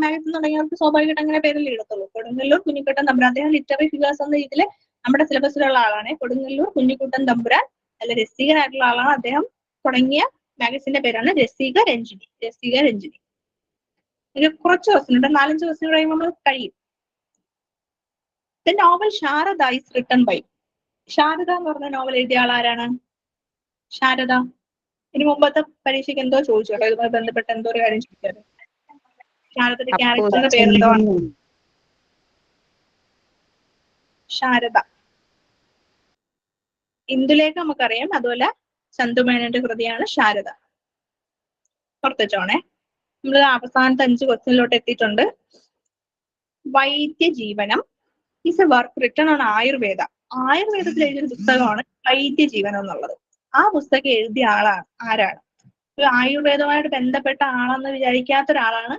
മാഗസിൻ തുടങ്ങിയവർക്ക് സ്വാഭാവികമായിട്ട് അങ്ങനെ പേരല്ലേ ഇടത്തുള്ളൂ. കൊടുങ്ങല്ലൂർ കുഞ്ഞിക്കുട്ടൻ തമ്പുരാൻ. അദ്ദേഹം ലിറ്റററി ഫിഗേഴ്സ് എന്ന രീതിയിൽ നമ്മുടെ സിലബസിലുള്ള ആളാണ്. കൊടുങ്ങല്ലൂർ കുഞ്ഞിക്കുട്ടൻ തമ്പുരാൻ അല്ല രസികനായിട്ടുള്ള ആളാണ്. അദ്ദേഹം തുടങ്ങിയ മാഗസിന്റെ പേരാണ് രസിക രഞ്ജിനി. രസിക രഞ്ജിനി. ഒരു കുറച്ച് ക്വസ്റ്റ്യൻ ഉണ്ട്, 4-5 ക്വസ്റ്റ്യൻ കഴിയുമ്പോൾ നമ്മൾ കഴിയും. The novel Sharada is written by. Sharada എന്ന് പറഞ്ഞ നോവൽ എഴുതിയ ആൾ ആരാണ്? ശാരദ. ഇനി മുമ്പത്തെ പരീക്ഷയ്ക്ക് എന്തോ ചോദിച്ചു കേട്ടോ, ഇതുമായി ബന്ധപ്പെട്ട എന്തോ ഒരു കാര്യം ചോദിച്ചത്. ശാരദയുടെ ക്യാരക്ടറിന്റെ പേരെന്തോ? ശാരദ. ഇന്ദുലേഖ നമുക്കറിയാം. അതുപോലെ ചന്തുമേനോന്റെ കൃതിയാണ് ശാരദ. പുറത്തുവെച്ചോണേ. നമ്മൾ അവസാനത്തെ 5 ക്വസ്റ്റ്യനിലോട്ട് എത്തിയിട്ടുണ്ട്. Vaidyajeevanam is a work written on Ayurveda. ആയുർവേദത്തിൽ എഴുതിയൊരു പുസ്തകമാണ് വൈദ്യജീവനം എന്നുള്ളത്. ആ പുസ്തകം എഴുതിയ ആരാണ്? ആയുർവേദവുമായിട്ട് ബന്ധപ്പെട്ട ആളെന്ന് വിചാരിക്കാത്ത ഒരാളാണ്.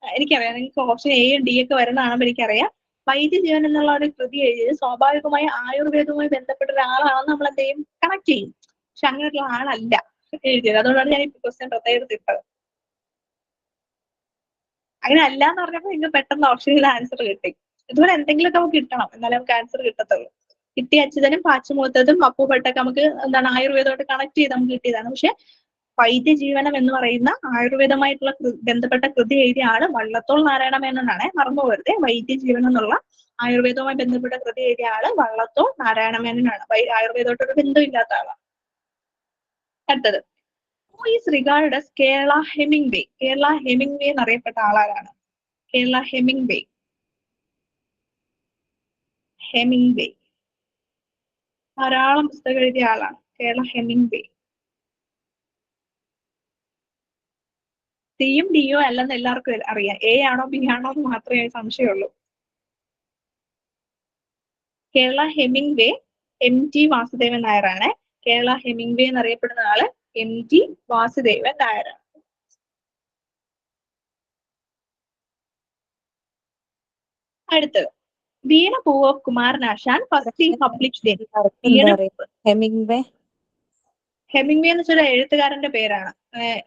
എനിക്കറിയാം, നിങ്ങൾക്ക് ഓപ്ഷൻ A, D ഒക്കെ വരുന്നതാണെന്ന് എനിക്കറിയാം. വൈദ്യജീവൻ എന്നുള്ള ഒരു കൃതി എഴുതിയത് സ്വാഭാവികമായി ആയുർവേദവുമായി bന്ധപ്പെട്ട ഒരാളാണെന്ന് നമ്മൾ എന്ത് ചെയ്യും? കണക്ട് ചെയ്യും. പക്ഷെ അങ്ങനെയുള്ള ആളല്ല എഴുതിയത്. അതുകൊണ്ടാണ് ഞാൻ ഈ ക്വസ്റ്റ്യൻ പ്രത്യേകത ഇട്ടത്. അങ്ങനെ അല്ല എന്ന് പറഞ്ഞപ്പോൾ നിങ്ങൾക്ക് പെട്ടെന്ന് ഓപ്ഷനിൽ ആൻസർ കിട്ടി. ഇതുപോലെ എന്തെങ്കിലുമൊക്കെ നമുക്ക് കിട്ടണം, എന്നാലേ നമുക്ക് ആൻസർ കിട്ടത്തുള്ളൂ. കിട്ടി അച്യുതനും പാച്ചുമൂത്തതും അപ്പുപെട്ടൊക്കെ നമുക്ക് എന്താണ് ആയുർവേദമായിട്ട് കണക്ട് ചെയ്ത് നമുക്ക് കിട്ടിയതാണ്. പക്ഷെ വൈദ്യജീവനം എന്ന് പറയുന്ന ആയുർവേദമായിട്ടുള്ള ബന്ധപ്പെട്ട കൃതി എഴുതിയ ആള് വള്ളത്തോൾ നാരായണ മേനോനാണ്. മറന്നു പോകരുത്. വൈദ്യജീവനം എന്നുള്ള ആയുർവേദവുമായി ബന്ധപ്പെട്ട കൃതി എഴുതിയ ആള് വള്ളത്തോൾ നാരായണ മേനോനാണ്. ആയുർവേദമായിട്ടൊരു ബന്ധമില്ലാത്ത ആളാണ്. അടുത്തത് who is regarded as Kerala Hemingway. Kerala Hemingway എന്നറിയപ്പെട്ട ആളാരാണ്? കേരള ഹെമിംഗ്വേ. ഹെമിംഗ്വേ ധാരാളം പുസ്തകം എഴുതിയ ആളാണ് കേരള ഹെമിംഗ്വേ. സിയും ഡിയോ അല്ലെന്ന് എല്ലാവർക്കും അറിയാം. A ആണോ B ആണോ എന്ന് മാത്രമേ സംശയമുള്ളൂ. കേരള ഹെമിംഗ്വേ MT വാസുദേവൻ നായരാണ്. കേരള ഹെമിംഗ്വേ എന്നറിയപ്പെടുന്ന ആള് MT വാസുദേവൻ നായരാണ്. അടുത്തത് Veenapoovu of Kumaranasan first published in. Hemingway. Hemingway എന്ന് വെച്ചാൽ എഴുത്തുകാരന്റെ പേരാണ്.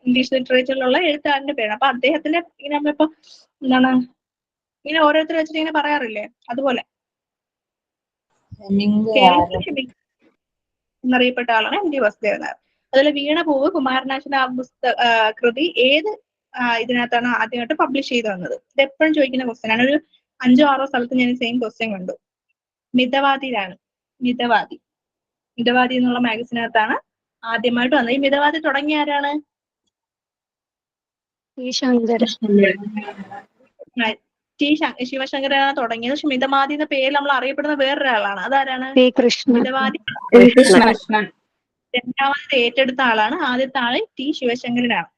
ഇംഗ്ലീഷ് ലിറ്ററേച്ചറിലുള്ള എഴുത്തുകാരന്റെ പേരാണ്. അപ്പൊ അദ്ദേഹത്തിന്റെ ഇങ്ങനെ നമ്മളിപ്പോ എന്താണ് ഇങ്ങനെ ഓരോരുത്തർ വെച്ചിട്ട് ഇങ്ങനെ പറയാറില്ലേ, അതുപോലെ കേരളത്തിൽ ഹെമിംഗ്വേ എന്നറിയപ്പെട്ട ആളാണ് MT വാസുദേവൻ നായർ. അതുപോലെ വീണപൂവ് കുമാരനാശാൻ ആ കൃതി ഏത് ഇതിനകത്താണ് ആദ്യമായിട്ട് പബ്ലിഷ് ചെയ്ത് വന്നത്? ഇത് എപ്പോഴും ചോദിക്കുന്ന ക്വസ്റ്റ്യൻ ആണ്. ഒരു 5-6 സ്ഥലത്ത് ഞാൻ സെയിം ക്വസ്റ്റ്യൻ കണ്ടു. മിതവാദിയിലാണ്. മിതവാദി എന്നുള്ള മാഗസിനകത്താണ് ആദ്യമായിട്ട് വന്നത്. ഈ മിതവാദി തുടങ്ങിയ ആരാണ്? T. ശിവശങ്കരനാണ് തുടങ്ങിയത്. പക്ഷെ മിതവാദി എന്ന പേരിൽ നമ്മൾ അറിയപ്പെടുന്ന വേറൊരാളാണ്. അതാരാണ്? മിതവാദി കൃഷ്ണൻ. രണ്ടാമത് ഏറ്റെടുത്ത ആളാണ്. ആദ്യത്തെ ആള് T. ശിവശങ്കരനാണ്.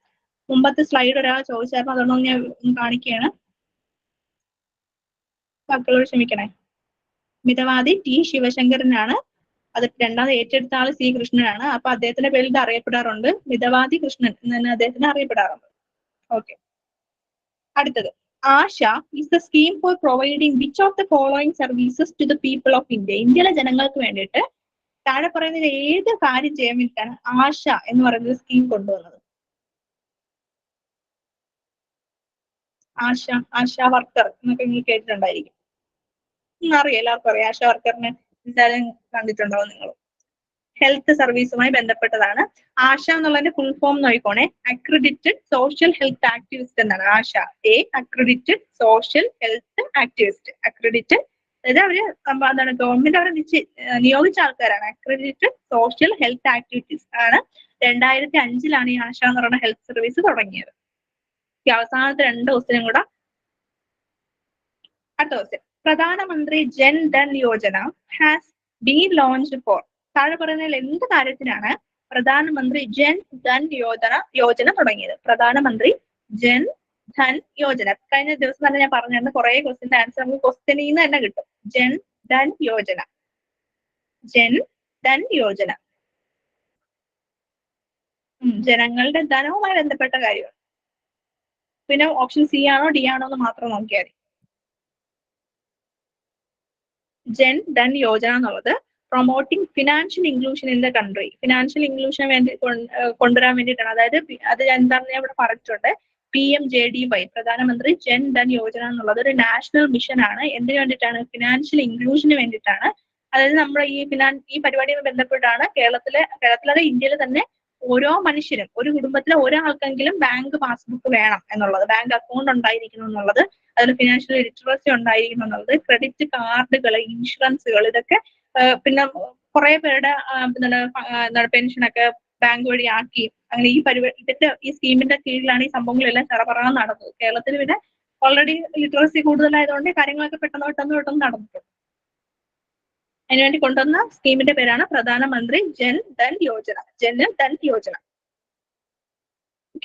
മുമ്പത്തെ സ്ലൈഡ് ഒരാൾ ചോദിച്ചായിരുന്നു, അതുകൊണ്ടൊന്ന് ഞാൻ കാണിക്കുകയാണ്. മക്കളോട് ക്ഷമിക്കണേ. മിതവാദി T. ശിവശങ്കരനാണ്. അത് രണ്ടാമത് ഏറ്റെടുത്ത ആള് C. കൃഷ്ണനാണ്. അപ്പൊ അദ്ദേഹത്തിന്റെ പേരിൽ അറിയപ്പെടാറുണ്ട്. മിതവാദി കൃഷ്ണൻ എന്ന് തന്നെ അദ്ദേഹത്തിന് അറിയപ്പെടാറുണ്ട്. ഓക്കെ. അടുത്തത്, ആശ is the scheme for providing which of the following services to the people of India? ഇന്ത്യയിലെ ജനങ്ങൾക്ക് വേണ്ടിയിട്ട് താഴെ പറയുന്നതിൽ ഏത് കാര്യം ചെയ്യാൻ വേണ്ടിയിട്ടാണ് ആശ എന്ന് പറയുന്ന സ്കീം കൊണ്ടുവന്നത്? ആശ വർക്കർ എന്നൊക്കെ നിങ്ങൾ കേട്ടിട്ടുണ്ടായിരിക്കും. അറിയാം, എല്ലാവർക്കും അറിയാം. ആശ വർക്കറിനെ എന്തായാലും കണ്ടിട്ടുണ്ടാവും നിങ്ങൾ. ഹെൽത്ത് സർവീസുമായി ബന്ധപ്പെട്ടതാണ്. ആശ എന്നുള്ളതിന്റെ ഫുൾ ഫോം നോക്കിക്കോണേ, അക്രഡിറ്റഡ് സോഷ്യൽ ഹെൽത്ത് ആക്ടിവിസ്റ്റ് എന്നാണ് ASHA. Accredited social health activist. Accredited, അതായത് അവര് എന്താണ്, ഗവൺമെന്റ് അവരെ നിയോഗിച്ച ആൾക്കാരാണ്. അക്രഡിറ്റഡ് സോഷ്യൽ ഹെൽത്ത് ആക്ടിവിറ്റീസ് ആണ്. 2005 ഈ ആശ എന്ന് പറയുന്ന ഹെൽത്ത് സർവീസ് തുടങ്ങിയത്. ഈ അവസാനത്തെ 2 ക്വസ്റ്റ്യനും കൂടെ. അടുത്ത question, Pradhanmantri Jan Dhan Yojana has been launched for. താഴെ പറയുന്നതിൽ എന്ത് കാര്യത്തിനാണ് പ്രധാനമന്ത്രി ജൻ ധൻ യോജന തുടങ്ങിയത്? പ്രധാനമന്ത്രി ജൻ ധൻ യോജന. കഴിഞ്ഞ ദിവസം തന്നെ ഞാൻ പറഞ്ഞിരുന്നു, കുറെ ക്വസ്റ്റിന്റെ ആൻസർ നമുക്ക് ക്വസ്റ്റ്യനിൽ നിന്ന് തന്നെ കിട്ടും. ജൻ ധൻ യോജന, ജൻ ധൻ യോജന. ജനങ്ങളുടെ ധനവുമായി ബന്ധപ്പെട്ട കാര്യമാണ്. പിന്നെ ഓപ്ഷൻ സി ആണോ ഡി ആണോ എന്ന് മാത്രം നോക്കിയാൽ മതി. ജൻ ധൻ യോജന എന്നുള്ളത് promoting financial inclusion in the country. Financial inclusion വേണ്ടി കൊണ്ടുവരാൻ വേണ്ടിയിട്ടാണ്. അതായത് അത് എന്താണെന്ന് ഞാൻ ഇവിടെ പറഞ്ഞിട്ടുണ്ട്. PMJDY, പ്രധാനമന്ത്രി ജൻ ധൻ യോജന എന്നുള്ളത് ഒരു നാഷണൽ മിഷൻ ആണ്. എന്തിനു വേണ്ടിയിട്ടാണ്? ഫിനാൻഷ്യൽ ഇൻക്ലൂഷന് വേണ്ടിയിട്ടാണ്. അതായത് നമ്മുടെ ഈ പരിപാടിയുമായി ബന്ധപ്പെട്ടാണ് കേരളത്തിലെ ഇന്ത്യയിൽ തന്നെ ഓരോ മനുഷ്യരും, ഒരു കുടുംബത്തിലെ ഒരാൾക്കെങ്കിലും ബാങ്ക് പാസ്ബുക്ക് വേണം എന്നുള്ളത്, ബാങ്ക് അക്കൗണ്ട് ഉണ്ടായിരിക്കണം എന്നുള്ളത്, അതിൽ ഫിനാൻഷ്യൽ ലിറ്ററസി ഉണ്ടായിരിക്കണം എന്നുള്ളത്, ക്രെഡിറ്റ് കാർഡുകൾ, ഇൻഷുറൻസുകൾ, ഇതൊക്കെ പിന്നെ കുറെ പേരുടെ എന്താണ് പെൻഷനൊക്കെ ബാങ്ക് വഴി ആക്കി. അങ്ങനെ ഈ സ്കീമിന്റെ കീഴിലാണ് ഈ സംഭവങ്ങളെല്ലാം ചെറപറ നടന്നത്. കേരളത്തിൽ പിന്നെ ഓൾറെഡി ലിറ്ററസി കൂടുതലായതുകൊണ്ട് കാര്യങ്ങളൊക്കെ പെട്ടെന്ന് നടന്നിട്ടുണ്ട്. അതിനുവേണ്ടി കൊണ്ടുവന്ന സ്കീമിന്റെ പേരാണ് പ്രധാനമന്ത്രി ജൻ ധൻ യോജന. ജൻ ധൻ യോജന.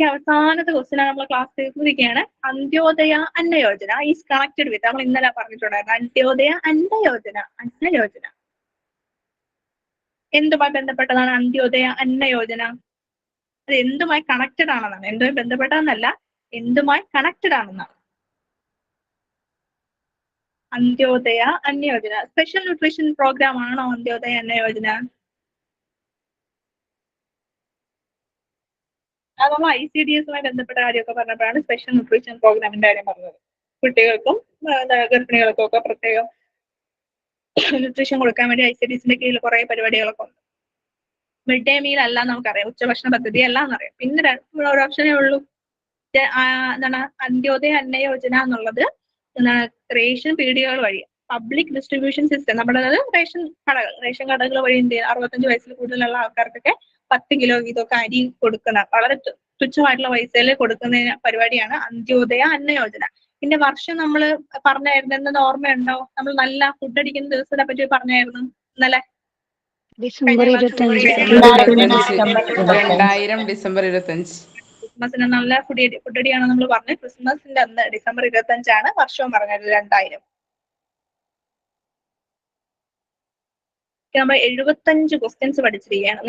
അവസാനത്തെ ക്വസ്റ്റ്യൻ നമ്മൾ ക്ലാസ് തീർന്നിരിക്കുകയാണ്. Antyodaya Anna Yojana is connected with, നമ്മൾ ഇന്നലെ പറഞ്ഞിട്ടുണ്ടായിരുന്നു, അന്ത്യോദയ അന്ന യോജന. എന്തുമായി ബന്ധപ്പെട്ടതാണ് അന്ത്യോദയ അന്ന യോജന? അത് എന്തുമായി കണക്റ്റഡ് ആണെന്നാണ്. എന്തുമായി ബന്ധപ്പെട്ടതെന്നല്ല, എന്തുമായി കണക്റ്റഡ് ആണെന്നാണ്. Antyodaya Anna Yojana special nutrition programme ആണോ അന്ത്യോദയ അന്ന യോജന? അത് നമ്മൾ ICDSുമായി ബന്ധപ്പെട്ട കാര്യമൊക്കെ പറഞ്ഞപ്പോഴാണ് സ്പെഷ്യൽ ന്യൂട്രീഷൻ പ്രോഗ്രാമിന്റെ കാര്യം പറഞ്ഞത്. കുട്ടികൾക്കും ഗർഭിണികൾക്കും ഒക്കെ പ്രത്യേകം ന്യൂട്രീഷൻ കൊടുക്കാൻ വേണ്ടി ICDSന്റെ കീഴിൽ കുറെ പരിപാടികളൊക്കെ ഉണ്ട്. മിഡ് ഡേ മീൽ അല്ല നമുക്കറിയാം, ഉച്ചഭക്ഷണ പദ്ധതി അല്ല എന്നറിയാം. പിന്നെ ഒരു ഓപ്ഷനേ ഉള്ളൂ, എന്താണ് അന്ത്യോദയ അന്ന യോജന എന്നുള്ളത്. റേഷൻ പീടികകൾ വഴി പബ്ലിക് ഡിസ്ട്രിബ്യൂഷൻ സിസ്റ്റം, നമ്മുടെ റേഷൻ കടകൾ വഴി 65 വയസ്സിൽ കൂടുതലുള്ള ആൾക്കാർക്കൊക്കെ 10 കിലോ വീതമൊക്കെ അരി കൊടുക്കുന്ന, വളരെ തുച്ഛമായിട്ടുള്ള പൈസയിൽ കൊടുക്കുന്ന പരിപാടിയാണ് അന്ത്യോദയ അന്ന യോജന. പിന്നെ വർഷം നമ്മൾ പറഞ്ഞായിരുന്നു, എന്നത് ഓർമ്മയുണ്ടോ? നമ്മൾ നല്ല ഫുഡ് അടിക്കുന്ന ദിവസത്തെ പറ്റി പറഞ്ഞായിരുന്നു ഇന്നലെ. ഡിസംബർ 25. ഡിസംബർ 25. ക്രിസ്മസിന് നല്ല ഫുഡ് അടിയാണ് നമ്മൾ പറഞ്ഞു. ക്രിസ്മസിന്റെ അന്ന് ഡിസംബർ 25 വർഷവും പറഞ്ഞത് 2000. നമ്മൾ 75 ക്വസ്റ്റ്യൻസ് പഠിച്ചിരിക്കുകയാണ്.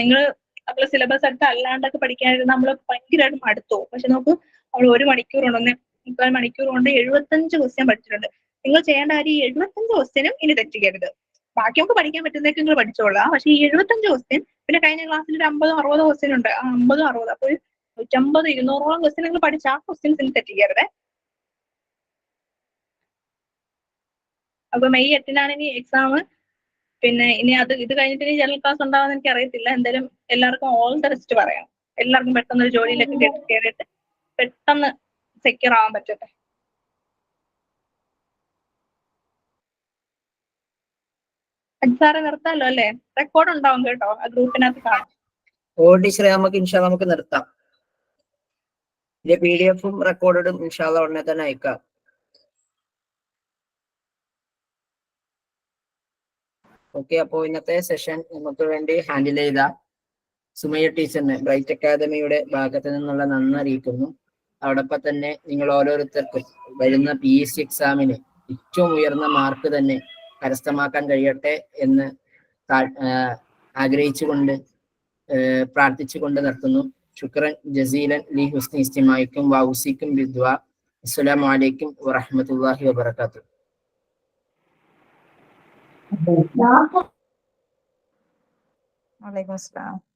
നമ്മൾ സിലബസ് അടുത്ത് അല്ലാണ്ടൊക്കെ പഠിക്കാനായിട്ട് നമ്മൾ ഭയങ്കരമായിട്ട് മടുത്തു. പക്ഷെ നമുക്ക് നമ്മൾ 1 മണിക്കൂർ കൊണ്ട് 3/4 മണിക്കൂർ കൊണ്ട് 75 ക്വസ്റ്റ്യൻ പഠിച്ചിട്ടുണ്ട്. നിങ്ങൾ ചെയ്യേണ്ട കാര്യം ഈ 75 ക്വസ്റ്റ്യനും ഇനി തെറ്റിക്കരുത്. ബാക്കി നമുക്ക് പഠിക്കാൻ പറ്റുന്നതൊക്കെ നിങ്ങൾ പഠിച്ചോളാം. പക്ഷെ ഈ 75 ക്വസ്റ്റ്യൻ, പിന്നെ കഴിഞ്ഞ ക്ലാസ്സിൽ ഒരു 50-60 ക്വസ്റ്റ്യൻ ഉണ്ട്. 50-60 അപ്പോൾ 150-200ഓളം ക്വസ്റ്റ്യൻ നിങ്ങൾ പഠിച്ച ആ ക്വസ്റ്റ്യൻസ് ഇനി തെറ്റിക്കരുത്. അപ്പൊ May 8 ഇനി എക്സാം. പിന്നെ ഇനി ഇത് കഴിഞ്ഞിട്ട് ഇനി ജനറൽ ക്ലാസ് ഉണ്ടാവുമെന്ന് എനിക്ക് അറിയത്തില്ല. എന്തായാലും എല്ലാവർക്കും ഓൾ ദ ബെസ്റ്റ് പറയാം. എല്ലാവർക്കും പെട്ടെന്ന് ഒരു ജോലിയിലേക്ക് കയറിയിട്ട് പെട്ടെന്ന് സെക്യൂർ ആവാൻ പറ്റട്ടെ. സാറെ നിർത്താമല്ലോ അല്ലേ? റെക്കോർഡ് ഉണ്ടാവും കേട്ടോ, ആ ഗ്രൂപ്പിനകത്ത് കാണാം. നമുക്ക് നിർത്താം. PDF-ഉം റെക്കോർഡും ഇൻഷാല്ലാ ഉടനെ തന്നെ അയക്കാം. ഓക്കെ, അപ്പോൾ ഇന്നത്തെ സെഷൻ നമുക്ക് വേണ്ടി ഹാൻഡിൽ ചെയ്ത സുമയ്യ ടീച്ചറിന് ബ്രൈറ്റ് അക്കാദമിയുടെ ഭാഗത്ത് നിന്നുള്ള നന്ദി അറിയിക്കുന്നു. അതോടൊപ്പം തന്നെ നിങ്ങൾ ഓരോരുത്തർക്കും വരുന്ന PSC എക്സാമിന് ഏറ്റവും ഉയർന്ന മാർക്ക് തന്നെ കരസ്ഥമാക്കാൻ കഴിയട്ടെ എന്ന് ആഗ്രഹിച്ചുകൊണ്ട് പ്രാർത്ഥിച്ചുകൊണ്ട് നിർത്തുന്നു. ശുക്രൻ ജസീലൻ ലി ഹുസ്നി ഇസ്തിമായിക്കും വൗസിക്കും ബിദ്വ. അസ്സലാമു അലൈക്കും വറഹ്മത്തുള്ളാഹി വബറകാതുഹു. വലൈക്കും അസ്സലാം.